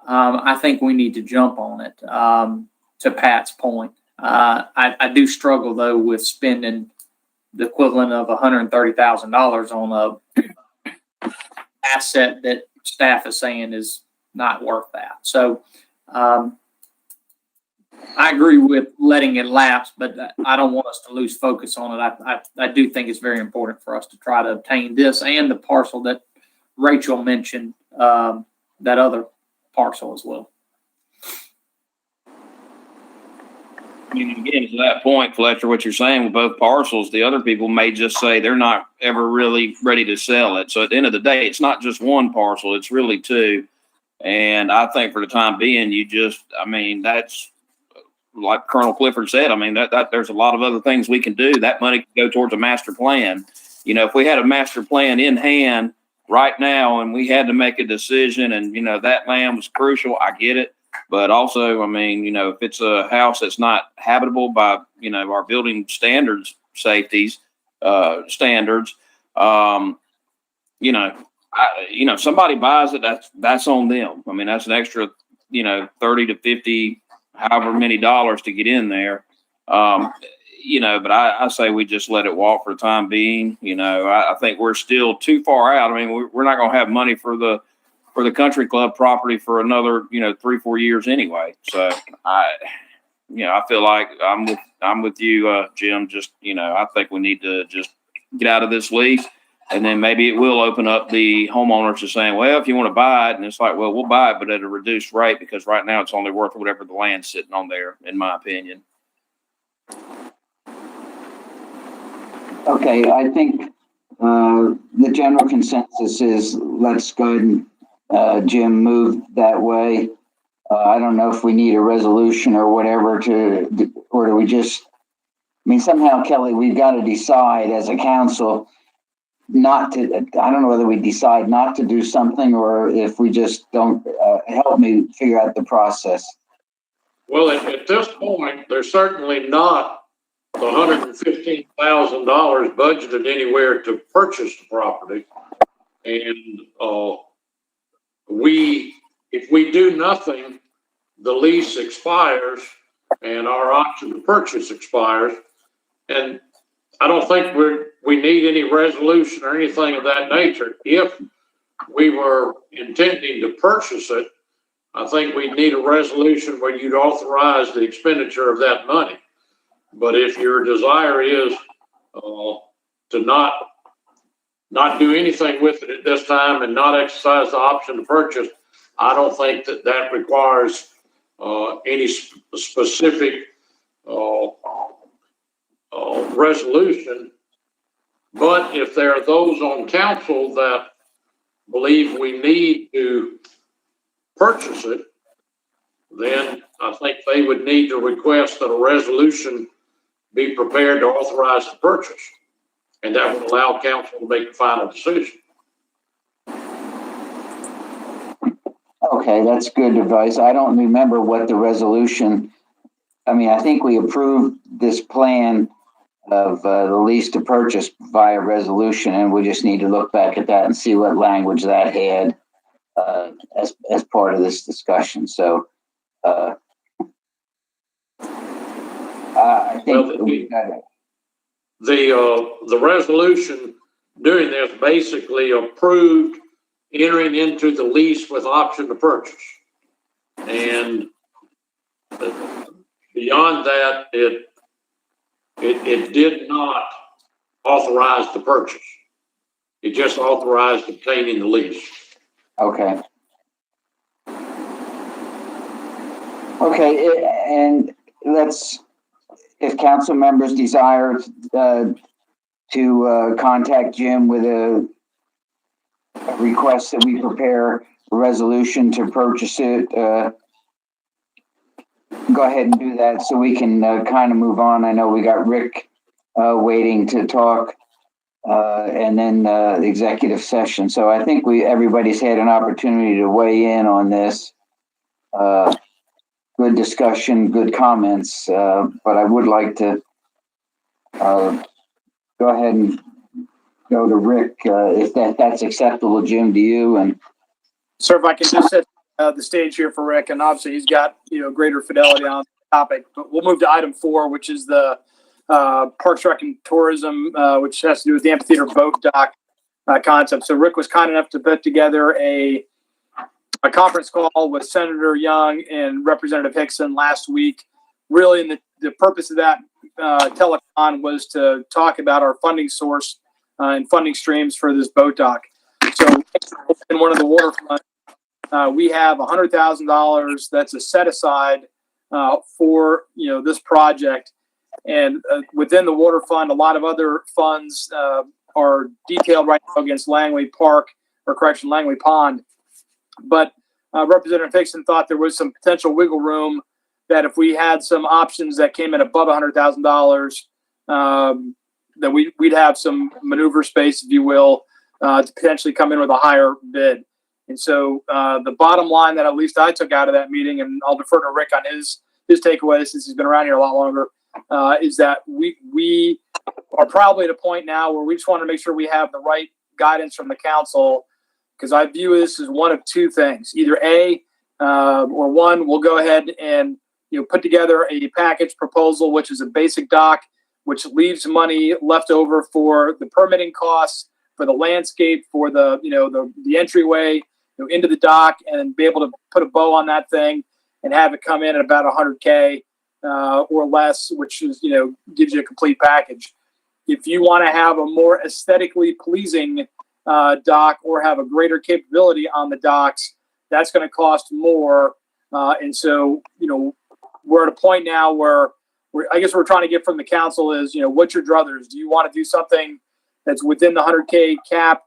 I think we need to jump on it. To Pat's point, I do struggle though with spending the equivalent of $130,000 on a asset that staff is saying is not worth that. So I agree with letting it lapse, but I don't want us to lose focus on it. I do think it's very important for us to try to obtain this and the parcel that Rachel mentioned, that other parcel as well. And again, to that point, Fletcher, what you're saying with both parcels, the other people may just say they're not ever really ready to sell it. So at the end of the day, it's not just one parcel, it's really two. And I think for the time being, that's like Colonel Clifford said. I mean, that there's a lot of other things we can do. That money can go towards a master plan. You know, if we had a master plan in hand right now and we had to make a decision and, you know, that land was crucial, I get it. But also, I mean, you know, if it's a house that's not habitable by, you know, our building standards, standards, you know, somebody buys it, that's on them. I mean, that's an extra, 30 to 50, however many dollars to get in there. But I say we just let it walk for the time being. I think we're still too far out. I mean, we're not going to have money for the country club property for another, 3-4 years anyway. So I feel like I'm with you, Jim. Just, I think we need to just get out of this lease, and then maybe it will open up the homeowners to saying, well, if you want to buy it, and it's like, well, we'll buy it, but at a reduced rate, because right now it's only worth whatever the land's sitting on there, in my opinion. Okay, I think the general consensus is let's go ahead and Jim move that way. I don't know if we need a resolution or whatever or do we just, somehow, Kelly, we've got to decide as a council not to, I don't know whether we decide not to do something or if we just don't, help me figure out the process. Well, at this point, there's certainly not the $115,000 budgeted anywhere to purchase the property. And if we do nothing, the lease expires and our option to purchase expires. And I don't think we need any resolution or anything of that nature. If we were intending to purchase it, I think we'd need a resolution where you'd authorize the expenditure of that money. But if your desire is to not do anything with it at this time and not exercise the option to purchase, I don't think that requires any specific resolution. But if there are those on council that believe we need to purchase it, then I think they would need to request that a resolution be prepared to authorize the purchase. And that would allow council to make the final decision. Okay, that's good advice. I don't remember what the resolution, I think we approved this plan of the lease to purchase via resolution, and we just need to look back at that and see what language that had as part of this discussion. So I think the resolution doing this basically approved entering into the lease with option to purchase. And beyond that, it did not authorize the purchase. It just authorized obtaining the lease. Okay. Okay, and if council members desire to contact Jim with a request that we prepare a resolution to purchase it, go ahead and do that so we can kind of move on. I know we got Rick waiting to talk and then the executive session. So I think everybody's had an opportunity to weigh in on this. Good discussion, good comments, but I would like to go ahead and go to Rick, if that's acceptable, Jim, to you. And sir, if I can just set the stage here for Rick, and obviously he's got greater fidelity on the topic, but we'll move to item 4, which is the Parks, Rec, and Tourism, which has to do with the amphitheater boat dock concept. So Rick was kind enough to put together a conference call with Senator Young and Representative Hickson last week. Really, and the purpose of that telecon was to talk about our funding source and funding streams for this boat dock. So in one of the waterfronts, we have $100,000 that's a set aside for this project. And within the water fund, a lot of other funds are detailed right now against Langley Pond. But Representative Hickson thought there was some potential wiggle room that if we had some options that came in above $100,000, that we'd have some maneuver space, if you will, to potentially come in with a higher bid. And so the bottom line that at least I took out of that meeting, and I'll defer to Rick on his takeaway since he's been around here a lot longer, is that we are probably at a point now where we just want to make sure we have the right guidance from the council because I view this as one of two things. Either A, or one, we'll go ahead and put together a package proposal, which is a basic dock, which leaves money left over for the permitting costs, for the landscape, for the the entryway into the dock, and be able to put a bow on that thing and have it come in at about $100K or less, which is gives you a complete package. If you want to have a more aesthetically pleasing dock or have a greater capability on the docks, that's going to cost more. And so, we're at a point now where I guess we're trying to get from the council is, what's your druthers? Do you want to do something that's within the 100K cap,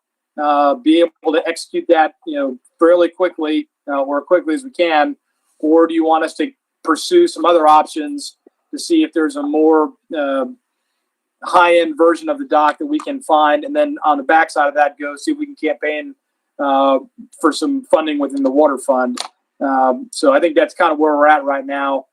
be able to execute that, fairly quickly or quickly as we can? Or do you want us to pursue some other options to see if there's a more high-end version of the dock that we can find, and then on the backside of that, go see if we can campaign for some funding within the water fund. So I think that's kind of where we're at right now.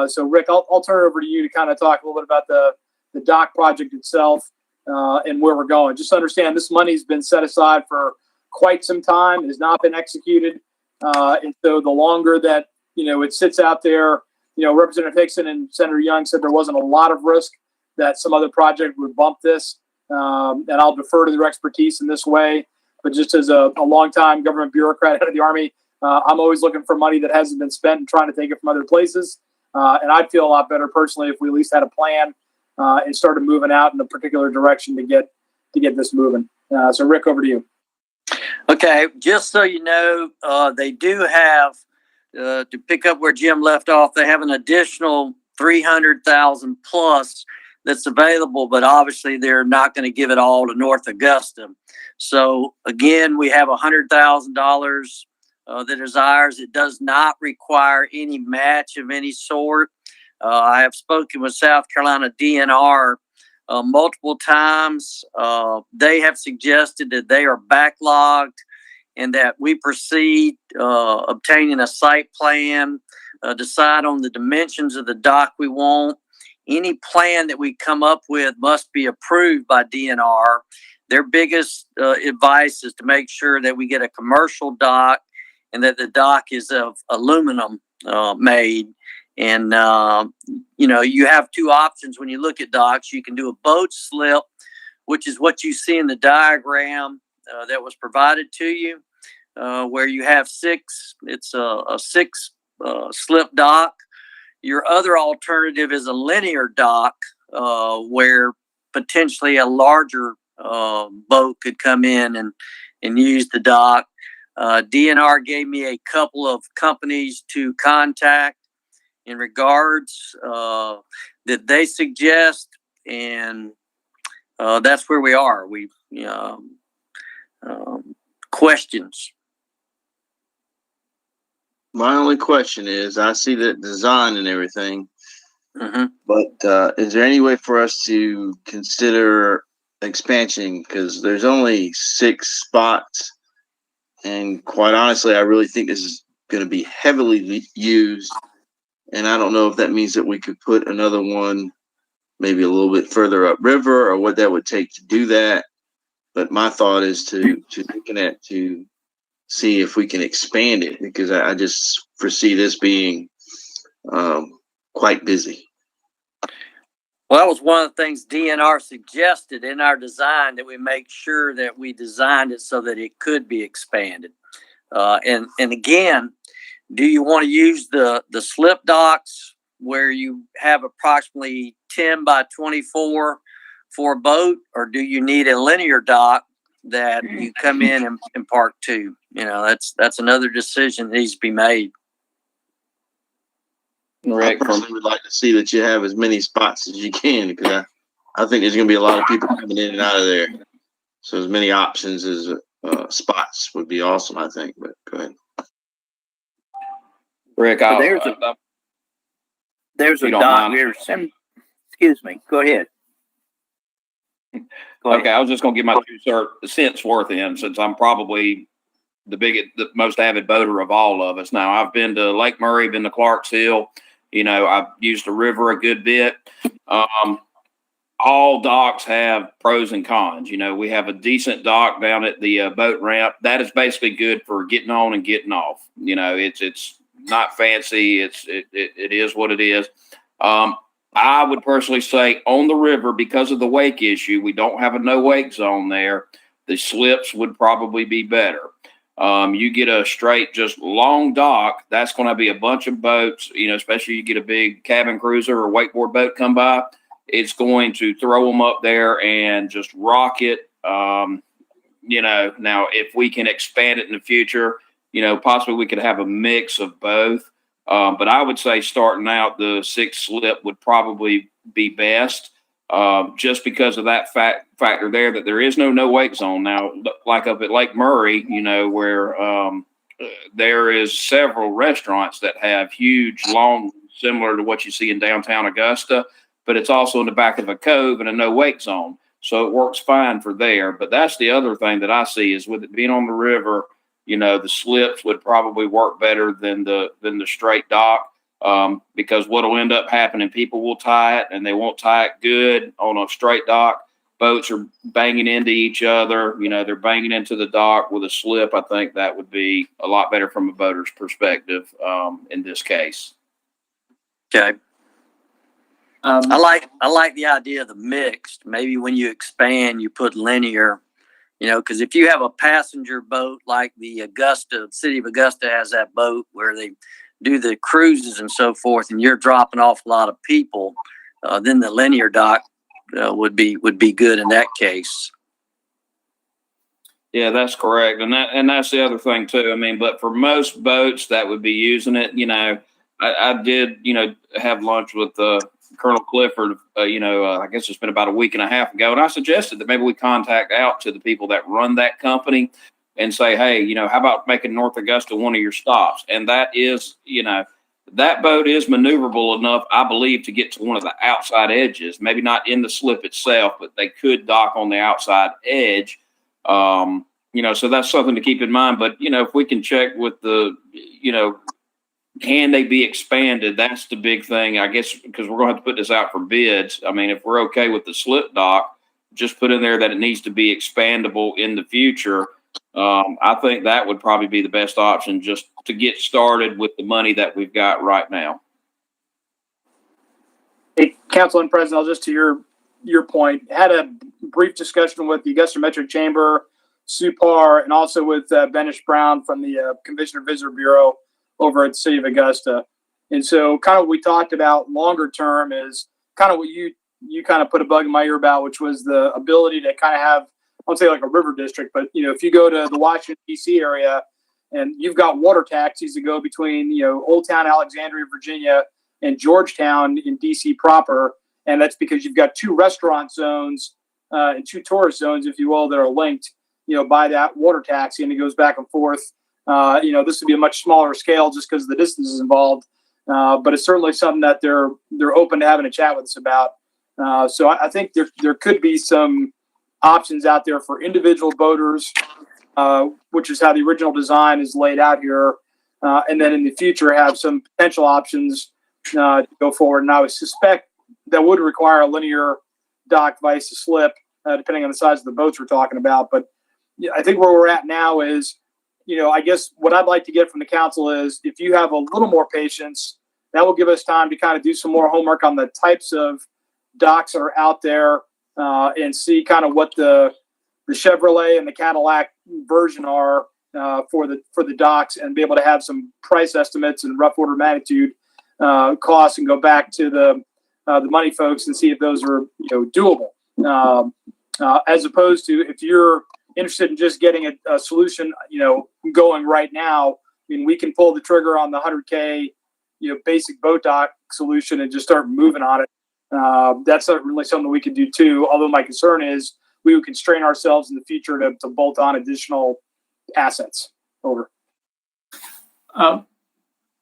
So Rick, I'll turn it over to you to kind of talk a little bit about the dock project itself and where we're going. Just understand this money's been set aside for quite some time. It has not been executed. And so the longer that, it sits out there, Representative Hickson and Senator Young said there wasn't a lot of risk that some other project would bump this. And I'll defer to their expertise in this way. But just as a longtime government bureaucrat head of the Army, I'm always looking for money that hasn't been spent and trying to take it from other places. And I'd feel a lot better personally if we at least had a plan and started moving out in a particular direction to get this moving. So Rick, over to you. Okay, just so you know, they do have, to pick up where Jim left off, they have an additional 300,000 plus that's available, but obviously they're not going to give it all to North Augusta. So again, we have $100,000 that is ours. It does not require any match of any sort. I have spoken with South Carolina DNR multiple times. They have suggested that they are backlogged and that we proceed obtaining a site plan, decide on the dimensions of the dock we want. Any plan that we come up with must be approved by DNR. Their biggest advice is to make sure that we get a commercial dock and that the dock is of aluminum made. And, you have two options when you look at docks. You can do a boat slip, which is what you see in the diagram that was provided to you, where you have six slip dock. Your other alternative is a linear dock, where potentially a larger boat could come in and use the dock. DNR gave me a couple of companies to contact in regards that they suggest, and that's where we are. We questions. My only question is, I see the design and everything, but is there any way for us to consider expansion? Because there's only 6 spots, and quite honestly, I really think this is going to be heavily used. And I don't know if that means that we could put another one maybe a little bit further upriver, or what that would take to do that. But my thought is to see if we can expand it, because I just foresee this being quite busy. Well, that was one of the things DNR suggested in our design, that we make sure that we designed it so that it could be expanded. And again, do you want to use the slip docks where you have approximately 10 by 24 for a boat, or do you need a linear dock that you come in and park to? That's another decision that needs to be made. Rick, I personally would like to see that you have as many spots as you can, because I think there's going to be a lot of people coming in and out of there. So as many options as spots would be awesome, I think. But go ahead. Rick, there's a dock here. Excuse me. Go ahead. Okay, I was just going to get my 2 cents worth in, since I'm probably the most avid boater of all of us. Now, I've been to Lake Murray, been to Clarksville. I've used the river a good bit. all docks have pros and cons. You know, we have a decent dock down at the boat ramp. That is basically good for getting on and getting off. You know, it's not fancy. It is what it is. I would personally say on the river, because of the wake issue, we don't have a no wake zone there. The slips would probably be better. You get a straight, just long dock, that's going to be a bunch of boats, you know, especially you get a big cabin cruiser or wakeboard boat come by. It's going to throw them up there and just rock it. You know, now if we can expand it in the future, you know, possibly we could have a mix of both. But I would say starting out, the 6 slip would probably be best, just because of that factor there, that there is no wake zone. Now, like up at Lake Murray, you know, where there is several restaurants that have huge, long, similar to what you see in downtown Augusta, but it's also in the back of a cove and a no wake zone. So it works fine for there. But that's the other thing that I see is with it being on the river, you know, the slips would probably work better than the straight dock, because what'll end up happening, people will tie it and they won't tie it good on a straight dock. Boats are banging into each other. You know, they're banging into the dock. With a slip, I think that would be a lot better from a boater's perspective, in this case. Okay. I like the idea of the mixed. Maybe when you expand, you put linear, you know, because if you have a passenger boat like the city of Augusta has that boat where they do the cruises and so forth, and you're dropping off a lot of people, then the linear dock would be good in that case. Yeah, that's correct. And that's the other thing too. I mean, but for most boats that would be using it, you know, I did, you know, have lunch with Colonel Clifford, I guess it's been about a week and a half ago. And I suggested that maybe we contact out to the people that run that company and say, hey, you know, how about making North Augusta one of your stops? And that is, you know, that boat is maneuverable enough, I believe, to get to one of the outside edges, maybe not in the slip itself, but they could dock on the outside edge. You know, so that's something to keep in mind. But, you know, if we can check with the, you know, can they be expanded? That's the big thing, I guess, because we're going to have to put this out for bids. I mean, if we're okay with the slip dock, just put in there that it needs to be expandable in the future. I think that would probably be the best option just to get started with the money that we've got right now. Hey, Council and President, just to your point, had a brief discussion with the Augusta Metro Chamber, SUPAR, and also with Benish Brown from the Commissioner Visitor Bureau over at the City of Augusta. And so kind of what we talked about longer term is kind of what you kind of put a bug in my ear about, which was the ability to kind of have, I won't say like a river district, but, you know, if you go to the Washington, D.C. area and you've got water taxis that go between, you know, Old Town, Alexandria, Virginia, and Georgetown in D.C. proper, and that's because you've got 2 restaurant zones and 2 tourist zones, if you will, that are linked, you know, by that water taxi, and it goes back and forth. You know, this would be a much smaller scale just because of the distances involved, but it's certainly something that they're open to having a chat with us about. So I think there could be some options out there for individual boaters, which is how the original design is laid out here, and then in the future have some potential options to go forward. And I would suspect that would require a linear dock vice a slip, depending on the size of the boats we're talking about. But yeah, I think where we're at now is, you know, I guess what I'd like to get from the council is if you have a little more patience, that will give us time to kind of do some more homework on the types of docks that are out there, and see kind of what the Chevrolet and the Cadillac version are for the docks, and be able to have some price estimates and rough order of magnitude costs, and go back to the money folks and see if those are, you know, doable, as opposed to if you're interested in just getting a solution, you know, going right now. I mean, we can pull the trigger on the 100K, you know, basic boat dock solution and just start moving on it. That's not really something we could do too. Although my concern is we would constrain ourselves in the future to bolt on additional assets. Over.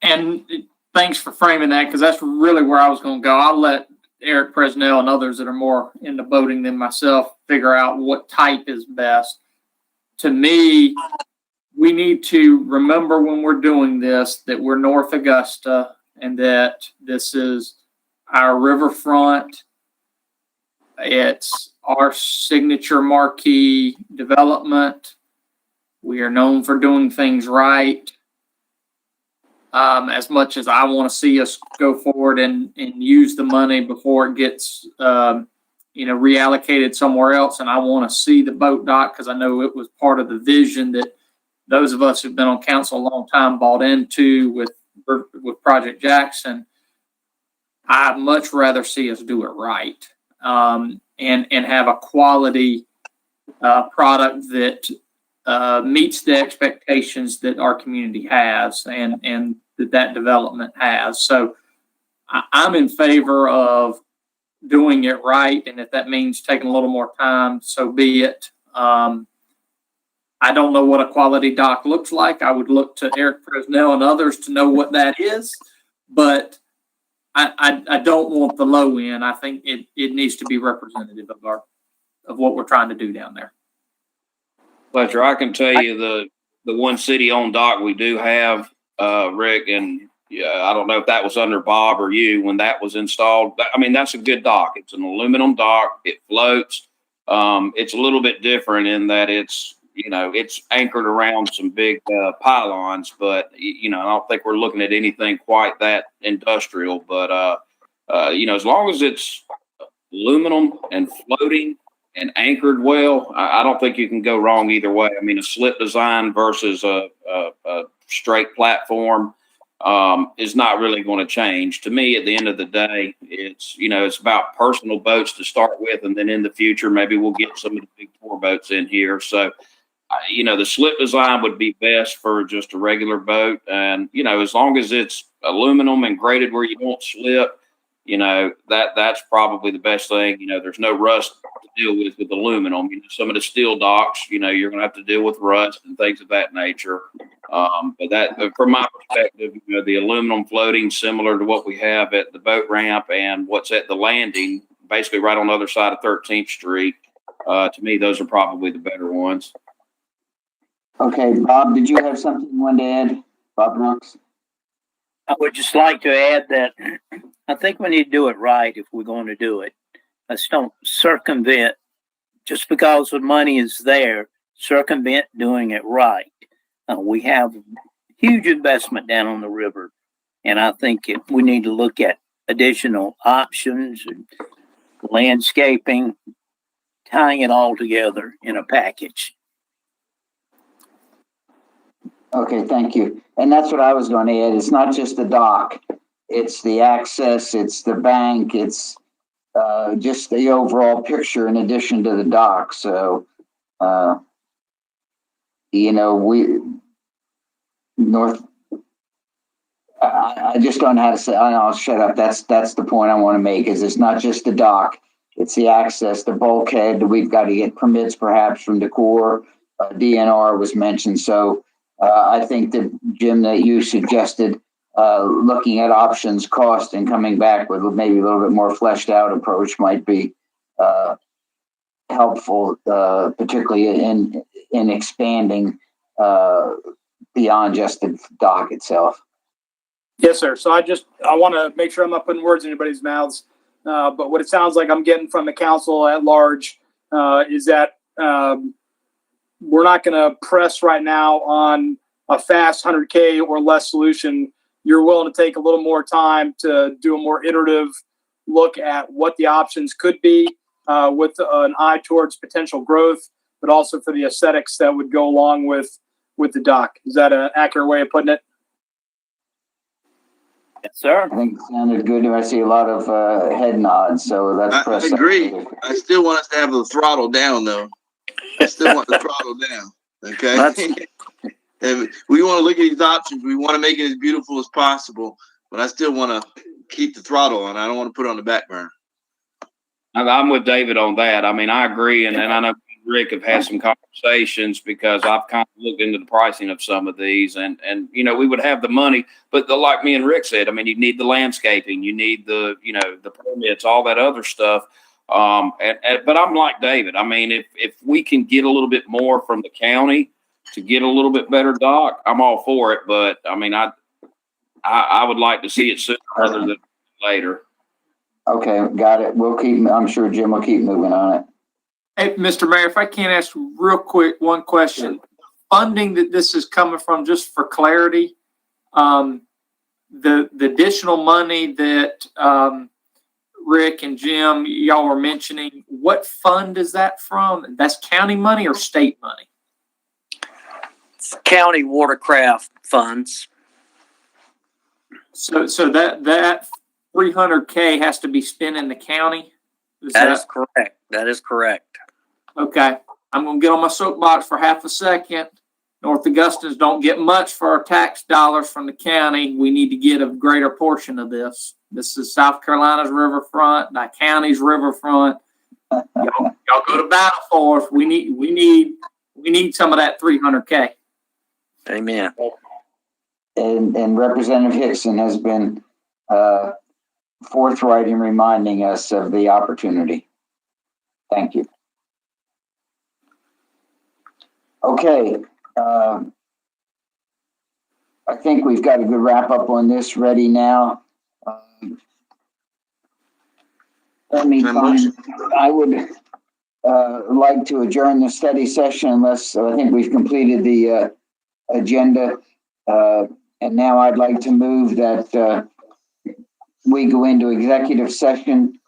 And thanks for framing that, because that's really where I was going to go. I'll let Eric Presnell and others that are more into boating than myself figure out what type is best. To me, we need to remember when we're doing this that we're North Augusta and that this is our riverfront It's our signature marquee development. We are known for doing things right. As much as I want to see us go forward and use the money before it gets, reallocated somewhere else. And I want to see the boat dock because I know it was part of the vision that those of us who've been on council a long time bought into with Project Jackson. I'd much rather see us do it right, and have a quality product that meets the expectations that our community has and that development has. So I'm in favor of doing it right, and if that means taking a little more time, so be it. I don't know what a quality dock looks like. I would look to Eric Presnell and others to know what that is, but I don't want the low end. I think it needs to be representative of what we're trying to do down there. Fletcher, I can tell you the one city-owned dock we do have, Rick, and I don't know if that was under Bob or you when that was installed. I mean, that's a good dock. It's an aluminum dock. It floats. It's a little bit different in that it's anchored around some big pylons, but I don't think we're looking at anything quite that industrial. But as long as it's aluminum and floating and anchored well, I don't think you can go wrong either way. I mean, a slip design versus a straight platform is not really going to change. To me, at the end of the day, it's about personal boats to start with, and then in the future, maybe we'll get some of the big tour boats in here. So, the slip design would be best for just a regular boat, and as long as it's aluminum and graded where you won't slip, that's probably the best thing. There's no rust to deal with aluminum. Some of the steel docks, you're going to have to deal with rust and things of that nature. But that, from my perspective, the aluminum floating similar to what we have at the boat ramp and what's at the landing, basically right on the other side of 13th Street. To me, those are probably the better ones. Okay, Bob, did you have something you wanted to add? Bob Brooks? I would just like to add that I think we need to do it right if we're going to do it. Let's don't circumvent, just because the money is there, circumvent doing it right. We have huge investment down on the river, and I think we need to look at additional options and landscaping, tying it all together in a package. Okay, thank you. And that's what I was going to add. It's not just the dock. It's the access, it's the bank, it's just the overall picture in addition to the dock. So, I just don't know how to say, I'll shut up. That's the point I want to make is it's not just the dock. It's the access, the bulkhead. We've got to get permits perhaps from the Corps. DNR was mentioned. So, I think that, Jim, that you suggested looking at options, cost, and coming back with maybe a little bit more fleshed out approach might be helpful, particularly in expanding beyond just the dock itself. Yes, sir. So I want to make sure I'm not putting words in anybody's mouths. But what it sounds like I'm getting from the council at large is that we're not going to press right now on a fast 100K or less solution. You're willing to take a little more time to do a more iterative look at what the options could be with an eye towards potential growth, but also for the aesthetics that would go along with the dock. Is that an accurate way of putting it? Yes, sir. I think it sounded good. I see a lot of head nods, so that's I agree. I still want us to have the throttle down, though. I still want the throttle down. Okay. And we want to look at these options. We want to make it as beautiful as possible, but I still want to keep the throttle on. I don't want to put it on the back burner. I'm with David on that. I mean, I agree. And I know Rick have had some conversations because I've kind of looked into the pricing of some of these and we would have the money, but like me and Rick said, I mean, you need the landscaping, you need the permits, all that other stuff. But I'm like David. I mean, if we can get a little bit more from the county to get a little bit better dock, I'm all for it. But I mean, I would like to see it sooner rather than later. Okay, got it. I'm sure Jim will keep moving on it. Hey, Mr. Mayor, if I can ask real quick one question. Funding that this is coming from, just for clarity, the additional money that Rick and Jim, y'all were mentioning, what fund is that from? That's county money or state money? It's county watercraft funds. So that 300K has to be spent in the county? That is correct. That is correct. Okay. I'm going to get on my soapbox for half a second. North Augustans don't get much for our tax dollars from the county. We need to get a greater portion of this. This is South Carolina's riverfront, that county's riverfront. Y'all go to battle for us. We need some of that 300K. Amen. And Representative Hickson has been forthright in reminding us of the opportunity. Thank you. Okay. I think we've got a good wrap up on this ready now. I would like to adjourn the study session unless I think we've completed the agenda. And now I'd like to move that we go into executive session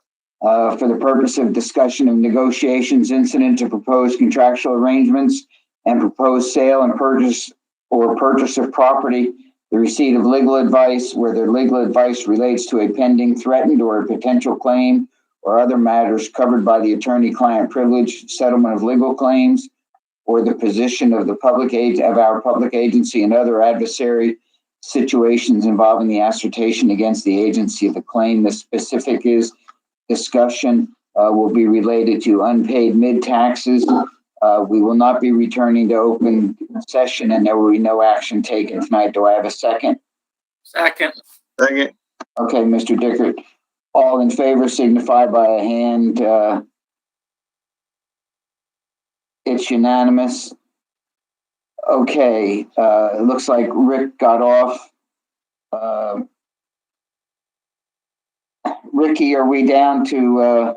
for the purpose of discussion of negotiations incident to proposed contractual arrangements and proposed sale and purchase or purchase of property, the receipt of legal advice, where the legal advice relates to a pending, threatened, or a potential claim, or other matters covered by the attorney-client privilege, settlement of legal claims, or the position of the our public agency and other adversary situations involving the assertion against the agency of the claim. The specific discussion will be related to unpaid mid-taxes. We will not be returning to open session, and there will be no action taken tonight. Do I have a second? Second. Second. Okay, Mr. Dickert. All in favor signify by a hand. It's unanimous. Okay, it looks like Rick got off. Ricky, are we down to